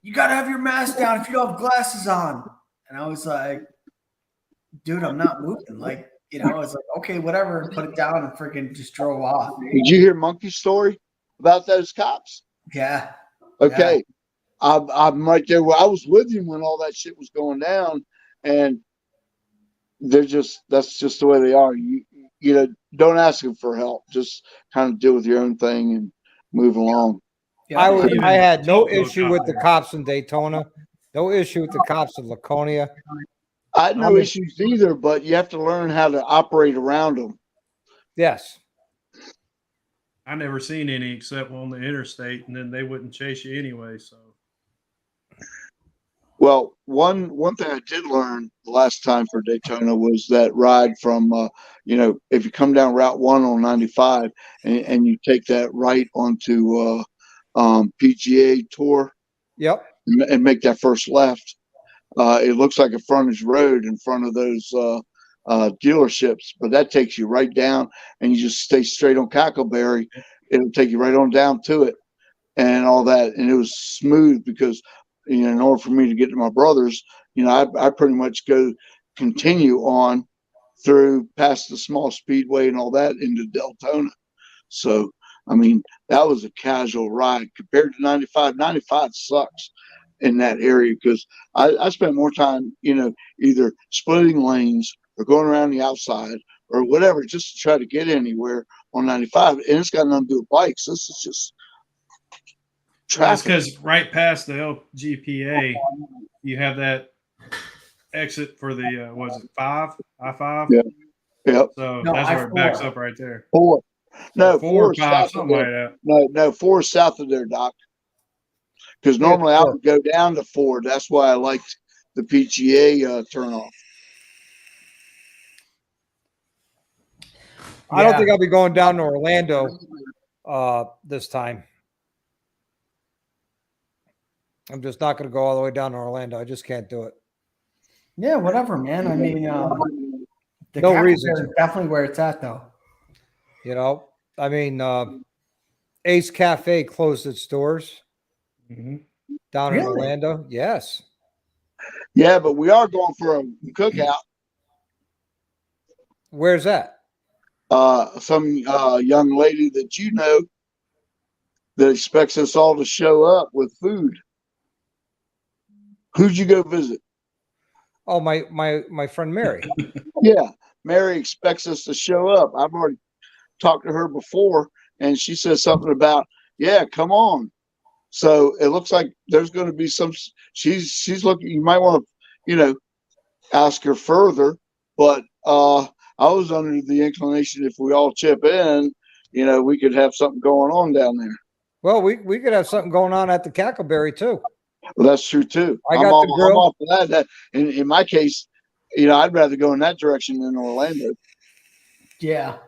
C: "You got to have your mask down if you don't have glasses on." And I was like, "Dude, I'm not moving." Like, I was like, "Okay, whatever." Put it down and freaking just drove off.
E: Did you hear Monkey's story about those cops?
C: Yeah.
E: Okay.
C: Yeah.
E: I'm right there. I was with him when all that shit was going down, and that's just the way they are. You don't ask them for help. Just kind of deal with your own thing and move along.
A: Yeah, I had no issue with the cops in Daytona. No issue with the cops in Laconia.
E: I had no issues either, but you have to learn how to operate around them.
A: Yes.
F: I never seen any except on the interstate, and then they wouldn't chase you anyway. So,
E: well, one thing I did learn the last time for Daytona was that ride from, if you come down Route 1 on 95 and you take that right onto PGA Tour.
A: Yep.
E: And make that first left. It looks like a frontage road in front of those dealerships, but that takes you right down, and you just stay straight on Cackleberry. It'll take you right on down to it and all that. And it was smooth because, in order for me to get to my brother's, I pretty much continue on through past the small speedway and all that into Deltona. So, that was a casual ride compared to 95. 95 sucks. in that area because I spent more time, either splitting lanes or going around the outside or whatever, just to try to get anywhere on 95. And it's got nothing to do with bikes. This is just
F: Well, it's
E: traffic.
F: because right past the LGPA, you have that exit for the was it I-5?
E: Yeah. Yep.
F: So
C: No,
F: that's where it backs
C: I-4.
F: up right there.
E: 4. No,
F: 4 or
E: 4 is
F: 5,
E: south of
F: something like
E: there.
F: that.
E: No, 4 is south of there, Doc. Because
A: Yeah,
E: normally I
A: 4.
E: would go down to 4. That's why I liked the PGA turnoff.
A: I don't
C: Yeah.
A: think I'll be going down to Orlando this time. I'm just not going to go all the way down to Orlando. I just can't do it.
C: Yeah, whatever, man. I mean, the
A: No
C: Cackle
A: reason
C: Bear
A: to.
C: is definitely where it's at, though.
A: I mean, Ace Cafe closed its doors down in
C: Really?
A: Orlando. Yes.
E: Yeah, but we are going for a cookout.
A: Where's that?
E: Some young lady that that expects us all to show up with food. Who'd you go visit?
A: Oh, my friend Mary.
E: Yeah, Mary expects us to show up. I've already talked to her before, and she said something about, yeah, come on. So it looks like there's going to be some. She's looking. You might want to, ask her further. But I was under the inclination if we all chip in, we could have something going on down there.
A: Well, we could have something going on at the Cackleberry too.
E: Well, that's true too.
A: I
E: I'm
A: got the grill.
E: all for that. In my case, I'd rather go in that direction than Orlando.
C: Yeah.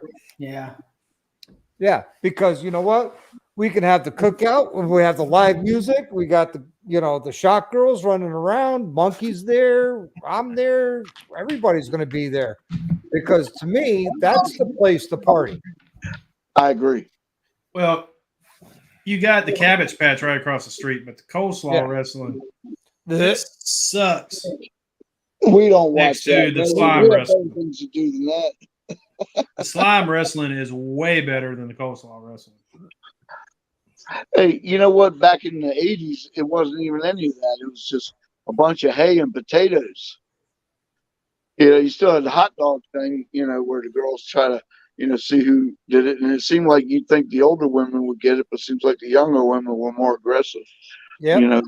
A: Yeah, because you know what? We can have the cookout. We have the live music. We got the shot girls running around. Monkey's there. I'm there. Everybody's going to be there because to me, that's the place to party.
E: I agree.
F: Well, you got the Cabbage Patch right across the street, but the coleslaw wrestling this sucks.
E: We don't
F: Next
E: watch
F: to
E: that.
F: the slime
E: we have
F: wrestling.
E: better things to do than that.
F: The slime wrestling is way better than the coleslaw wrestling.
E: Hey, you know what? Back in the 80s, it wasn't even any of that. It was just a bunch of hay and potatoes. You still had the hot dog thing, where the girls try to, see who did it. And it seemed like you'd think the older women would get it, but it seems like the younger women were more aggressive,
A: Yeah.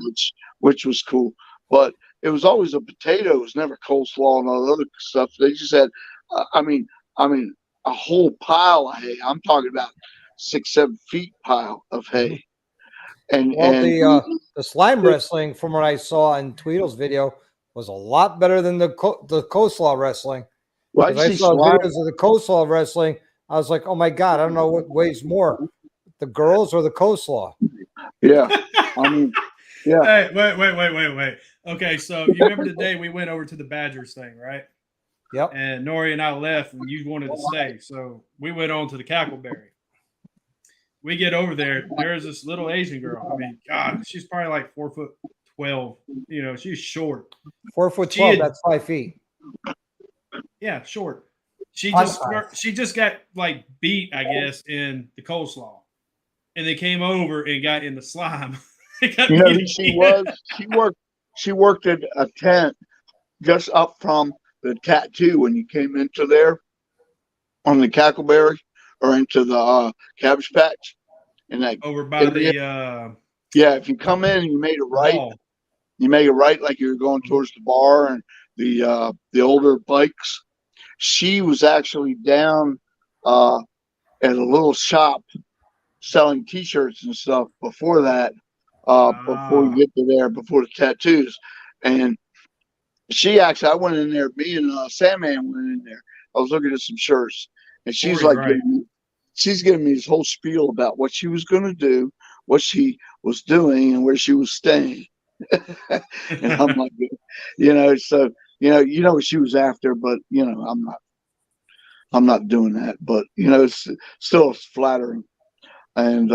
E: which was cool. But it was always a potato. It was never coleslaw and all the other stuff. They just had, I mean, a whole pile of hay. I'm talking about 6-7 feet pile of hay. And
A: the slime wrestling, from what I saw in Tweedle's video, was a lot better than the coleslaw wrestling.
E: Well,
A: Because I saw videos of the coleslaw wrestling, I was like, oh my god, I don't know what weighs more, the girls or the coleslaw.
E: Yeah, yeah.
F: Hey, wait. Okay, so you remember the day we went over to the Badgers thing, right?
A: Yep.
F: And Nori and I left, and you wanted to stay, so we went on to the Cackleberry. We get over there. There's this little Asian girl. I mean, God, she's probably like 4'12". She's short.
A: 4'12". That's 5 feet.
F: Yeah, short. She just got like beat, I guess, in the coleslaw, and they came over and got in the slime.
E: You know who she was? She worked at a tent just up from the tattoo when you came into there on the Cackleberry or into the Cabbage Patch, and that
F: over by the
E: if you come in and you made a right, like you were going towards the bar and the older bikes. She was actually down at a little shop selling T-shirts and stuff before that. Before you get to there, before the tattoos, and I went in there. Me and Sandman went in there. I was looking at some shirts, and she's giving me this whole spiel about what she was going to do, what she was doing, and where she was staying. And I'm like, so you know what she was after, but I'm not doing that. But it's still flattering, and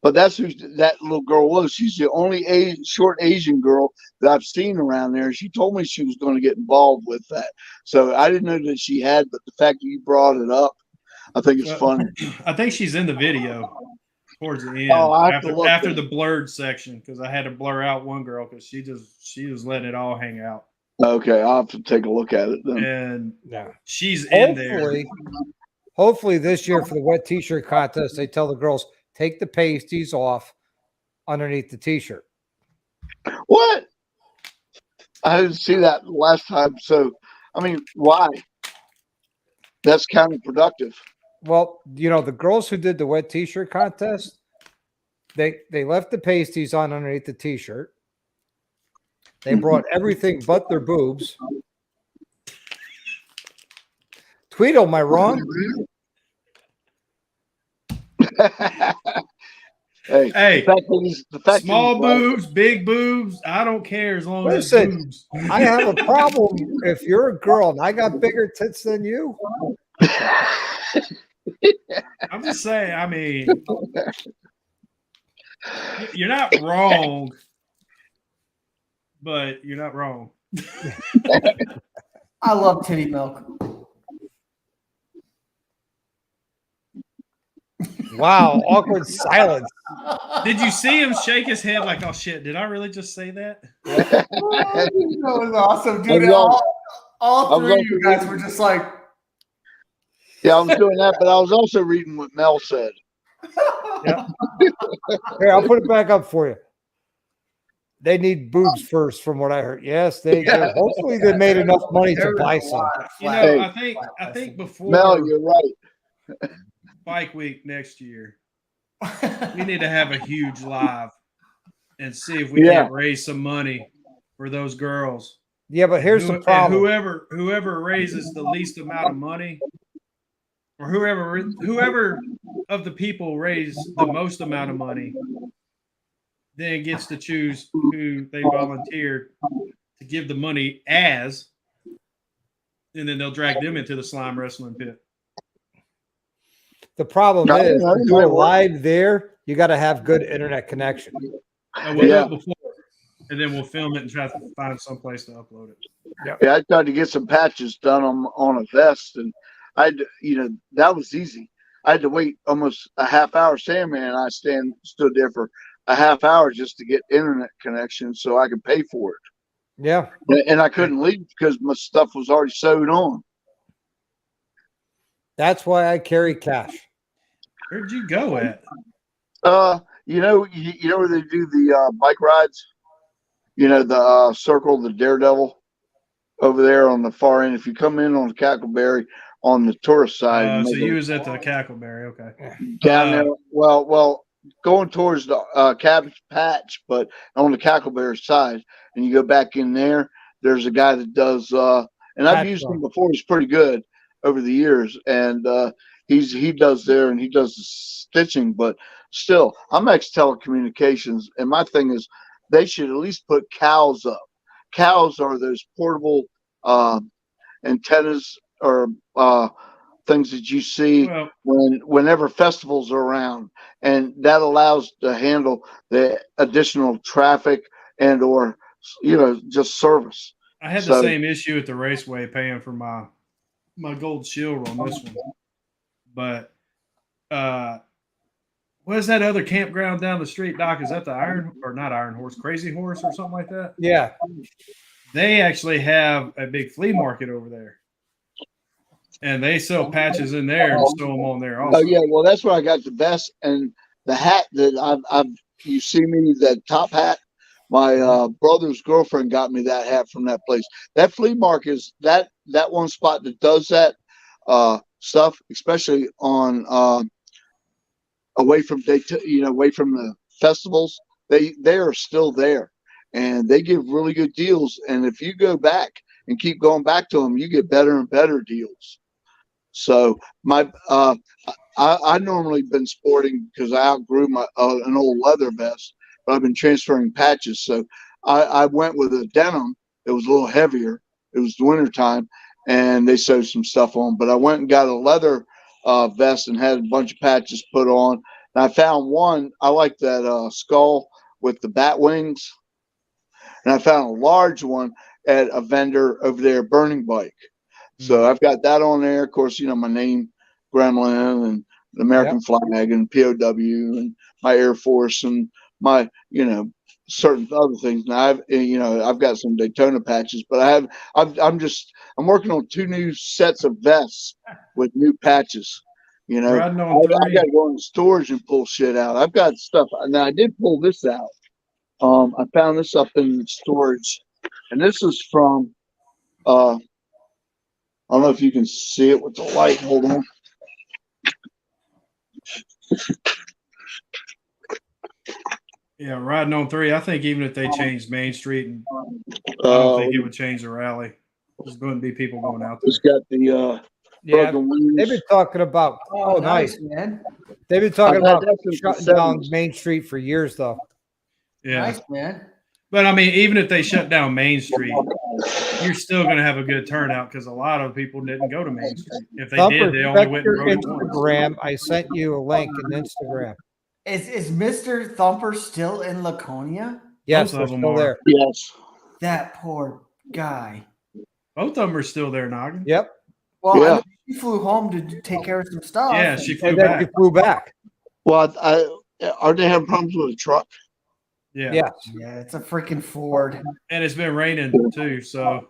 E: but that's who that little girl was. She's the only short Asian girl that I've seen around there. She told me she was going to get involved with that. So I didn't know that she had, but the fact that you brought it up, I think it's funny.
F: I think she's in the video. towards the end
E: I have to look
F: after
E: then.
F: the blurred section because I had to blur out one girl because she was letting it all hang out.
E: Okay, I'll have to take a look at it then.
F: And
A: Yeah.
F: she's in there.
A: Hopefully this year for the wet t-shirt contest, they tell the girls take the pasties off underneath the t-shirt.
E: What? I didn't see that last time. So, I mean, why? That's counterproductive.
A: Well, you know, the girls who did the wet t-shirt contest, they left the pasties on underneath the t-shirt. They brought everything but their boobs. Tweedle, am I wrong?
E: Hey,
F: Hey,
E: the fact
F: small boobs, big boobs, I don't care as long as it's boobs.
A: I have a problem if you're a girl and I got bigger tits than you.
F: I'm just saying, I mean, you're not wrong, but you're not wrong.
C: I love titty milk.
A: Wow, awkward silence.
F: Did you see him shake his head like, oh shit, did I really just say that?
C: That was awesome, dude.
E: I was
C: All three of
E: also
C: you guys were just like,
E: Yeah, I was doing that, but I was also reading what Mel said.
A: Yeah. Here, I'll put it back up for you. They need boobs first, from what I heard. Yes, they do. Hopefully they made enough money to buy some.
F: You know, I think before
E: Mel, you're right.
F: Bike Week next year, we need to have a huge live and see if we can't raise some money for those girls.
A: Yeah, but here's the problem.
F: Whoever raises the least amount of money, or whoever of the people raise the most amount of money, then gets to choose who they volunteered to give the money as, and then they'll drag them into the slime wrestling pit.
A: The problem is, to do it live there, you got to have good internet connection.
F: And we'll do it before, and then we'll film it and try to find some place to upload it.
A: Yep.
E: Yeah, I tried to get some patches done on a vest, and that was easy. I had to wait almost a half hour. Sandman and I stood there for a half hour just to get internet connection so I could pay for it.
A: Yeah.
E: And I couldn't leave because my stuff was already sewed on.
A: That's why I carry cash.
F: Where'd you go at?
E: You know where they do the bike rides? You know, the circle, the Daredevil over there on the far end. If you come in on Cackleberry on the tourist side.
F: So you was at the Cackleberry, okay.
E: Down there. Well, going towards the Cabbage Patch, but on the Cackleberry side, and you go back in there, there's a guy that does, and I've used him before. He's pretty good over the years, and he does there, and he does the stitching. But still, I'm ex telecommunications, and my thing is they should at least put cows up. Cows are those portable antennas or things that you see whenever festivals are around, and that allows to handle the additional traffic and or just service.
F: I had the same issue at the raceway paying for my gold shield on this one, but what is that other campground down the street, Doc? Is that the Iron Horse, Crazy Horse or something like that?
A: Yeah.
F: They actually have a big flea market over there. And they sell patches in there and sew them on there also.
E: Oh yeah, well that's where I got the vest and the hat that I've you see me, that top hat. My brother's girlfriend got me that hat from that place. That flea market is that one spot that does that stuff, especially on away from the festivals. They are still there, and they give really good deals. And if you go back and keep going back to them, you get better and better deals. So I normally been sporting because I outgrew my an old leather vest, but I've been transferring patches. So I went with a denim. It was a little heavier. It was the winter time, and they sewed some stuff on. But I went and got a leather vest and had a bunch of patches put on. And I found one. I like that skull with the bat wings. And I found a large one at a vendor over there, Burning Bike. So I've got that on there. Of course, my name, Gremlin, and the American flag and POW and my Air Force and my, certain other things. Now I've got some Daytona patches, but I'm working on 2 new sets of vests with new patches.
F: Riding on
E: I
F: 3.
E: got to go in storage and pull shit out. I've got stuff. Now I did pull this out. I found this up in storage, and this is from. I don't know if you can see it with the light. Hold on.
F: Yeah, riding on 3. I think even if they changed Main Street, I don't think it would change the rally. There's going to be people going out there.
E: It's got the broken wheels.
A: They've been talking about. Oh, nice,
C: man.
A: They've been talking about
E: that since the
A: shutting down
E: 70s.
A: Main Street for years, though.
F: Yeah.
C: Nice, man.
F: But I mean, even if they shut down Main Street, you're still going to have a good turnout because a lot of people didn't go to Main Street. If they
A: Thumper,
F: did, they only
A: check
F: went
A: your
F: and rode it once.
A: Instagram. I sent you a link in Instagram.
C: Is Mr. Thumper still in Laconia?
A: Yes,
F: Both
A: they're
F: of them
A: still
F: are.
A: there.
E: Yes.
C: That poor guy.
F: Both of them are still there, Noggin.
A: Yep.
C: Well,
E: Yeah.
C: I know she flew home to take care of some stuff.
F: Yeah, she flew
A: And then
F: back.
A: you flew back.
E: Well, are they having problems with the truck?
F: Yeah.
A: Yes.
C: Yeah, it's a freaking Ford.
F: And it's been raining too, so.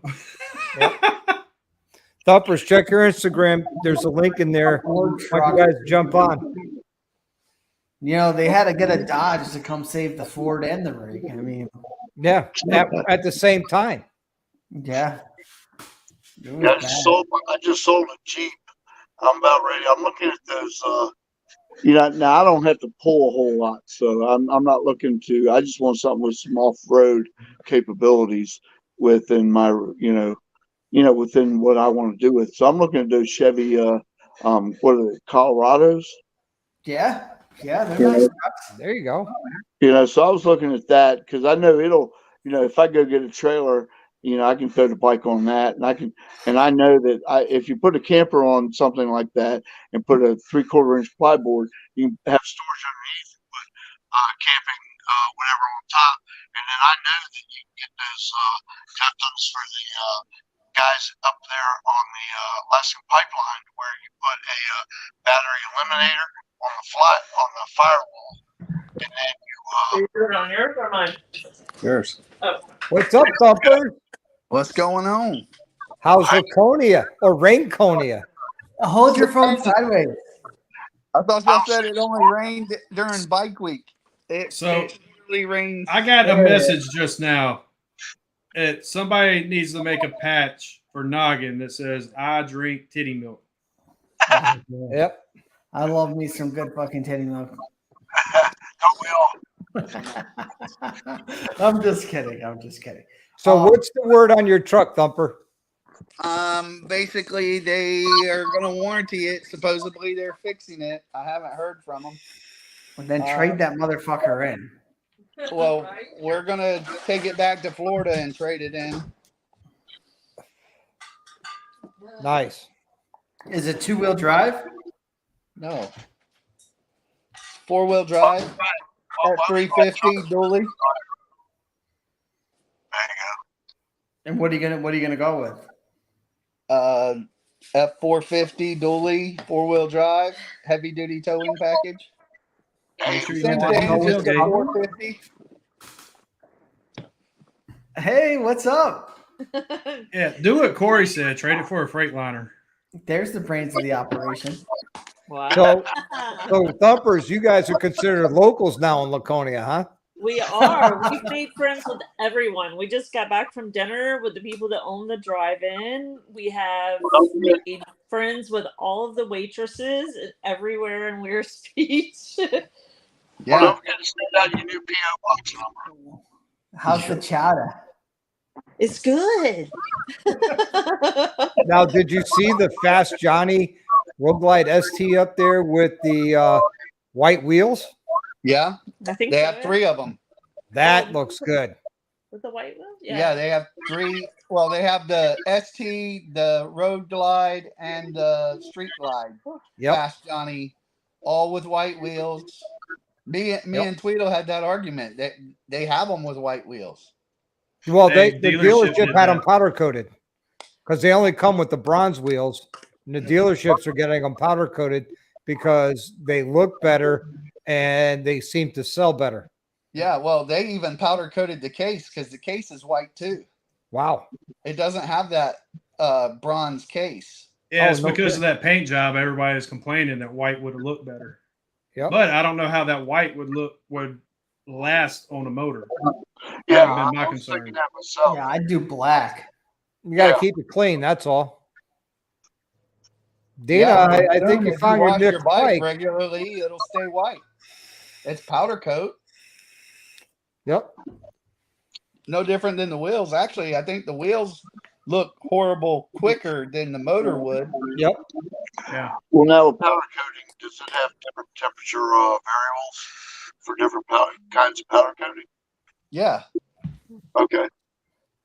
A: Thumpers, check your Instagram. There's a link in there.
C: Ford
A: Why
C: truck.
A: you guys jump on?
C: They had to get a Dodge to come save the Ford and the rig. I mean,
A: Yeah, at the same time.
C: yeah. It was
E: I
C: bad.
E: just sold a Jeep. I'm about ready. I'm looking at those. Now I don't have to pull a whole lot, so I'm not looking to. I just want something with some off-road capabilities within my, within what I want to do with. So I'm looking at those Chevy. What are they? Colorados.
C: Yeah, they're nice.
A: There you go.
E: So I was looking at that because I know it'll. If I go get a trailer. I can throw the bike on that, and I know that if you put a camper on something like that and put a 3/4 inch plyboard, you can have storage underneath and put camping whatever on top, and then I know that you can get those. I've done this for the guys up there on the Alaskan pipeline, where you put a battery eliminator on the firewall, and then you.
G: You're on yours or mine?
H: Yours.
G: Oh.
A: What's up, Thumpers?
H: What's going on?
A: How's Laconia or Rainconia?
C: Hold your phone sideways.
H: I thought y'all said it only rained during bike week. It literally rains.
F: I got a message just now. Somebody needs to make a patch for Noggin that says, I drink titty milk.
A: Yep.
C: I love me some good fucking titty milk.
E: Don't we all?
C: I'm just kidding.
A: So what's the word on your truck, Thumper?
H: Basically, they are going to warranty it. Supposedly, they're fixing it. I haven't heard from them.
C: And then trade that motherfucker in.
H: Well, we're going to take it back to Florida and trade it in.
A: Nice.
C: Is it 2-wheel drive?
H: No. 4-wheel drive at 350 dually.
C: And what are you gonna go with?
H: F450 dually 4-wheel drive heavy duty towing package.
F: Make sure you
H: Same
F: got
H: thing,
F: that
H: just a
F: tailgate.
H: 450.
C: Hey, what's up?
F: Yeah, do what Corey said. Trade it for a Freightliner.
C: There's the brains of the operation.
G: Wow.
A: So Thumpers, you guys are considered locals now in Laconia, huh?
G: We are. We've made friends with everyone. We just got back from dinner with the people that own the drive-in. We have made friends with all of the waitresses everywhere in Weir Speech.
H: Yeah.
E: Don't forget to send out your new PO box number.
C: How's the chowder?
G: It's good.
A: Now, did you see the Fast Johnny Road Glide ST up there with the white wheels?
H: Yeah.
G: I think
H: They
G: so,
H: have
G: yeah.
H: 3 of them.
A: That looks good.
G: With the white one?
H: Yeah, they have 3. Well, they have the ST, the Road Glide, and the Street Glide.
A: Yep.
H: Fast Johnny, all with white wheels. Me and Tweedle had that argument that they have them with white wheels.
A: Well,
F: Hey,
A: the
F: dealership
A: dealership
F: did
A: had them
F: that.
A: powder coated because they only come with the bronze wheels, and the dealerships are getting them powder coated because they look better and they seem to sell better.
H: Yeah, well, they even powder coated the case because the case is white too.
A: Wow.
H: It doesn't have that bronze case.
F: Yeah,
A: Oh,
F: it's
A: no
F: because of
A: kidding.
F: that paint job. Everybody is complaining that white would have looked better.
A: Yep.
F: But I don't know how that white would last on a motor.
E: Yeah,
F: That would have been my
E: I was thinking
F: concern.
E: that myself.
C: Yeah, I'd do black.
A: You got to
E: Yeah.
A: keep it clean. That's all. Dina,
H: Yeah,
A: I think you
H: if
A: found your
H: wash
A: next
H: your bike
A: bike.
H: regularly, it'll stay white. It's powder coat.
A: Yep.
H: No different than the wheels. Actually, I think the wheels look horrible quicker than the motor would.
A: Yep.
F: Yeah.
E: Well, now with powder coating, does it have different temperature variables for different kinds of powder coating?
H: Yeah.
E: Okay.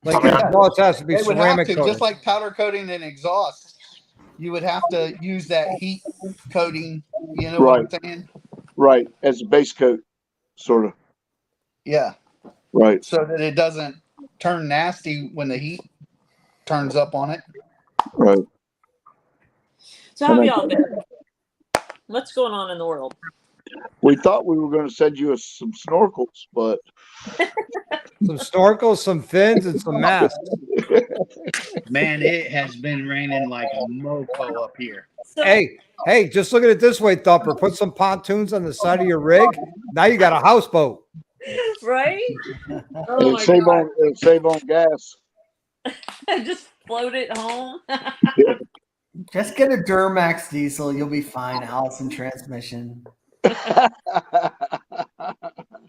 A: Like
E: I mean,
A: the exhaust has to be
H: They would have
A: ceramic
H: to,
A: coated.
H: just like powder coating and exhaust, you would have to use that heat coating. You know what I'm saying?
E: Right. As a base coat, sort of.
H: Yeah.
E: Right.
H: So that it doesn't turn nasty when the heat turns up on it.
E: Right.
G: So how have y'all been? What's going on in the world?
E: We thought we were going to send you some snorkels, but
A: Some snorkels, some fins, and some masks.
I: Man, it has been raining like a mofo up here.
G: So,
A: Hey, just look at it this way, Thumper. Put some pontoons on the side of your rig. Now you got a houseboat.
G: right? Oh
E: it'll
G: my
E: save
G: god!
E: on gas.
G: Just float it home.
C: Just get a Duramax diesel. You'll be fine. Allison transmission.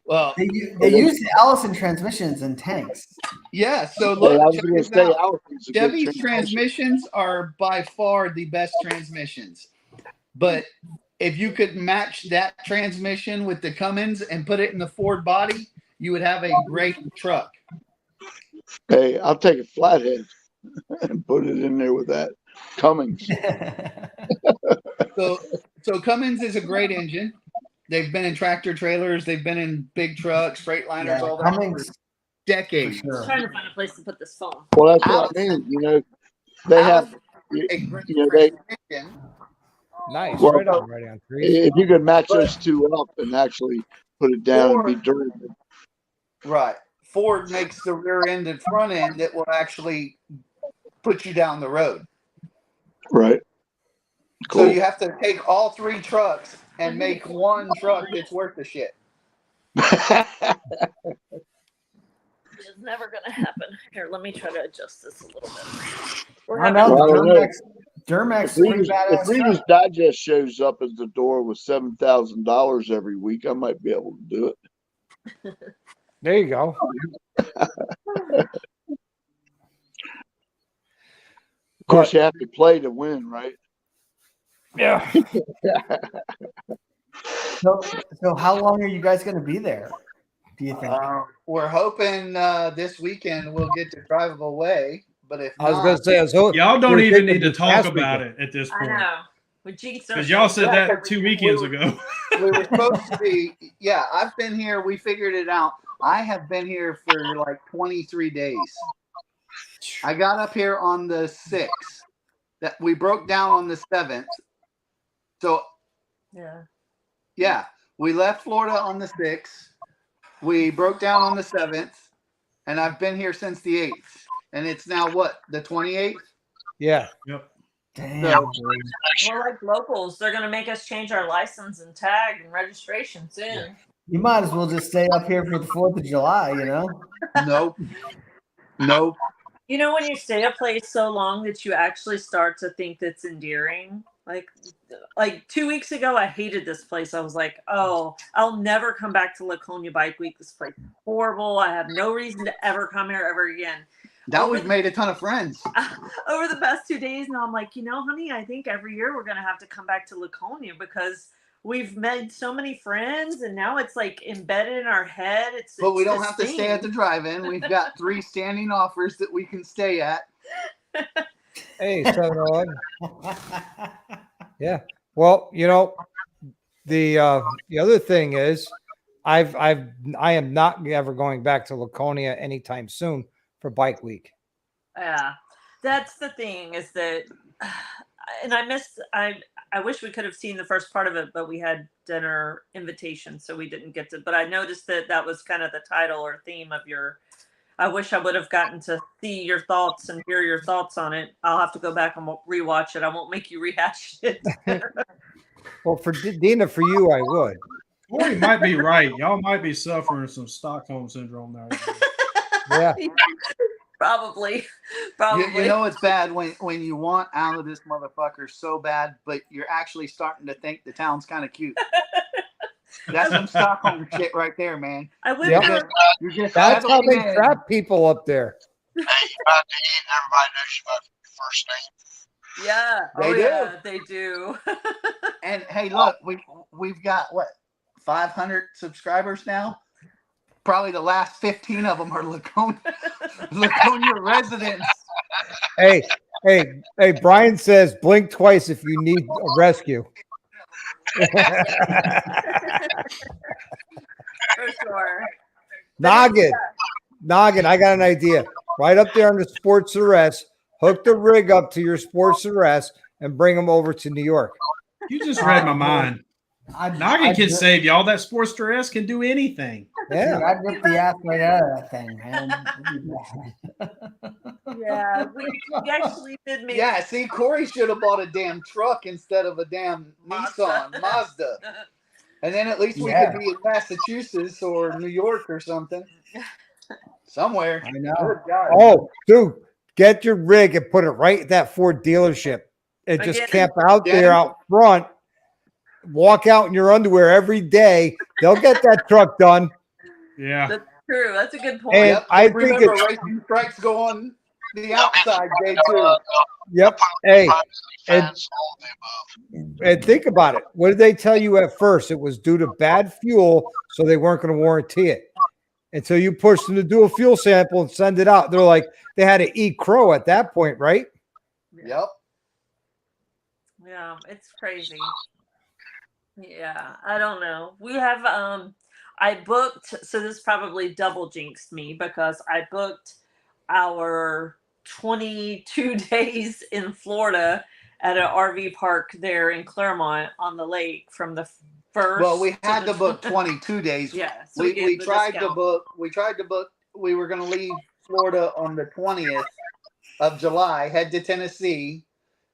H: Well,
C: They use the Allison transmissions in tanks.
H: yeah. So
E: Hey, I
H: look,
E: was
H: check
E: going to
H: this
E: say,
H: out.
E: Allison's a good
H: Chevy's transmissions are by far the best transmissions. But if you could match that transmission with the Cummins and put it in the Ford body, you would have a great truck.
E: Hey, I'll take a flathead and put it in there with that Cummins.
H: So Cummins is a great engine. They've been in tractor trailers. They've been in big trucks, Freightliners, all that for
C: Cummins,
H: decades.
C: for
G: I'm trying to find a place to put this phone.
E: Well, that's what I
H: Allison-
E: mean. You know, they have,
H: Allison,
E: you
H: a great
E: know, they,
H: transmission.
A: Nice.
E: Well,
A: right on trees.
E: if you could match those two up and actually put it down and be durable.
H: Right. Ford makes the rear end and front end that will actually put you down the road.
E: Right.
H: So
E: Cool.
H: you have to take all three trucks and make one truck that's worth the shit.
G: It's never gonna happen. Here, let me try to adjust this a little bit. We're
C: I
G: having
C: know
E: Well, I don't know.
C: Duramax
E: If
C: pretty badass.
E: Reader's
C: truck.
E: Digest shows up at the door with $7,000 every week, I might be able to do it.
A: There you go.
E: Of course, you have to play to win, right?
A: Yeah.
C: So how long are you guys going to be there? Do you think?
H: We're hoping this weekend we'll get to drive away, but if
A: I was
H: not,
A: going to say,
F: Y'all don't
A: we're
F: even
A: thinking
F: need to
A: this
F: talk
A: past
F: about
A: weekend.
F: it at this
G: I
F: point.
G: know. We jinxed
F: Because y'all said
H: Yeah,
F: that 2 weekends ago.
H: we were supposed to be. Yeah, I've been here. We figured it out. I have been here for like 23 days. I got up here on the 6th. That we broke down on the 7th. So
G: Yeah.
H: we left Florida on the 6th. We broke down on the 7th, and I've been here since the 8th. And it's now what, the 28th?
A: Yeah.
F: Yep.
C: Damn.
G: We're like locals. They're gonna make us change our license and tag and registration soon.
C: You might as well just stay up here for the 4th of July, you know?
H: Nope.
G: You know when you stay a place so long that you actually start to think that's endearing? Like 2 weeks ago, I hated this place. I was like, oh, I'll never come back to Laconia Bike Week. This place is horrible. I have no reason to ever come here ever again.
H: Now we've made a ton of friends.
G: Over the past 2 days now, I'm like, honey, I think every year we're going to have to come back to Laconia because we've made so many friends and now it's like embedded in our head.
H: But we don't
G: this
H: have to stay
G: thing.
H: at the drive-in. We've got 3 standing offers that we can stay at.
A: Hey, 7-Eleven. Yeah. Well, the other thing is I am not ever going back to Laconia anytime soon for Bike Week.
G: Yeah, that's the thing is that, and I I wish we could have seen the first part of it, but we had dinner invitation, so we didn't get to. But I noticed that was kind of the title or theme of your. I wish I would have gotten to see your thoughts and hear your thoughts on it. I'll have to go back and rewatch it. I won't make you rehash it.
A: Well, for Dina, for you, I would.
F: Corey might be right. Y'all might be suffering some Stockholm syndrome there.
A: Yeah.
G: Probably.
H: You know it's bad when you want out of this motherfucker so bad, but you're actually starting to think the town's kind of cute. That's some Stockholm shit right there, man.
G: I would
A: Yep.
H: You're just
A: That's how they
H: settling in.
A: trap people up there.
E: Hey, you're about to eat, and everybody knows you by your first name.
G: Yeah.
H: They do.
G: Yeah, they do.
H: And hey, look, we've got what 500 subscribers now. Probably the last 15 of them are Laconia residents.
A: Hey, Brian says blink twice if you need a rescue.
G: For sure.
A: Noggin, I got an idea. Right up there on the sports arrest, hook the rig up to your sports arrest and bring them over to New York.
F: You just read my mind. Noggin can save y'all. That sports dress can do anything.
A: Yeah.
C: Dude, I'd rip the ass right out of that thing, man.
G: Yeah, we actually did make.
H: Yeah, see, Corey should have bought a damn truck instead of a damn Nissan Mazda. And then at least we could be in Massachusetts or New York or something. Somewhere.
C: I know.
H: Good God.
A: Oh, dude, get your rig and put it right at that Ford dealership and just camp out there out front. Walk out in your underwear every day. They'll get that truck done.
F: Yeah,
G: that's true. That's a good point.
A: And I think
H: remember
A: it's
H: racing strikes go on the outside day too.
A: Yep. Hey, and think about it. What did they tell you at first? It was due to bad fuel, so they weren't going to warranty it until you pushed them to do a fuel sample and send it out. They're like, they had to eat crow at that point, right?
H: Yep.
G: Yeah, it's crazy. Yeah, I don't know. We have I booked, so this probably double jinxed me because I booked our 22 days in Florida at an RV park there in Claremont on the lake from the first.
H: Well, we had to book 22 days.
G: Yeah, so
H: we tried to book. We were going to leave Florida on the 20th of July, head to Tennessee,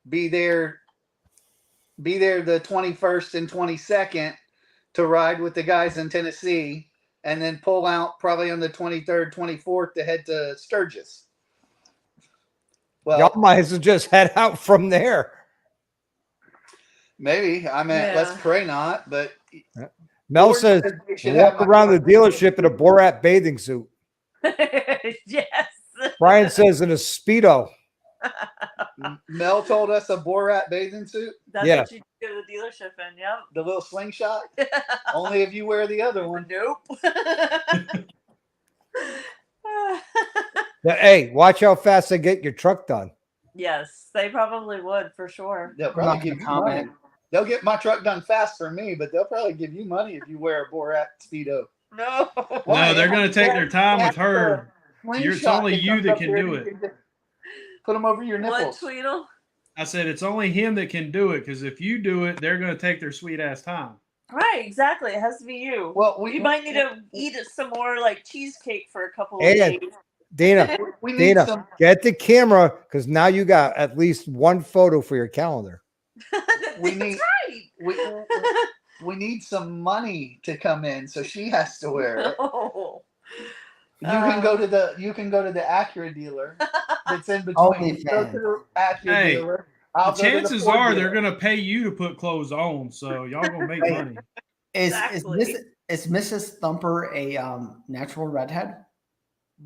H: be there the 21st and 22nd to ride with the guys in Tennessee, and then pull out probably on the 23rd, 24th to head to Sturgis. Well,
A: Y'all might as well just head out from there.
H: maybe. I mean, let's pray not. But
A: Mel says walk around the dealership in a Borat bathing suit.
G: Yes.
A: Brian says in a Speedo.
H: Mel told us a Borat bathing suit.
G: That's what you go to the dealership in. Yep.
H: The little slingshot. Only if you wear the other one.
G: Nope.
A: Hey, watch how fast they get your truck done.
G: Yes, they probably would for sure.
H: They'll probably give you money. They'll get my truck done fast for me, but they'll probably give you money if you wear a Borat Speedo.
G: No.
F: No, they're going to take their time with her. It's only you that can do it.
H: Put them over your nipples.
G: What, Tweedle?
F: I said it's only him that can do it because if you do it, they're going to take their sweet ass time.
G: Right, exactly. It has to be you.
H: Well,
G: you might need to eat some more like cheesecake for a couple of
A: Hey,
G: days.
A: Dana, get the camera because now you got at least one photo for your calendar.
H: We need we need some money to come in, so she has to wear it.
G: No.
H: You can go to the Acura dealer that's in between. Go to the Acura dealer.
F: Chances are they're going to pay you to put clothes on, so y'all going to make money.
C: Is Mrs. Thumper a natural redhead?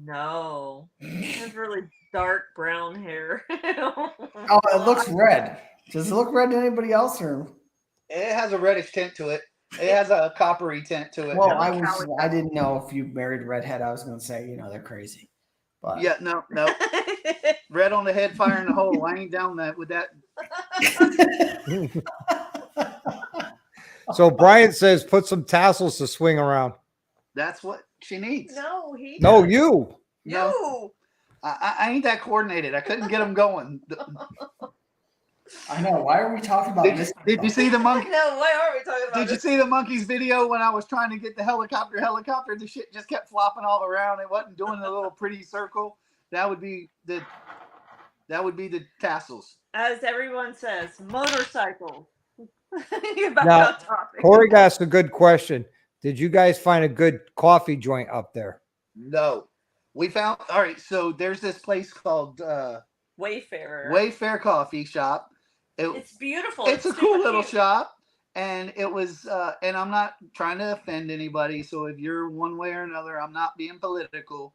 G: No. She has really dark brown hair.
C: Oh, it looks red. Does it look red to anybody else, or?
H: It has a reddish tint to it. It has a coppery tint to it.
C: Well, I didn't know if you married redhead. I was going to say, they're crazy. But
H: yeah, no. Red on the head, fire in the hole. I ain't down that with that.
A: So Brian says put some tassels to swing around.
H: That's what she needs.
G: No,
A: you.
H: No. I ain't that coordinated. I couldn't get them going.
C: I know. Why are we talking about this?
H: Did you see the monkey?
G: No, why are we talking about
H: Did you
G: this?
H: see the monkey's video when I was trying to get the helicopter? The shit just kept flopping all around. It wasn't doing a little pretty circle. That would be the tassels.
G: As everyone says, motorcycle. Back
A: Now,
G: on topic.
A: Corey asked a good question. Did you guys find a good coffee joint up there?
H: No. We found all right, so there's this place called
G: Wayfarer
H: Coffee Shop.
G: It's beautiful.
H: It's a
G: super
H: cool little
G: cute.
H: shop. And it was and I'm not trying to offend anybody, so if you're one way or another, I'm not being political.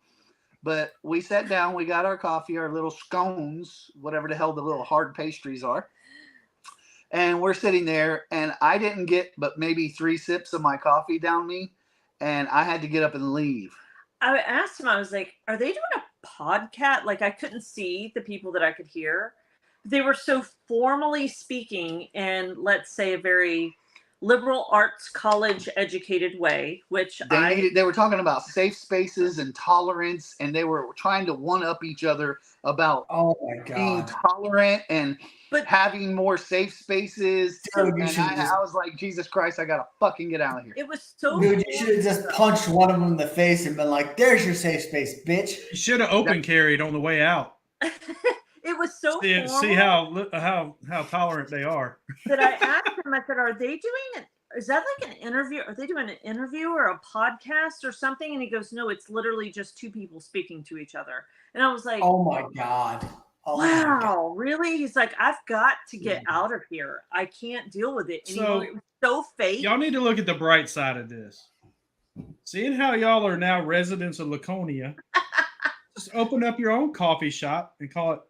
H: But we sat down, we got our coffee, our little scones, whatever the hell the little hard pastries are. And we're sitting there, and I didn't get but maybe 3 sips of my coffee down me, and I had to get up and leave.
G: I asked him, I was like, are they doing a podcast? Like, I couldn't see the people that I could hear. They were so formally speaking in, let's say, a very liberal arts college educated way, which
H: they were talking about safe spaces and tolerance, and they were trying to one up each other about being tolerant and having more safe spaces.
C: Dude,
H: and I was like, Jesus Christ, I gotta fucking get out of here.
G: It was so
C: Dude, you should have just punched one of them in the face and been like, there's your safe space, bitch.
F: You should have open carried on the way out.
G: It was so
F: see how tolerant they are.
G: that I asked him, I said, are they doing it? Is that like an interview? Are they doing an interview or a podcast or something? And he goes, no, it's literally just 2 people speaking to each other. And I was like,
C: oh my God. Oh
G: wow,
C: my God.
G: really? He's like, I've got to get out of here. I can't deal with it anymore. It was so fake.
F: Y'all need to look at the bright side of this. Seeing how y'all are now residents of Laconia, just open up your own coffee shop and call it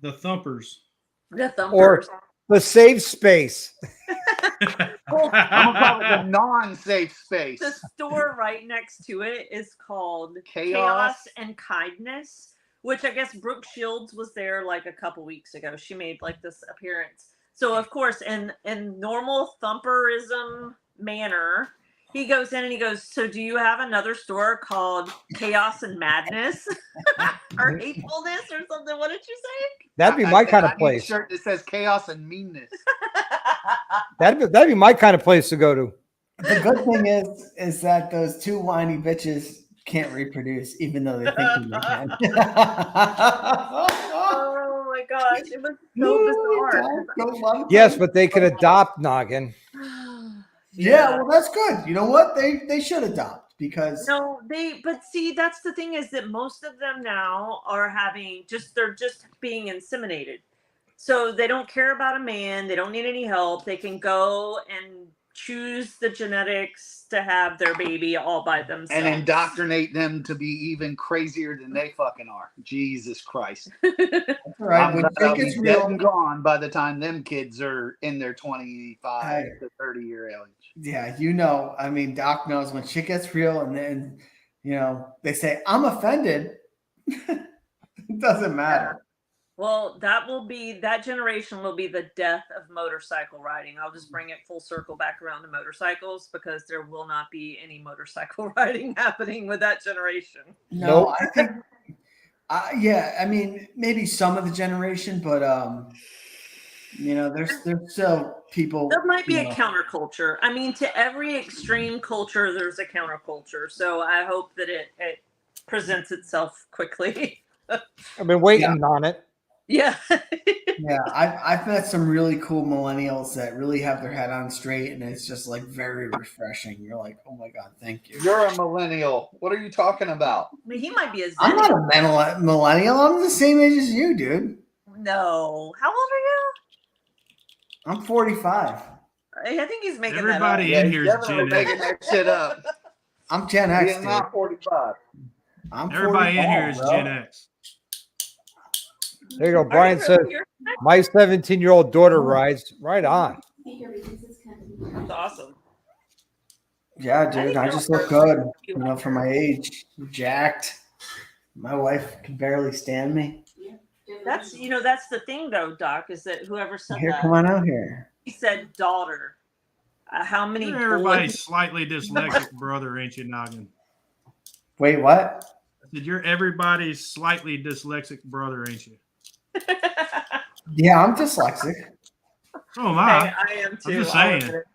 F: the Thumpers.
G: The Thumpers.
A: Or the safe space.
H: I'm gonna call it the non-safe space.
G: The store right next to it is called
H: Chaos
G: and Kindness, which I guess Brooke Shields was there like a couple weeks ago. She made like this appearance. So of course, in normal thumperism manner, he goes in and he goes, so do you have another store called Chaos and Madness or Hatefulness or something? What did you say?
A: That'd be my kind of
H: I need a
A: place.
H: shirt that says Chaos and Meanness.
A: That'd be my kind of place to go to.
C: The good thing is that those 2 whiny bitches can't reproduce, even though they think they can.
G: Oh my gosh, it was so bizarre.
A: Yes, but they can adopt, Noggin.
C: Yeah, well, that's good. You know what? They should adopt because
G: no, but see, that's the thing is that most of them now are they're just being inseminated. So they don't care about a man. They don't need any help. They can go and choose the genetics to have their baby all by themselves.
H: And indoctrinate them to be even crazier than they fucking are. Jesus Christ.
C: right. When
H: I'll
C: it
H: be
C: gets
H: dead
C: real,
H: and gone by the time them kids are in their 25 to 30 year age.
C: Yeah, I mean, Doc knows when shit gets real and then, they say, I'm offended. It doesn't matter.
G: Well, that generation will be the death of motorcycle riding. I'll just bring it full circle back around to motorcycles because there will not be any motorcycle riding happening with that generation.
C: No, I think, I mean, maybe some of the generation, but, there's still people.
G: There might be a counterculture. I mean, to every extreme culture, there's a counterculture. So I hope that it presents itself quickly.
A: I've been waiting on it.
G: Yeah.
C: Yeah, I've met some really cool millennials that really have their head on straight, and it's just like very refreshing. You're like, oh my God, thank you.
H: You're a millennial. What are you talking about?
G: I mean, he might be a
C: I'm not a millennial. I'm the same age as you, dude.
G: No. How old are you?
C: I'm 45.
G: I think he's making
F: Everybody
G: that up.
F: in here is Gen X.
H: Making that shit up.
C: I'm Gen X,
H: He's
C: dude.
H: not 45.
C: I'm
F: Everybody
C: 45,
F: in here is
C: bro.
F: Gen X.
A: There you go. Brian says, my 17-year-old daughter rides. Right on.
G: That's awesome.
C: Yeah, dude. I just look good, for my age. I'm jacked. My wife can barely stand me.
G: That's that's the thing though, Doc, is that whoever said
C: Here,
G: that,
C: come on out here.
G: he said daughter. How many
F: You're everybody's
G: boys?
F: slightly dyslexic brother, ain't you, Noggin?
C: Wait, what?
F: I said, you're everybody's slightly dyslexic brother, ain't you?
C: Yeah, I'm dyslexic.
F: Oh
G: Hey,
F: my!
G: I am too.
F: I'm just
G: I'll
F: saying.
G: admit it.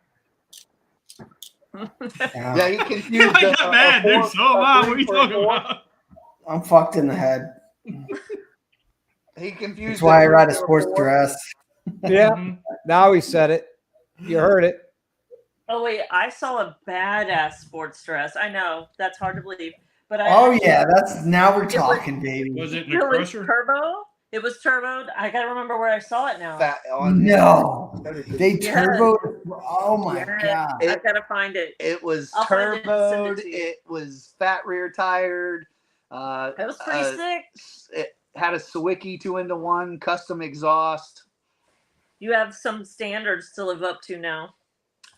H: Yeah, he confused
F: I got mad, dude. So am I. What are you talking about?
C: I'm fucked in the head.
H: He confused.
C: That's why I
H: the
C: ride a
H: three
C: sports
H: for a four.
C: dress.
A: Yeah.
F: Mhm.
A: Now he said it. You heard it.
G: Oh wait, I saw a badass sports dress. I know that's hard to believe, but
C: Oh yeah, now we're
G: was-
C: talking, baby.
F: Was it in
G: it
F: a
G: was
F: crusher?
G: turbo. It was turboed. I gotta remember where I saw it now.
H: Fat on
C: No, they
G: Yes.
C: turboed. Oh my
G: Yes.
C: god!
G: I've got to find it.
H: It was
G: I'll find it and send it
H: turboed.
G: to you.
H: It was fat rear tired.
G: It was pretty sick.
H: It had a Sawicki 2-in-1 custom exhaust.
G: You have some standards to live up to now.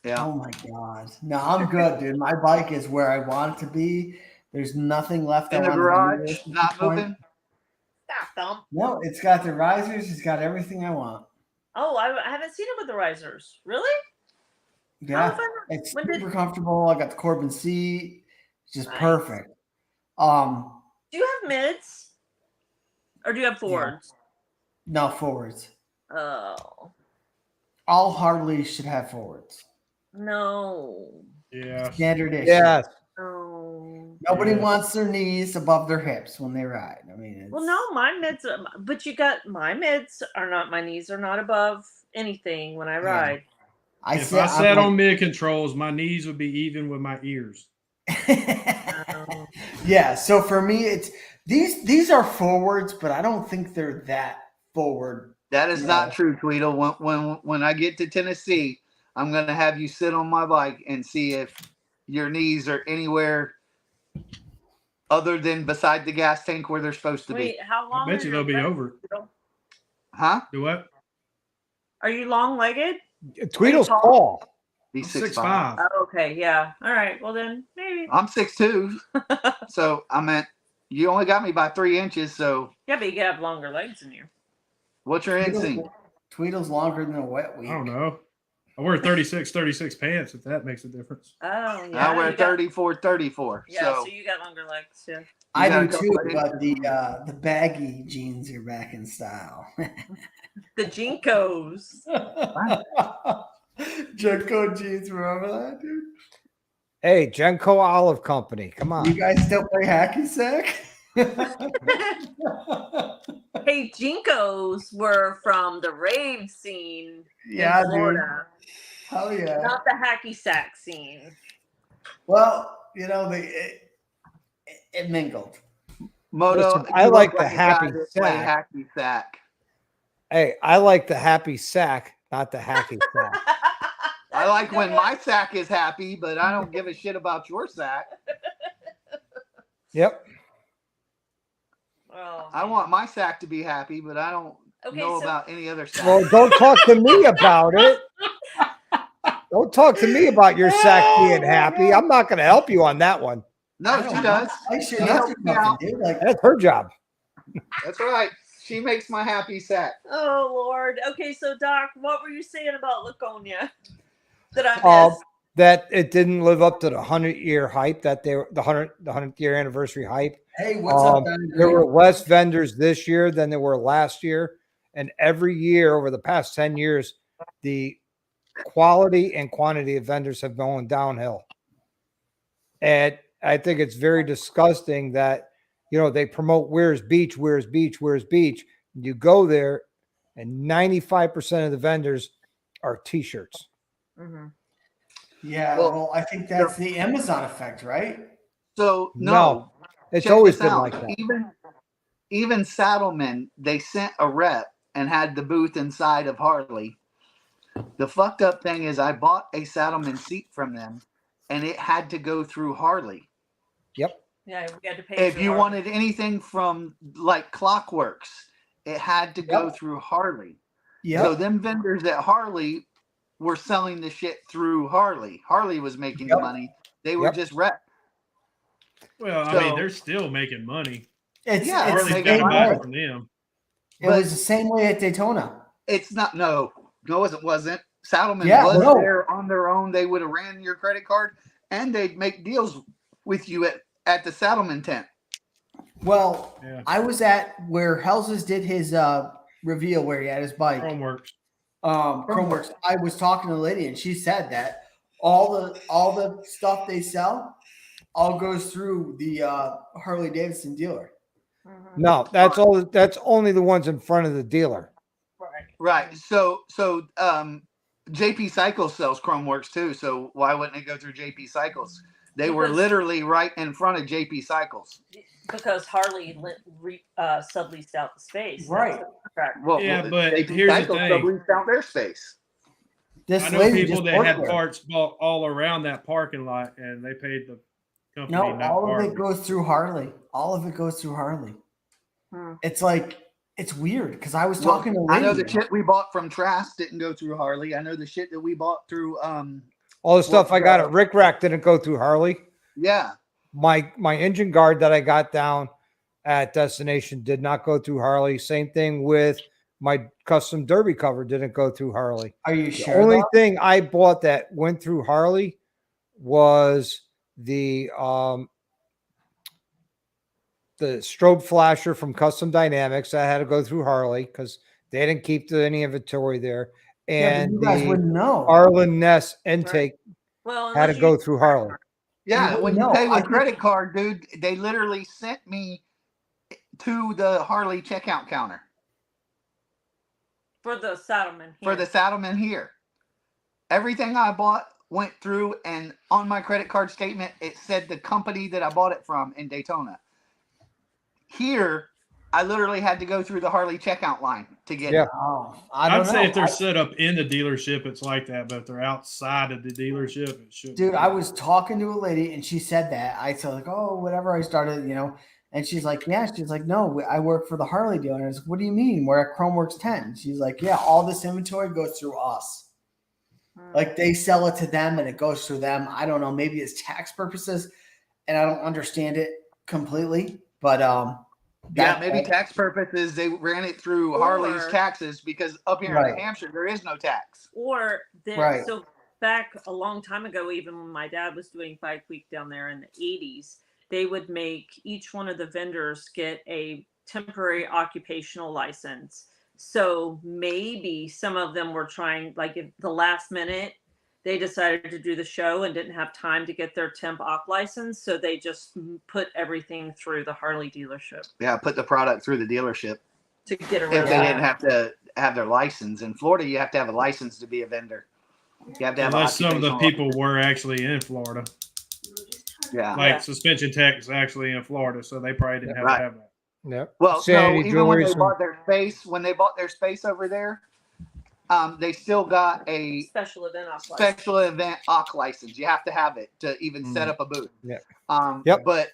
H: Yeah.
C: Oh my god! No, I'm good, dude. My bike is where I want it to be. There's nothing left
H: In
C: I
H: the
C: want to do
H: garage,
C: with it at
H: not
C: this point.
H: moving.
G: Stop, Thump.
C: No, it's got the risers. It's got everything I want.
G: Oh, I haven't seen it with the risers. Really? How
C: Yeah,
G: have I not-
C: it's
G: when did-
C: super comfortable. I got the Corbin seat. It's just
G: Nice.
C: perfect.
G: Do you have mids? Or do you have forwards?
C: No forwards.
G: Oh.
C: All Harleys should have forwards.
G: No.
F: Yeah.
C: Standard issue.
A: Yes.
G: No.
C: Nobody
F: Yes.
C: wants their knees above their hips when they ride. I mean, it's,
G: Well, no, my mids, but you got my mids are not, my knees are not above anything when I ride.
F: If I sat on mid controls, my knees would be even with my ears.
C: Yeah. So for me, it's these are forwards, but I don't think they're that forward.
H: That is not true, Tweedle. When I get to Tennessee, I'm gonna have you sit on my bike and see if your knees are anywhere other than beside the gas tank where they're supposed to be.
G: Wait, how long?
F: I bet
G: are
F: you
G: your
F: they'll be
G: legs?
F: over it.
H: Huh?
F: Do what?
G: Are you long legged?
A: Tweedle's
G: tall?
A: tall.
H: He's
F: I'm
H: 6'5".
F: 6'5".
G: Oh, okay, yeah. All right. Well then, maybe.
H: I'm 6'2". So I meant you only got me by 3 inches. So
G: Yeah, but you have longer legs than you.
H: what's your inseam?
C: Tweedle's longer than a wet week.
F: I don't know. I wear 36 pants if that makes a difference.
G: Oh, yeah.
H: I wear
G: you got-
H: 34.
G: Yeah,
H: So
G: so you got longer legs. Yeah.
C: I
H: got
C: do
H: a couple
C: too,
H: of
C: but the baggy jeans are back in style.
G: The Jinkos.
C: Junko jeans, remember that, dude?
A: Hey, Genco Olive Company. Come on.
C: You guys still play hacky sack?
G: Hey, Jinkos were from the rave scene
C: Yeah,
G: in Florida,
C: Hell yeah.
G: not the hacky sack scene.
C: Well, you know, it mingled.
H: Moto,
A: Listen, I
H: you
A: like
H: look
A: the
H: a guy
A: happy
H: that play
A: sack.
H: hacky sack.
A: Hey, I like the happy sack, not the hacky sack.
H: I like when my sack is happy, but I don't give a shit about your sack.
A: Yep.
G: Oh,
H: I want my sack to be happy, but I don't
G: Okay,
H: know
G: so-
H: about any other sack.
A: Well, don't talk to me about it. Don't talk to me about your sack being happy. I'm not going to help you on that one.
H: No, she does.
C: I should
H: She
C: know
H: helps me out.
C: something, dude. Like,
A: That's her job.
H: That's right. She makes my happy sack.
G: Oh Lord. Okay, so Doc, what were you saying about Laconia that I missed?
A: That it didn't live up to the 100-year hype that the 100th-year anniversary hype.
C: hey, what's up, Donnie?
A: There were less vendors this year than there were last year, and every year over the past 10 years, the quality and quantity of vendors have gone downhill. And I think it's very disgusting that they promote where's beach. You go there, and 95% of the vendors are T-shirts.
G: Mm-hmm.
C: Yeah, well, I think that's the Amazon effect, right?
H: So
A: No, it's
H: check
A: always
H: this
A: been
H: out.
A: like that.
H: Even Saddlemen, they sent a rep and had the booth inside of Harley. The fucked up thing is I bought a Saddleman seat from them and it had to go through Harley.
A: Yep.
G: Yeah, we had to pay.
H: If
G: for
H: you
G: our-
H: wanted anything from like Clockworks, it had to go through Harley.
C: Yeah.
H: So them vendors at Harley were selling the shit through Harley. Harley was making the money. They were just rep.
F: Well, I mean, they're still making money.
C: It's
F: Harley's
H: making
F: got to buy
H: money.
F: it from them.
C: It was the same way at Daytona.
H: It's not. No, it wasn't. Saddleman
C: Yeah,
H: was
C: no.
H: there on their own. They would have ran your credit card and they'd make deals with you at the Saddleman tent.
C: Well,
F: Yeah.
C: I was at where Hellses did his reveal where he had his bike.
F: Homeworks.
C: Chromeworks. I was talking to a lady and she said that all the stuff they sell all goes through the Harley Davidson dealer.
A: No, that's all. That's only the ones in front of the dealer.
H: Right. So JP Cycles sells Chromeworks too. So why wouldn't it go through JP Cycles? They were
G: Because-
H: literally right in front of JP Cycles.
G: Because Harley subleased out the space.
C: Right.
G: That's the contract.
H: Well,
F: Yeah, but
H: JP
F: here's the
H: Cycles
F: thing.
H: subleased out their space.
C: This
F: I know
C: lady
F: people
C: just
F: that
C: worked
F: had
C: there.
F: parts bought all around that parking lot, and they paid the company.
C: No,
F: not
C: all of
F: Harley.
C: it goes through Harley. All of it goes through Harley. It's like it's weird because I was talking to a
H: I
C: lady.
H: know the shit we bought from Trask didn't go through Harley. I know the shit that we bought through
A: All the stuff I got at Rick Rack didn't go through Harley.
H: yeah.
A: My engine guard that I got down at Destination did not go through Harley. Same thing with my custom derby cover didn't go through Harley.
C: Are you
A: The
C: sure?
A: only
C: though?
A: thing I bought that went through Harley was the strobe flasher from Custom Dynamics. That had to go through Harley because they didn't keep any inventory there.
C: Yeah, but
A: And
C: you guys
A: the
C: wouldn't know.
A: Arlen Ness intake
G: Well,
A: had to
G: unless
A: go
G: you-
A: through Harley.
H: Yeah,
C: You
H: when you
C: know,
H: pay
C: I
H: with
C: think-
H: credit card, dude, they literally sent me to the Harley checkout counter
G: for the Saddleman.
H: for the Saddleman here. Everything I bought went through, and on my credit card statement, it said the company that I bought it from in Daytona. Here, I literally had to go through the Harley checkout line to get
A: Yeah.
H: it.
C: Oh, I don't
F: I'd
C: know.
F: say if they're set up in the dealership, it's like that. But if they're outside of the dealership, it should.
C: Dude, I was talking to a lady and she said that. I said, like, oh, whatever. I started, and she's like, yeah. She's like, no, I work for the Harley dealer. And I was like, what do you mean? We're at Chromeworks 10. She's like, yeah, all this inventory goes through us. Like they sell it to them and it goes through them. I don't know. Maybe it's tax purposes and I don't understand it completely. But
H: Yeah, maybe tax purposes, they ran it through Harley's
G: Or-
H: taxes because up here
C: Right.
H: in New Hampshire, there is no tax.
G: Or there,
C: Right.
G: so back a long time ago, even when my dad was doing 5 Week down there in the 80s, they would make each one of the vendors get a temporary occupational license. So maybe some of them were trying, like if the last minute they decided to do the show and didn't have time to get their temp op license, so they just put everything through the Harley dealership
H: Yeah, put the product through the dealership
G: to get
H: if
G: around.
H: they didn't have to have their license. In Florida, you have to have a license to be a vendor. You have to have
F: Unless some of the
H: occupational-
F: people were actually in Florida,
H: Yeah.
F: like
G: Yeah.
F: suspension tech is actually in Florida, so they probably didn't have
H: Right.
F: to have that.
A: Yep.
H: Well,
A: Sanity
H: no, even
A: Jewelry,
H: when they
A: some-
H: bought their space, over there, they still got a
G: Special event op license.
H: special event OC license. You have to have it to even set up a booth.
A: Yeah.
H: Yep. But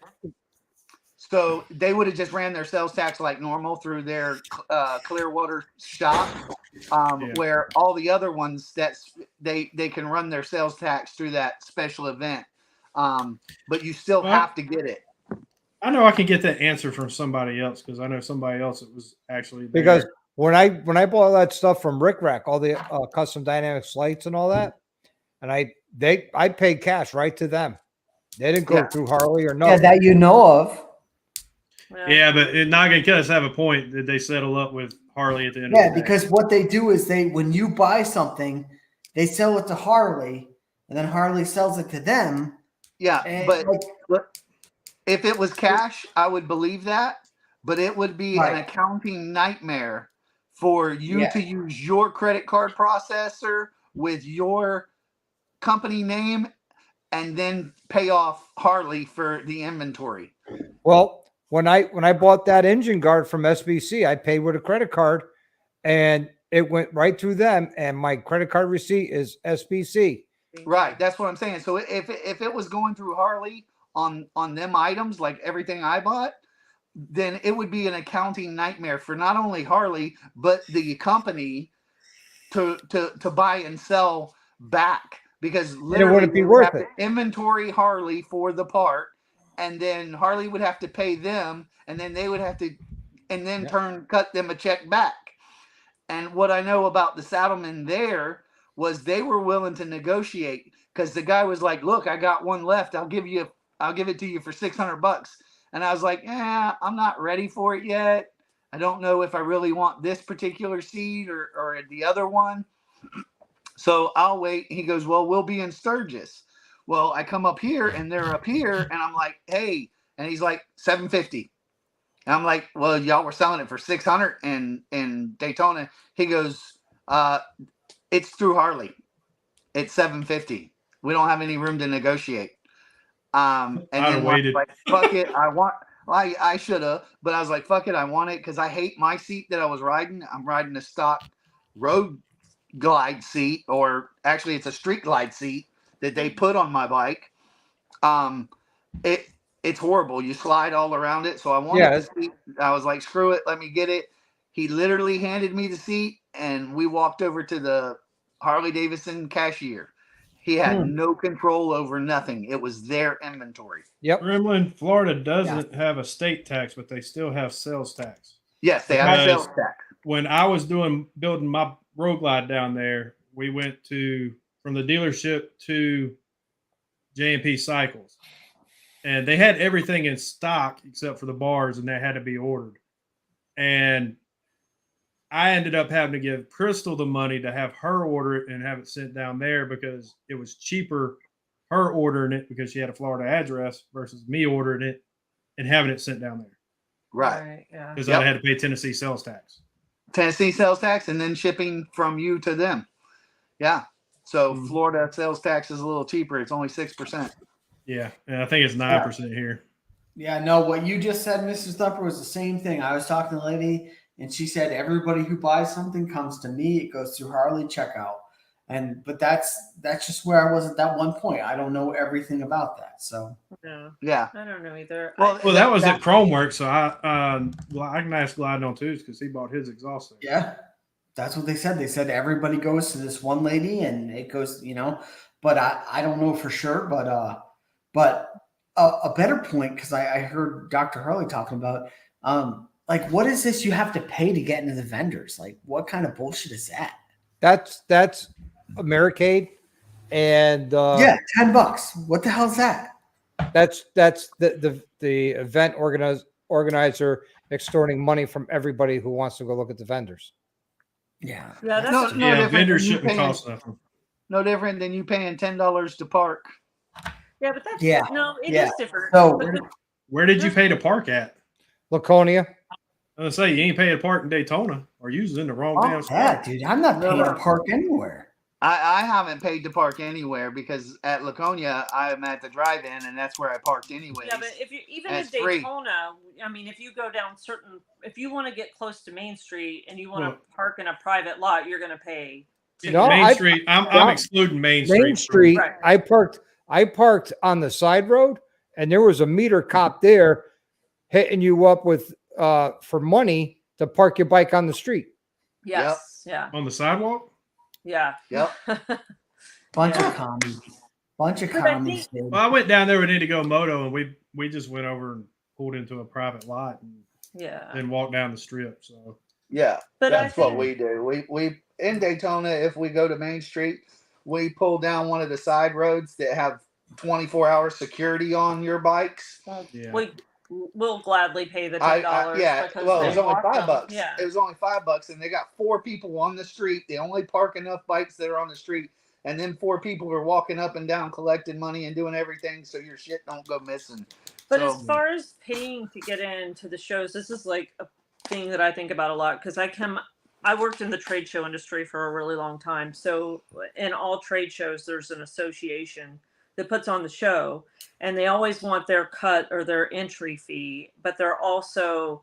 H: so they would have just ran their sales tax like normal through their Clearwater shop,
F: Yeah.
H: where all the other ones they can run their sales tax through that special event. But you still
F: Well,
H: have to get it.
F: I know I can get that answer from somebody else because I know somebody else that was actually there.
A: Because when I bought all that stuff from Rick Rack, all the custom dynamics lights and all that, and I paid cash right to them. They didn't go
H: Yeah.
A: through Harley or
C: yeah,
A: nothing.
C: that you know of.
F: Yeah, but not gonna kill us. Have a point. Did they settle up with Harley at the end?
C: Yeah,
F: of the day?
C: because what they do is when you buy something, they sell it to Harley, and then Harley sells it to them.
H: Yeah,
C: And
H: but
C: like,
H: look, if it was cash, I would believe that. But it would be
C: Right.
H: an accounting nightmare for you
C: Yeah.
H: to use your credit card processor with your company name and then pay off Harley for the inventory.
A: Well, when I bought that engine guard from SBC, I paid with a credit card, and it went right through them. And my credit card receipt is SBC.
H: Right, that's what I'm saying. So if it was going through Harley on them items, like everything I bought, then it would be an accounting nightmare for not only Harley but the company to buy and sell back, because literally
A: wouldn't be
H: they would
A: worth
H: have
A: it.
H: to inventory Harley for the part, and then Harley would have to pay them, and then they would have to, and then cut them a check back. And what I know about the Saddlemen there was they were willing to negotiate, because the guy was like, "Look, I got one left. I'll give it to you for $600." And I was like, I'm not ready for it yet. I don't know if I really want this particular seed or the other one. So I'll wait. He goes, well, we'll be in Sturgis. Well, I come up here and they're up here, and I'm like, hey, and he's like $750. And I'm like, well, y'all were selling it for $600 in Daytona. He goes, it's through Harley. It's $750. We don't have any room to negotiate. And
F: I'd have
H: then
F: waited.
H: like, fuck it, I should have, but I was like, fuck it, I want it because I hate my seat that I was riding. I'm riding a stock road glide seat, or actually it's a street glide seat that they put on my bike. It's horrible. You slide all around it. So I wanted the seat. I was like, screw it, let me get it. He literally handed me the seat, and we walked over to the Harley Davidson cashier. He had no control over nothing. It was their inventory.
A: Yep.
F: Gremlin, Florida doesn't have a state tax, but they still have sales tax.
H: Yes, they have sales tax.
F: When I was building my road glide down there, we went from the dealership to J&P Cycles, and they had everything in stock except for the bars, and that had to be ordered. And I ended up having to give Crystal the money to have her order it and have it sent down there because it was cheaper her ordering it because she had a Florida address versus me ordering it and having it sent down there.
H: Right.
G: Yeah.
F: Because I had to pay Tennessee sales tax.
H: Tennessee sales tax, and then shipping from you to them. Yeah. So Florida sales tax is a little cheaper. It's only 6%.
F: Yeah. And I think it's 9% here.
C: Yeah, no, what you just said, Mrs. Thumper, was the same thing. I was talking to the lady, and she said everybody who buys something comes to me. It goes through Harley checkout. But that's just where I was at that one point. I don't know everything about that. So
H: yeah,
G: I don't know either.
F: Well, that was at Chromeworks, so I can ask Glide on Tuesday because he bought his exhaust there.
C: Yeah, that's what they said. They said everybody goes to this one lady, and it goes, But I don't know for sure. But a better point, because I heard Dr. Harley talking about, like, what is this you have to pay to get into the vendors? Like, what kind of bullshit is that?
A: That's Americade, and
C: yeah, $10. What the hell is that?
A: That's the event organizer extorting money from everybody who wants to go look at the vendors.
C: Yeah,
G: that's
H: no
F: vendors shouldn't cost nothing.
H: No different than you paying $10 to park.
G: Yeah, but that's it is different.
C: So
F: where did you pay to park at?
A: Laconia.
F: I was gonna say you ain't paying to park in Daytona, or using the wrong damn spot.
C: Yeah, dude, I'm not paying to park anywhere.
H: I haven't paid to park anywhere because at Laconia I'm at the drive-in, and that's where I parked anyways.
G: Yeah, but if you in Daytona, I mean, if you go down if you want to get close to Main Street and you want to park in a private lot, you're going to pay.
F: Main Street. I'm excluding Main Street.
A: Main Street. Right. I parked on the side road, and there was a meter cop there hitting you up with for money to park your bike on the street.
G: Yes. Yep. Yeah.
F: On the sidewalk.
G: Yeah.
H: Yep.
C: Bunch of commies.
F: Well, I went down there with Indigo Moto, and we just went over and pulled into a private lot and then walked down the strip. So
H: yeah, but that's what we do. We in Daytona, if we go to Main Street, we pull down one of the side roads that have 24-hour security on your bikes.
G: Yeah. We'll gladly pay the $10.
H: Yeah, well, it was only $5.
G: Yeah.
H: It was only $5, and they got 4 people on the street. They only park enough bikes that are on the street, and then 4 people are walking up and down collecting money and doing everything so your shit don't go missing.
G: But as far as paying to get into the shows, this is like a thing that I think about a lot because I worked in the trade show industry for a really long time. So in all trade shows, there's an association that puts on the show, and they always want their cut or their entry fee, but they're also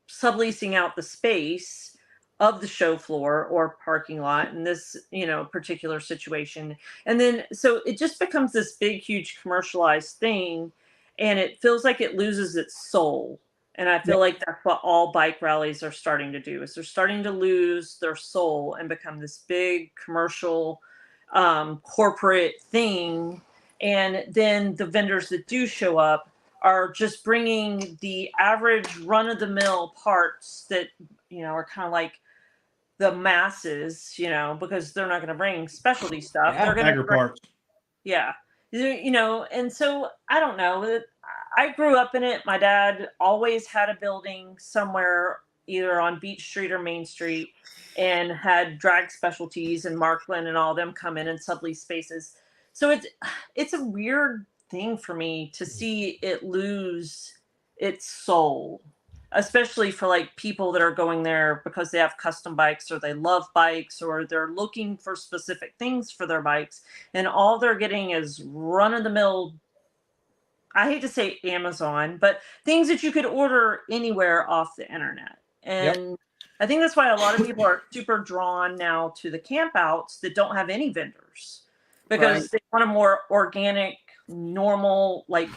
G: subleasing out the space of the show floor or parking lot in this, particular situation. And then, so it just becomes this big, huge commercialized thing, and it feels like it loses its soul. And I feel like that's what all bike rallies are starting to do, is they're starting to lose their soul and become this big commercial corporate thing. And then the vendors that do show up are just bringing the average run-of-the-mill parts that are kind of like the masses, because they're not going to bring specialty stuff. They're going to bring parts. Yeah. And so I don't know. I grew up in it. My dad always had a building somewhere either on Beach Street or Main Street, and had drag specialties and Markland and all them come in and sublease spaces. So it's a weird thing for me to see it lose its soul, especially for like people that are going there because they have custom bikes or they love bikes or they're looking for specific things for their bikes, and all they're getting is run-of-the-mill, I hate to say Amazon, but things that you could order anywhere off the internet. And I think that's why a lot of people are super drawn now to the campouts that don't have any vendors, because they want a more organic, normal, like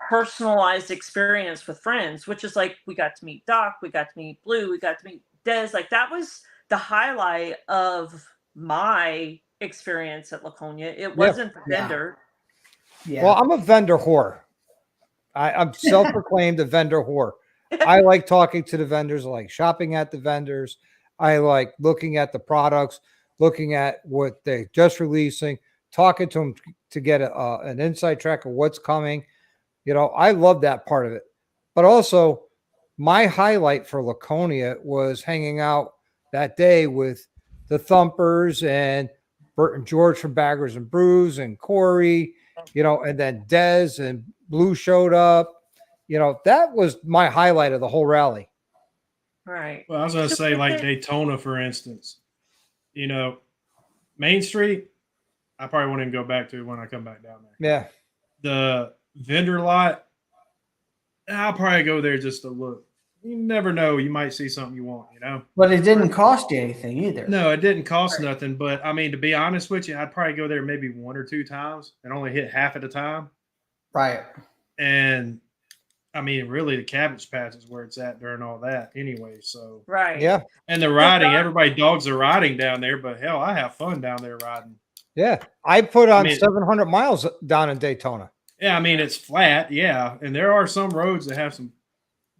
G: personalized experience with friends, which is like, we got to meet Doc, we got to meet Blue, we got to meet Des. Like that was the highlight of my experience at Laconia. It wasn't the vendor.
C: Yeah.
A: Well, I'm a vendor whore. I'm self-proclaimed a vendor whore. I like talking to the vendors. I like shopping at the vendors. I like looking at the products, looking at what they just releasing, talking to them to get an inside track of what's coming. You know, I love that part of it. But also, my highlight for Laconia was hanging out that day with the Thumpers and Bert and George from Baggers and Brews and Corey, you know, and then Dez and Blue showed up. You know, that was my highlight of the whole rally.
G: Right.
F: Well, I was going to say, like Daytona, for instance, you know, Main Street, I probably won't even go back to when I come back down there.
A: Yeah.
F: The vendor lot, I'll probably go there just to look. You never know. You might see something you want, you know?
C: But it didn't cost you anything either.
F: No, it didn't cost nothing. But, I mean, to be honest with you, I'd probably go there maybe 1 or 2 times and only hit half at a time.
C: Right.
F: And, I mean, really, the Cabbage Patch is where it's at during all that anyway. So
A: Yeah.
F: And the riding, everybody dogs the riding down there, but hell, I have fun down there riding.
A: Yeah. I put on 700 miles down in Daytona.
F: Yeah, I mean, it's flat, yeah. And there are some roads that have some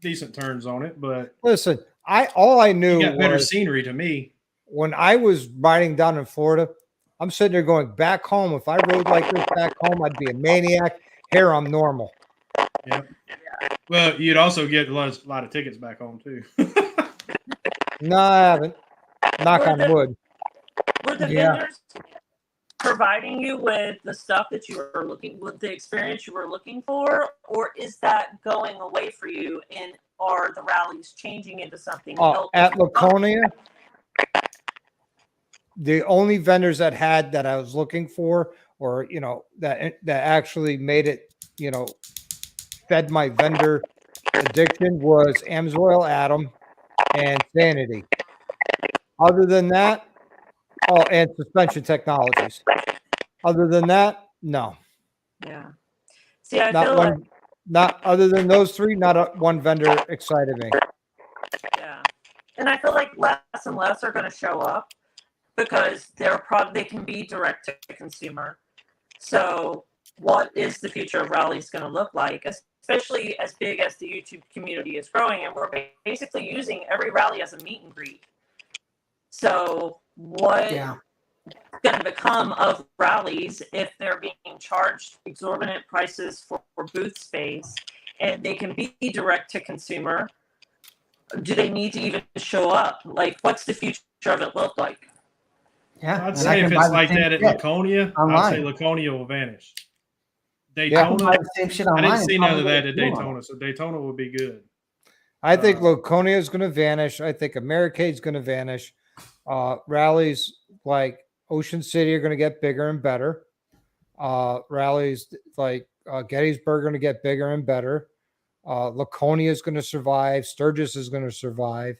F: decent turns on it, but
A: listen, all I knew
F: you got better
A: was
F: scenery to me.
A: When I was riding down in Florida, I'm sitting there going back home. If I rode like this back home, I'd be a maniac. Here I'm normal.
F: Yeah. Well, you'd also get a lot of tickets back home too.
A: No, I haven't. Knock on wood.
G: Were the vendors providing you with the stuff that you were looking, with the experience you were looking for, or is that going away for you, and are the rallies changing into something else?
A: At Laconia, the only vendors that I was looking for, or you know, that actually made it, you know, fed my vendor addiction, was Amsoil Atom and Sanity. Other than that, and Suspension Technologies. Other than that, no.
G: Yeah. See, I
A: not
G: feel
A: one,
G: like,
A: not other than those three, not one vendor excited me.
G: yeah, and I feel like less and less are going to show up because they can be direct to consumer. So, what is the future of rallies going to look like, especially as big as the YouTube community is growing, and we're basically using every rally as a meet and greet. So, what is going to become of rallies if they're being charged exorbitant prices for booth space, and they can be direct to consumer? Do they need to even show up? Like, what's the future of it look like?
C: Yeah,
F: I'd say if it's like that at Laconia, I'd say Laconia will vanish. Daytona, I didn't see none of that at Daytona, so Daytona will be good.
A: I think Laconia is going to vanish. I think Americade's going to vanish. Rallies like Ocean City are going to get bigger and better. Rallies like Gettysburg are going to get bigger and better. Laconia is going to survive. Sturgis is going to survive.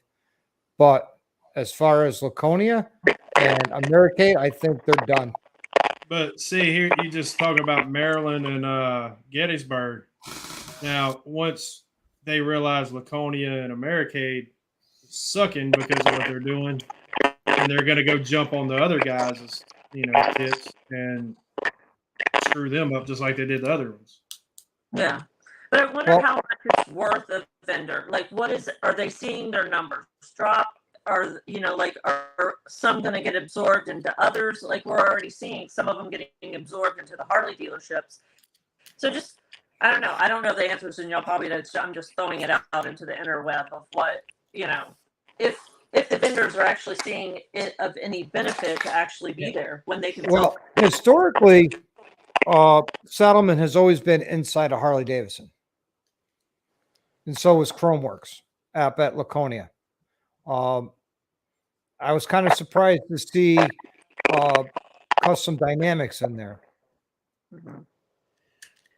A: But as far as Laconia and Americade, I think they're done.
F: But see, here you just talk about Maryland and Gettysburg. Now, once they realize Laconia and Americade is sucking because of what they're doing, and they're going to go jump on the other guys' tits and screw them up just like they did the other ones.
G: Yeah. But I wonder how much it's worth a vendor. Like, are they seeing their numbers drop? Are some going to get absorbed into others? Like, we're already seeing some of them getting absorbed into the Harley dealerships. So just I don't know. I don't know the answers, and y'all probably don't. I'm just throwing it out into the interweb of what, if the vendors are actually seeing it of any benefit to actually be there when they can
A: Well,
G: sell.
A: historically, Saddleman has always been inside of Harley Davidson, and so was Chromeworks up at Laconia. I was kind of surprised to see Custom Dynamics in there.
G: Mhm.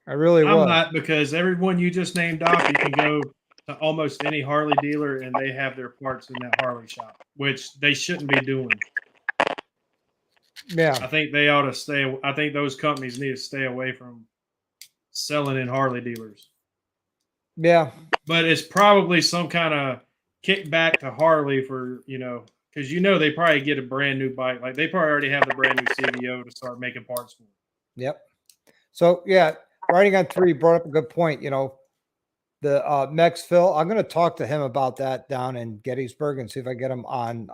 A: I really
F: I'm
A: was.
F: not, because everyone you just named off, you can go to almost any Harley dealer and they have their parts in that Harley shop, which they shouldn't be doing.
A: Yeah.
F: I think they ought to stay. I think those companies need to stay away from selling in Harley dealers.
A: Yeah.
F: But it's probably some kind of kickback to Harley for, because they probably get a brand new bike. Like they probably already have the brand new CVO to start making parts for.
A: Yep. So yeah, Riding on 3 brought up a good point. The Mex Phil, I'm going to talk to him about that down in Gettysburg and see if I get him on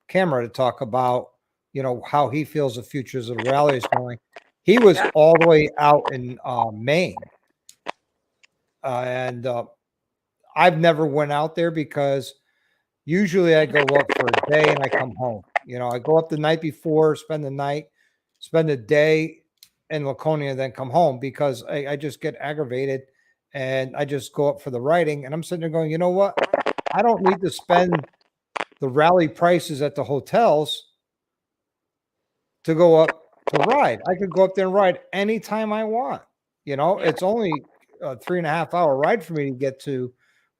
A: camera to talk about, how he feels the futures of the rally is going. He was all the way out in Maine. And I've never went out there because usually I go up for a day and I come home. I go up the night before, spend the night, spend the day in Laconia, then come home because I just get aggravated and I just go up for the riding. And I'm sitting there going, you know what? I don't need to spend the rally prices at the hotels to go up to ride. I could go up there and ride anytime I want. It's only a 3.5 hour ride for me to get to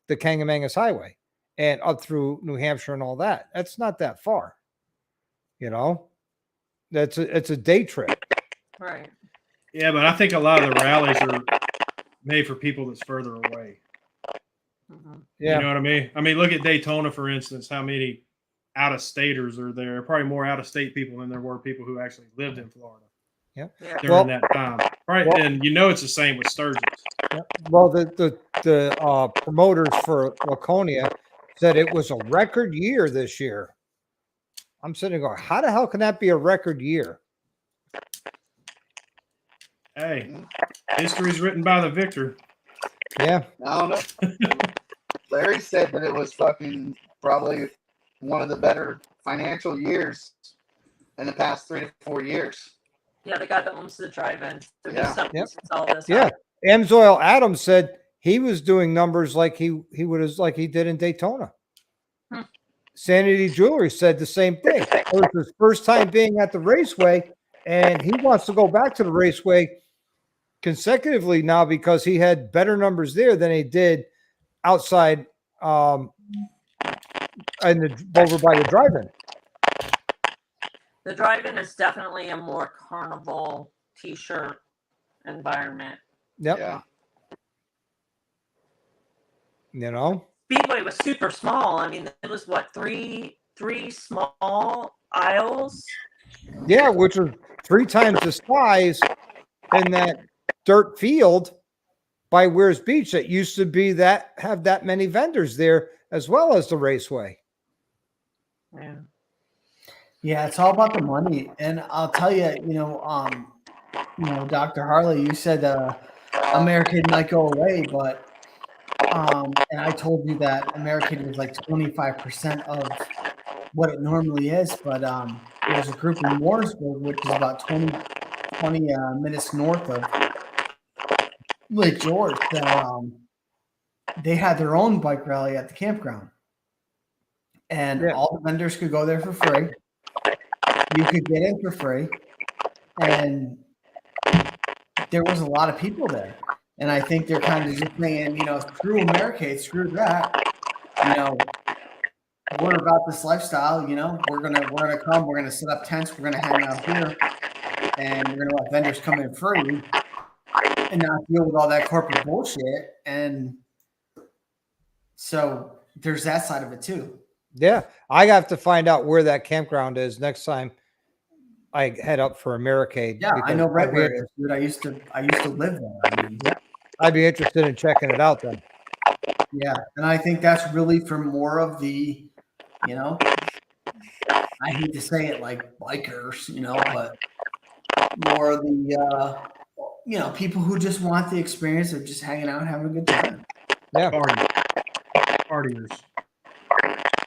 A: the Kangamangas Highway and up through New Hampshire and all that. That's not that far. It's a day trip.
G: Right.
F: Yeah, but I think a lot of the rallies are made for people that's further away.
G: Mm-hmm.
A: Yeah.
F: You know what I mean? I mean, look at Daytona, for instance, how many out-of-staters are there? Probably more out-of-state people than there were people who actually lived in Florida.
A: Yeah.
F: During that time. Right. Well, and it's the same with Sturgis.
A: Yeah. Well, the promoters for Laconia said it was a record year this year. I'm sitting there going, how the hell can that be a record year?
F: Hey, history's written by the victor.
A: Yeah.
H: I don't know. Larry said that it was fucking probably one of the better financial years in the past 3 to 4 years.
G: Yeah, the guy that owns the drive-in.
A: Yep.
G: All this
A: Yeah. Amsoil Adams said he was doing numbers like he did in Daytona. Sanity Jewelry said the same thing. It was his first time being at the raceway, and he wants to go back to the raceway consecutively now because he had better numbers there than he did outside and over by the drive-in.
G: The drive-in is definitely a more carnival t-shirt environment.
A: Yep.
H: Yeah.
G: Speedway was super small. I mean, it was what, three small aisles?
A: Yeah, which are 3 times the size in that dirt field by Weirs Beach that used to have that many vendors there as well as the raceway.
G: Yeah.
C: Yeah, it's all about the money. And I'll tell you, Dr. Harley, you said American might go away, but and I told you that American was like 25% of what it normally is, but there's a group in Warrensburg, which is about 20 minutes north of Lake George, that they had their own bike rally at the campground. And all the vendors could go there for free. You could get in for free. And there was a lot of people there. And I think they're kind of just saying, screw Americade, screw that. We're about this lifestyle, we're gonna come, we're gonna set up tents, we're gonna hang out here, and we're gonna let vendors come in free and not deal with all that corporate bullshit. And so there's that side of it too.
A: Yeah, I have to find out where that campground is next time I head up for Americade.
C: Yeah, I know right where it is, dude. I used to live there.
A: I'd be interested in checking it out then.
C: Yeah, and I think that's really for more of the, I hate to say it like bikers, but more of the people who just want the experience of just hanging out and having a good time.
A: Yeah.
F: Partiers.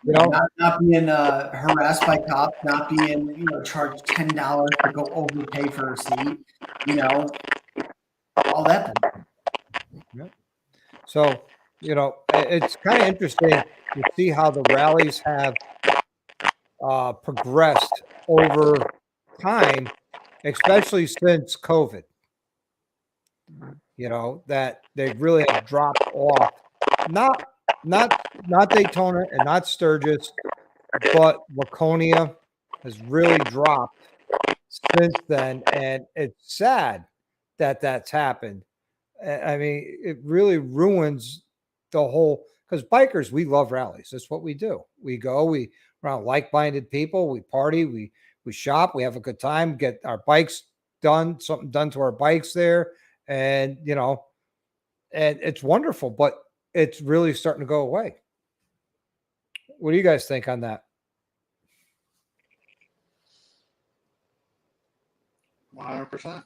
C: Not being harassed by cops, not being charged $10 to go overpay for a seat, all that.
A: Yep. So it's kind of interesting to see how the rallies have progressed over time, especially since COVID. That they really have dropped off. Not Daytona and not Sturgis, but Laconia has really dropped since then, and it's sad that that's happened. I mean, it really ruins the whole, because bikers, we love rallies. That's what we do. We go, we're around like-minded people, we party, we shop, we have a good time, get our bikes done, something done to our bikes there, and and it's wonderful, but it's really starting to go away. What do you guys think on that?
H: 100%.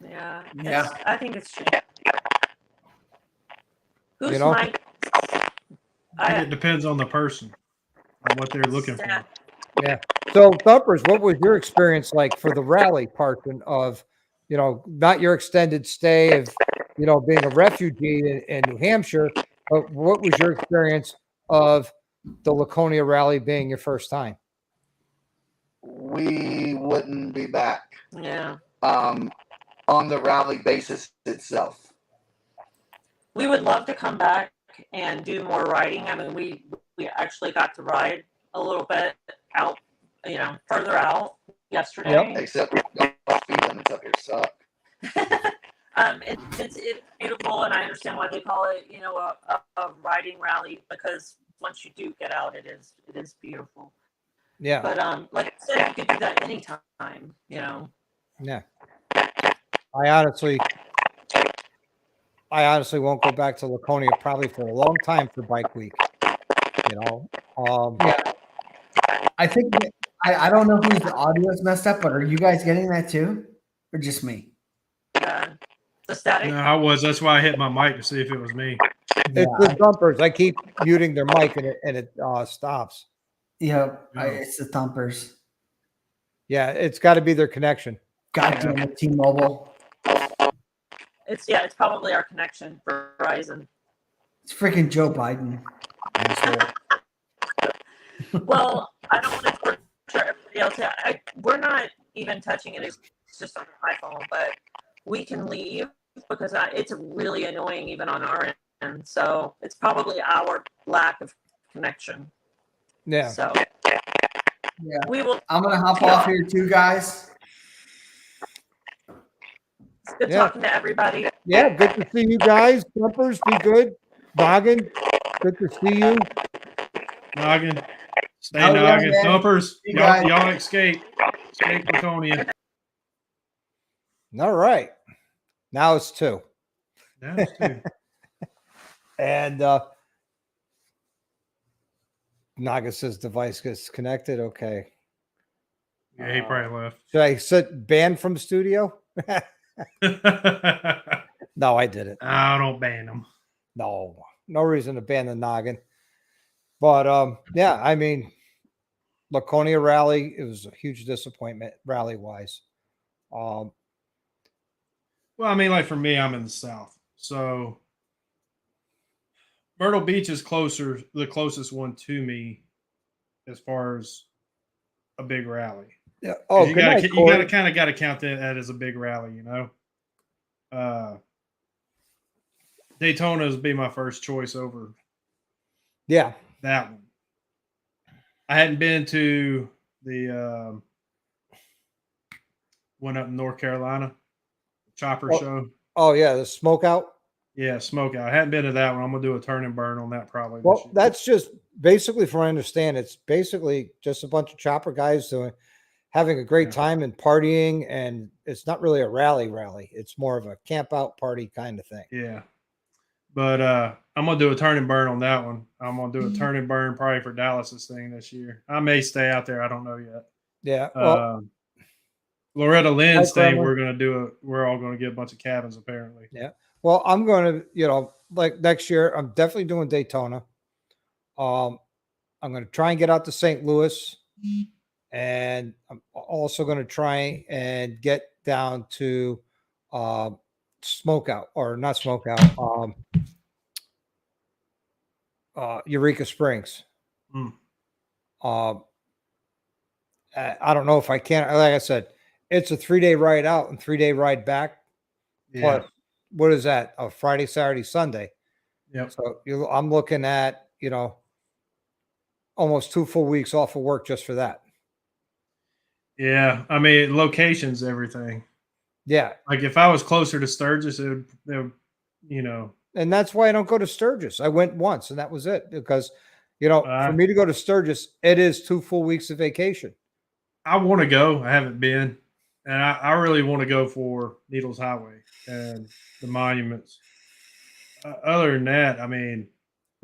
G: Yeah.
C: Yeah.
G: I think it's true. Who's
A: You know?
G: Mike?
F: I think it depends on the person, on what they're looking for.
A: Yeah. So, Thumpers, what was your experience like for the rally portion of, not your extended stay of, being a refugee in New Hampshire, but what was your experience of the Laconia rally being your first time?
H: We wouldn't be back.
G: Yeah.
H: On the rally basis itself.
G: We would love to come back and do more riding. I mean, we actually got to ride a little bit out, further out yesterday.
H: Yep. Except speed limits up here suck.
G: It's beautiful, and I understand why they call it, a riding rally, because once you do get out, it is beautiful.
A: Yeah.
G: But like I said, you could do that anytime.
A: Yeah. I honestly won't go back to Laconia probably for a long time for Bike Week.
C: Yeah. I think I don't know whose audio is messed up, but are you guys getting that too, or just me?
G: The static.
F: No, I was. That's why I hit my mic to see if it was me.
A: It's the Thumpers. I keep muting their mic and it stops.
C: Yeah, it's the Thumpers.
A: Yeah, it's got to be their connection.
C: God damn it, T-Mobile.
G: It's probably our connection for Verizon.
C: It's freaking Joe Biden.
G: Well, I don't want to torture everybody else. We're not even touching it. It's just on my phone, but we can leave because it's really annoying even on our end. So it's probably our lack of connection.
A: Yeah.
G: So
C: yeah,
G: we will.
C: I'm gonna hop off here too, guys.
G: It's good talking to everybody.
A: Yeah, good to see you guys. Thumpers, be good. Noggin, good to see you.
F: Noggin. Stay
C: Oh, yeah,
F: noggin.
C: man.
F: Thumpers.
C: You guys.
F: Y'all escape. Escape Laconia.
A: All right. Now it's 2.
F: Now it's 2.
A: And Naga says device gets connected. Okay.
F: Yeah, he probably left.
A: Should I sit banned from studio? No, I didn't.
F: I don't ban them.
A: No reason to ban the Noggin. But yeah, I mean, Laconia rally, it was a huge disappointment rally wise.
F: Well, I mean, like for me, I'm in the South, so Myrtle Beach is the closest one to me as far as a big rally.
A: Yeah. Oh,
F: you got to kind of count that as a big rally, Daytona would be my first choice over.
A: Yeah,
F: that one. I hadn't been to the one up in North Carolina, Chopper Show.
A: Oh yeah, the smokeout.
F: Yeah, smokeout. I hadn't been to that one. I'm gonna do a turn and burn on that probably.
A: Well, that's just basically, from what I understand, it's basically just a bunch of chopper guys having a great time and partying, and it's not really a rally. It's more of a camp out party kind of thing.
F: Yeah. But I'm gonna do a turn and burn on that one. I'm gonna do a turn and burn probably for Dallas's thing this year. I may stay out there. I don't know yet.
A: Yeah. Well,
F: Loretta Lynn's
A: Hi,
F: thing,
A: Grandma.
F: we're all going to get a bunch of cabins apparently.
A: Yeah. Well, I'm going to, like next year, I'm definitely doing Daytona. I'm going to try and get out to St. Louis, and I'm also going to try and get down to Smokeout, or not Smokeout, Eureka Springs.
F: Mm.
A: I don't know if I can. Like I said, it's a 3-day ride out and 3-day ride back.
F: Yeah.
A: Plus, what is that? A Friday, Saturday, Sunday.
F: Yep.
A: So I'm looking at, almost 2 full weeks off of work just for that.
F: Yeah. I mean, location's everything.
A: Yeah.
F: Like if I was closer to Sturgis, it would
A: And that's why I don't go to Sturgis. I went once and that was it, because, for me to go to Sturgis, it is 2 full weeks of vacation.
F: I want to go. I haven't been. And I really want to go for Needles Highway and the monuments. Other than that, I mean,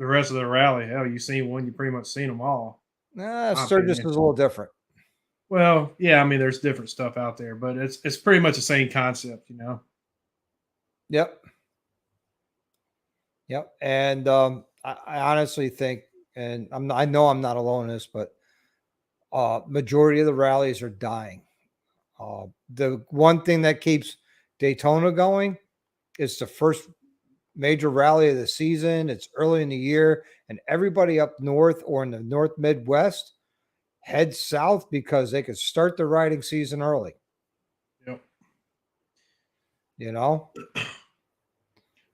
F: the rest of the rally, hell, you seen one, you pretty much seen them all.
A: Sturgis is a little different.
F: Well, yeah, I mean, there's different stuff out there, but it's pretty much the same concept,
A: Yep. Yep. And I honestly think, and I know I'm not alone in this, but majority of the rallies are dying. The one thing that keeps Daytona going is the first major rally of the season. It's early in the year, and everybody up north or in the North Midwest heads south because they could start the riding season early.
F: Yep.
A: Yeah.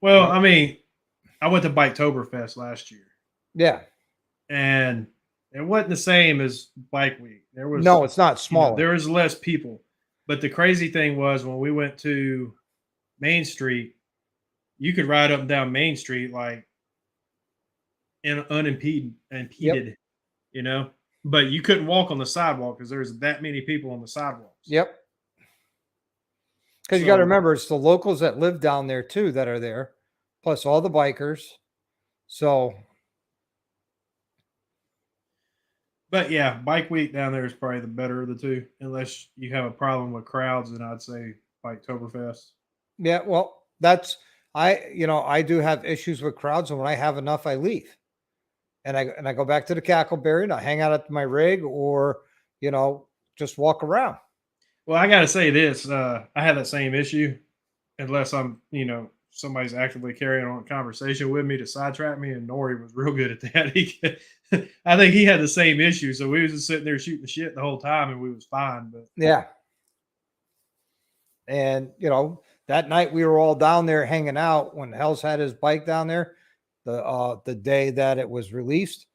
F: Well, I mean, I went to Biketoberfest last year.
A: Yeah.
F: And it wasn't the same as Bike Week.
A: No, it's not smaller.
F: There was less people. But the crazy thing was when we went to Main Street, you could ride up and down Main Street like unimpeded, but you couldn't walk on the sidewalk because there's that many people on the sidewalks.
A: Yep. Because you got to remember, it's the locals that live down there too that are there, plus all the bikers. So,
F: but yeah, Bike Week down there is probably the better of the two, unless you have a problem with crowds. Then I'd say Biketoberfest.
A: Yeah, well, I do have issues with crowds, and when I have enough, I leave, and I go back to the Cackleberry and I hang out at my rig, or just walk around.
F: Well, I got to say this: I have that same issue, unless I'm somebody's actively carrying on a conversation with me to sidetrack me, and Nori was real good at that. I think he had the same issue, so we was just sitting there shooting the shit the whole time, and we was fine. But
A: yeah, and that night we were all down there hanging out when Hell's had his bike down there, the day that it was released,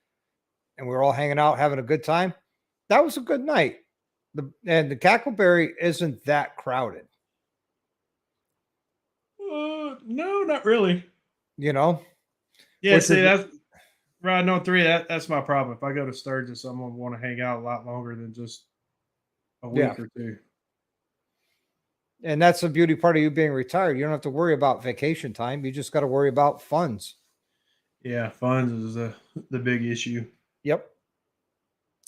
A: and we were all hanging out having a good time. That was a good night. And the Cackleberry isn't that crowded.
F: No, not really.
A: Yeah,
F: see, that's riding on 3. That's my problem. If I go to Sturgis, I'm gonna want to hang out a lot longer than just a week or two.
A: And that's the beauty part of you being retired. You don't have to worry about vacation time. You just got to worry about funds.
F: Yeah, funds is the big issue.
A: Yep.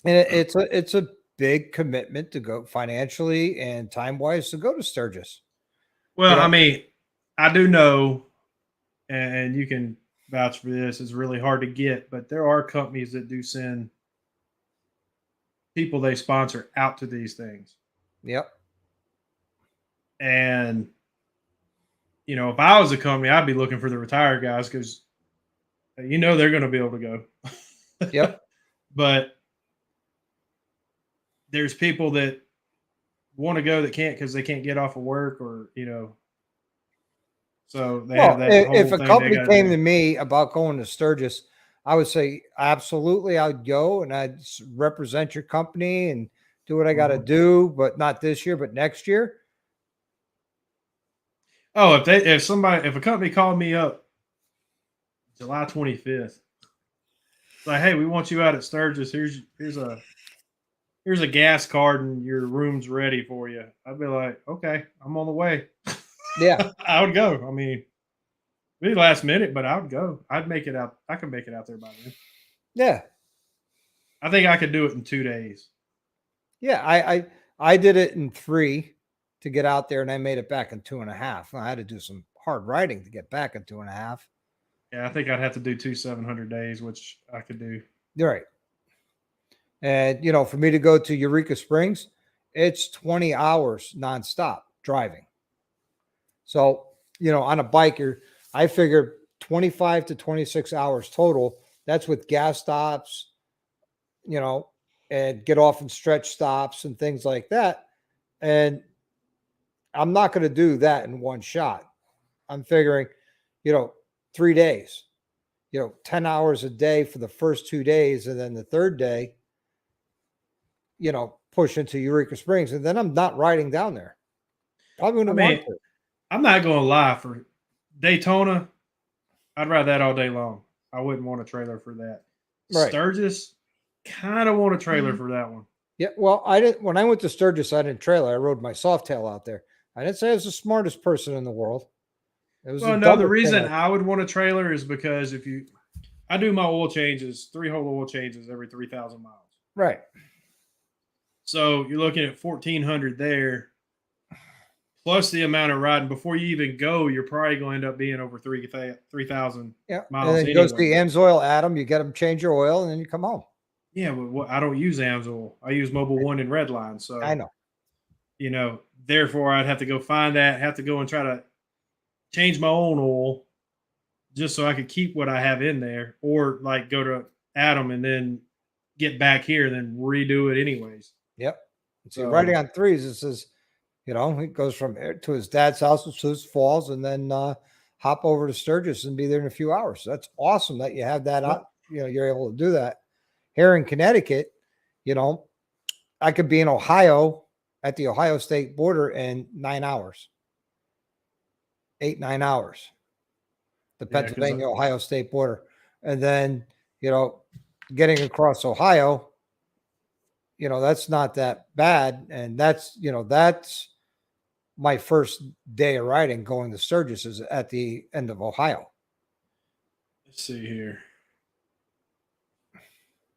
A: And it's a big commitment to go financially and time wise to go to Sturgis.
F: Well, I mean, I do know, and you can vouch for this, it's really hard to get, but there are companies that do send people they sponsor out to these things.
A: Yep.
F: And, if I was a company, I'd be looking for the retired guys because, they're going to be able to go.
A: Yep.
F: But there's people that want to go that can't because they can't get off of work or, so they have that.
A: If a company came to me about going to Sturgis, I would say absolutely I'd go and I'd represent your company and do what I got to do, but not this year, but next year.
F: Oh, if a company called me up July 25th, like, hey, we want you out at Sturgis. Here's a gas card and your room's ready for you. I'd be like, okay, I'm on the way.
A: Yeah.
F: I would go. I mean, it'd be last minute, but I would go. I'd make it out. I can make it out there by then.
A: Yeah.
F: I think I could do it in 2 days.
A: Yeah. I did it in 3. to get out there, and I made it back in 2.5. I had to do some hard riding to get back in 2.5.
F: Yeah, I think I'd have to do 2 700 days, which I could do.
A: You're right. And, you know, for me to go to Eureka Springs, it's 20 hours nonstop driving. So, you know, on a biker, I figured 25 to 26 hours total. That's with gas stops, you know, and get off and stretch stops and things like that. And I'm not going to do that in one shot. I'm figuring, you know, 3 days, you know, 10 hours a day for the first 2 days. And then the third day, you know, push into Eureka Springs. And then I'm not riding down there. Probably wouldn't want to.
F: I'm not going to lie. For Daytona, I'd ride that all day long. I wouldn't want a trailer for that.
A: Right.
F: Sturgis, kind of want a trailer for that one.
A: Yeah, well, I didn't. When I went to Sturgis, I didn't trailer. I rode my Softail out there. I didn't say I was the smartest person in the world. It was
F: Well, no, the reason I would want a trailer is because I do my oil changes, 3-hole oil changes every 3,000 miles.
A: Right.
F: So you're looking at 1,400 there, plus the amount of riding. Before you even go, you're probably going to end up being over 3,000
A: Yeah.
F: miles.
A: And then you go to the AMSOIL Adam, you get them change your oil, and then you come home.
F: Yeah, but I don't use AMSOIL. I use Mobil 1 and Redline. So
A: I know.
F: You know, therefore I'd have to go find that, have to go and try to change my own oil just so I could keep what I have in there, or like go to Adam and then get back here and then redo it anyways.
A: Yep. So riding on threes, it says, you know, he goes from to his dad's house in Sioux Falls and then hop over to Sturgis and be there in a few hours. So that's awesome that you have that. You know, you're able to do that. Here in Connecticut, you know, I could be in Ohio at the Ohio State border in 9 hours. 8-9 hours. The Pennsylvania Ohio State border. And then, you know, getting across Ohio, you know, that's not that bad. And that's, you know, that's my first day of riding going to Sturgis is at the end of Ohio.
F: Let's see here.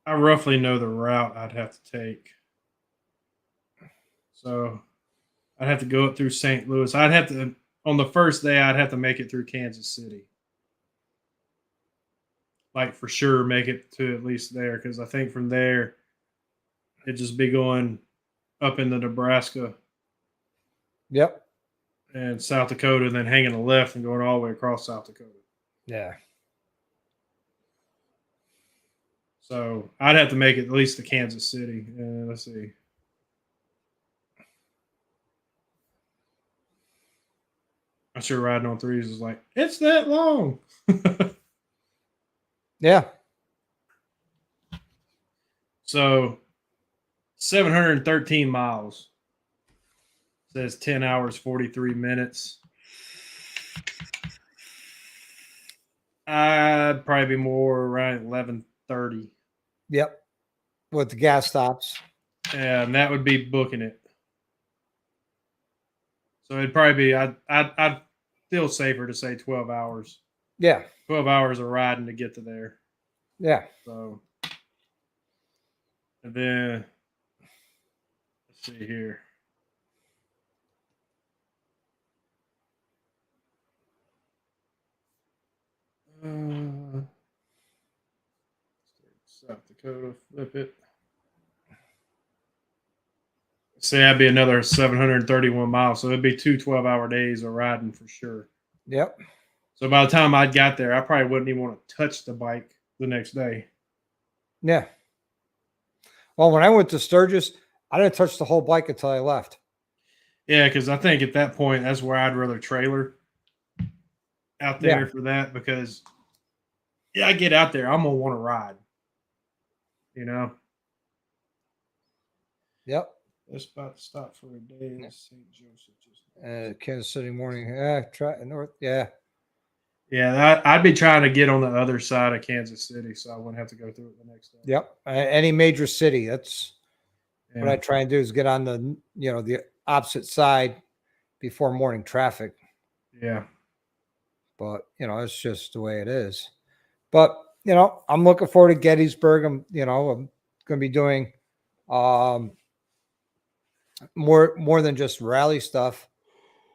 F: I roughly know the route I'd have to take. So I'd have to go up through St. Louis. I'd have to, on the first day, I'd have to make it through Kansas City. Like for sure, make it to at least there. Because I think from there, it'd just be going up into Nebraska.
A: Yep.
F: And South Dakota, and then hanging a left and going all the way across South Dakota.
A: Yeah.
F: So I'd have to make it at least to Kansas City. Let's see. I'm sure riding on threes is like, it's that long.
A: Yeah.
F: So 713 miles. Says 10 hours, 43 minutes. I'd probably be more around 11:30.
A: Yep. With the gas stops.
F: And that would be booking it. So it'd probably be, I'd feel safer to say 12 hours.
A: Yeah.
F: 12 hours of riding to get to there.
A: Yeah.
F: So, and then, let's see here. South Dakota, flip it. Say that'd be another 731 miles. So it'd be 2 12-hour days of riding for sure.
A: Yep.
F: So by the time I got there, I probably wouldn't even want to touch the bike the next day.
A: Yeah. Well, when I went to Sturgis, I didn't touch the whole bike until I left.
F: Yeah, because I think at that point, that's where I'd rather trailer out there for that, because I get out there, I'm going to want to ride. You know?
A: Yep.
F: That's about to stop for a day. St.
A: Joseph. Kansas City morning. Try north. Yeah.
F: Yeah, I'd be trying to get on the other side of Kansas City, so I wouldn't have to go through it the next day.
A: Yep. Any major city. That's what I try and do is get on the, you know, the opposite side before morning traffic.
F: Yeah.
A: But, you know, it's just the way it is. But, you know, I'm looking forward to Gettysburg. I'm going to be doing more than just rally stuff.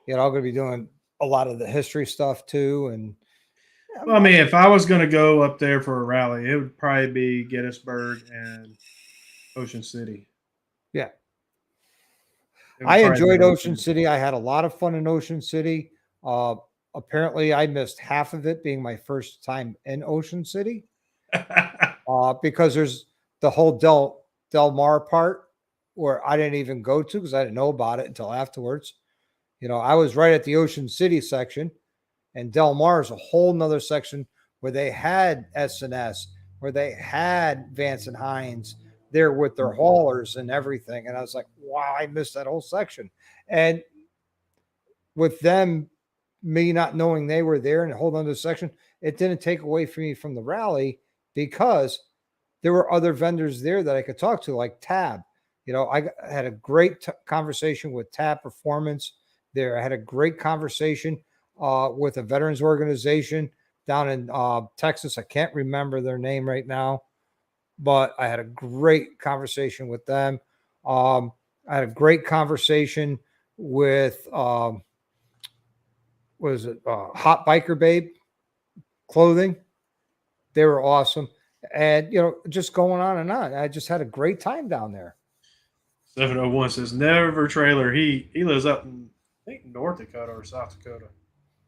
A: I'm going to be doing a lot of the history stuff too. And
F: Well, I mean, if I was going to go up there for a rally, it would probably be Gettysburg and Ocean City.
A: Yeah.
F: It would
A: I
F: probably be
A: enjoyed
F: those
A: Ocean
F: two.
A: City. I had a lot of fun in Ocean City. Apparently, I missed half of it being my first time in Ocean City because there's the whole Del Mar part where I didn't even go to because I didn't know about it until afterwards. I was right at the Ocean City section, and Del Mar is a whole nother section where they had S&S, where they had Vance and Hines there with their haulers and everything. And I was like, wow, I missed that whole section. And with them, me not knowing they were there in a whole other section, it didn't take away from me from the rally because there were other vendors there that I could talk to, like Tab. I had a great conversation with Tab Performance there. I had a great conversation with a veterans organization down in Texas. I can't remember their name right now, but I had a great conversation with them. I had a great conversation with what is it? Hot Biker Babe clothing. They were awesome. And just going on and on. I just had a great time down there.
F: 701 says never trailer. He lives up in I think North Dakota or South Dakota.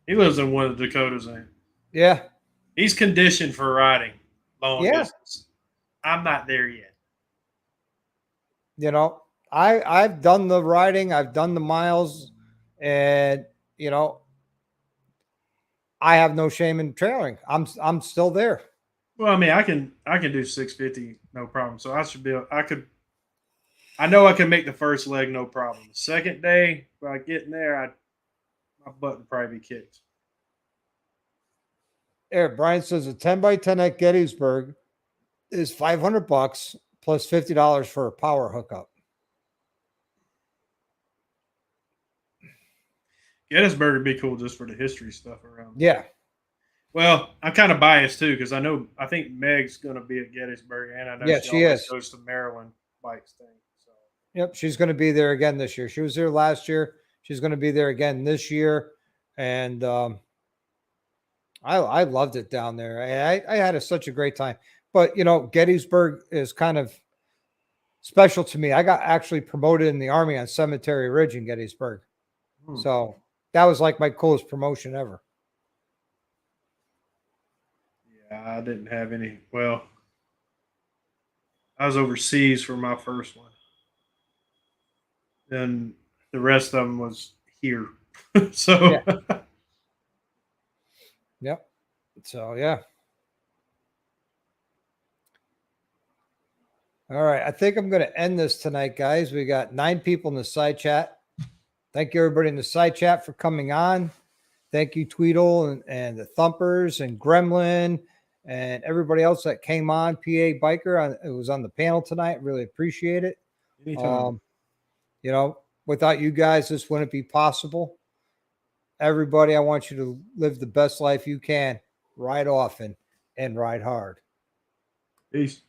F: He lives in one of the Dakotas.
A: Yeah.
F: He's conditioned for riding long
A: Yeah.
F: distance. I'm not there yet.
A: I've done the riding, I've done the miles, and I have no shame in trailing. I'm still there.
F: Well, I mean, I can do 650 no problem. So I should be. I know I can make the first leg no problem. The second day, by getting there, my butt would probably be kicked.
A: Brian says a 10x10 at Gettysburg is $500 plus $50 for a power hookup.
F: Gettysburg would be cool just for the history stuff around.
A: Yeah.
F: Well, I'm kind of biased too because I think Meg's going to be at Gettysburg, and I know
A: she is.
F: goes to Maryland bikes thing. So.
A: Yep, she's going to be there again this year. She was there last year. She's going to be there again this year, and I loved it down there. I had such a great time. But Gettysburg is kind of special to me. I got actually promoted in the Army on Cemetery Ridge in Gettysburg, so that was like my coolest promotion ever.
F: Yeah, I didn't have any. Well, I was overseas for my first one. Then the rest of them was here. So,
A: yeah. Yep. So, yeah. All right. I think I'm going to end this tonight, guys. We got 9 people in the side chat. Thank you, everybody in the side chat, for coming on. Thank you, Tweedle and the Thumpers and Gremlin and everybody else that came on. PA Biker, it was on the panel tonight. Really appreciate it.
F: Anytime.
A: Without you guys, this wouldn't be possible. Everybody, I want you to live the best life you can. Ride often and ride hard.
F: Peace.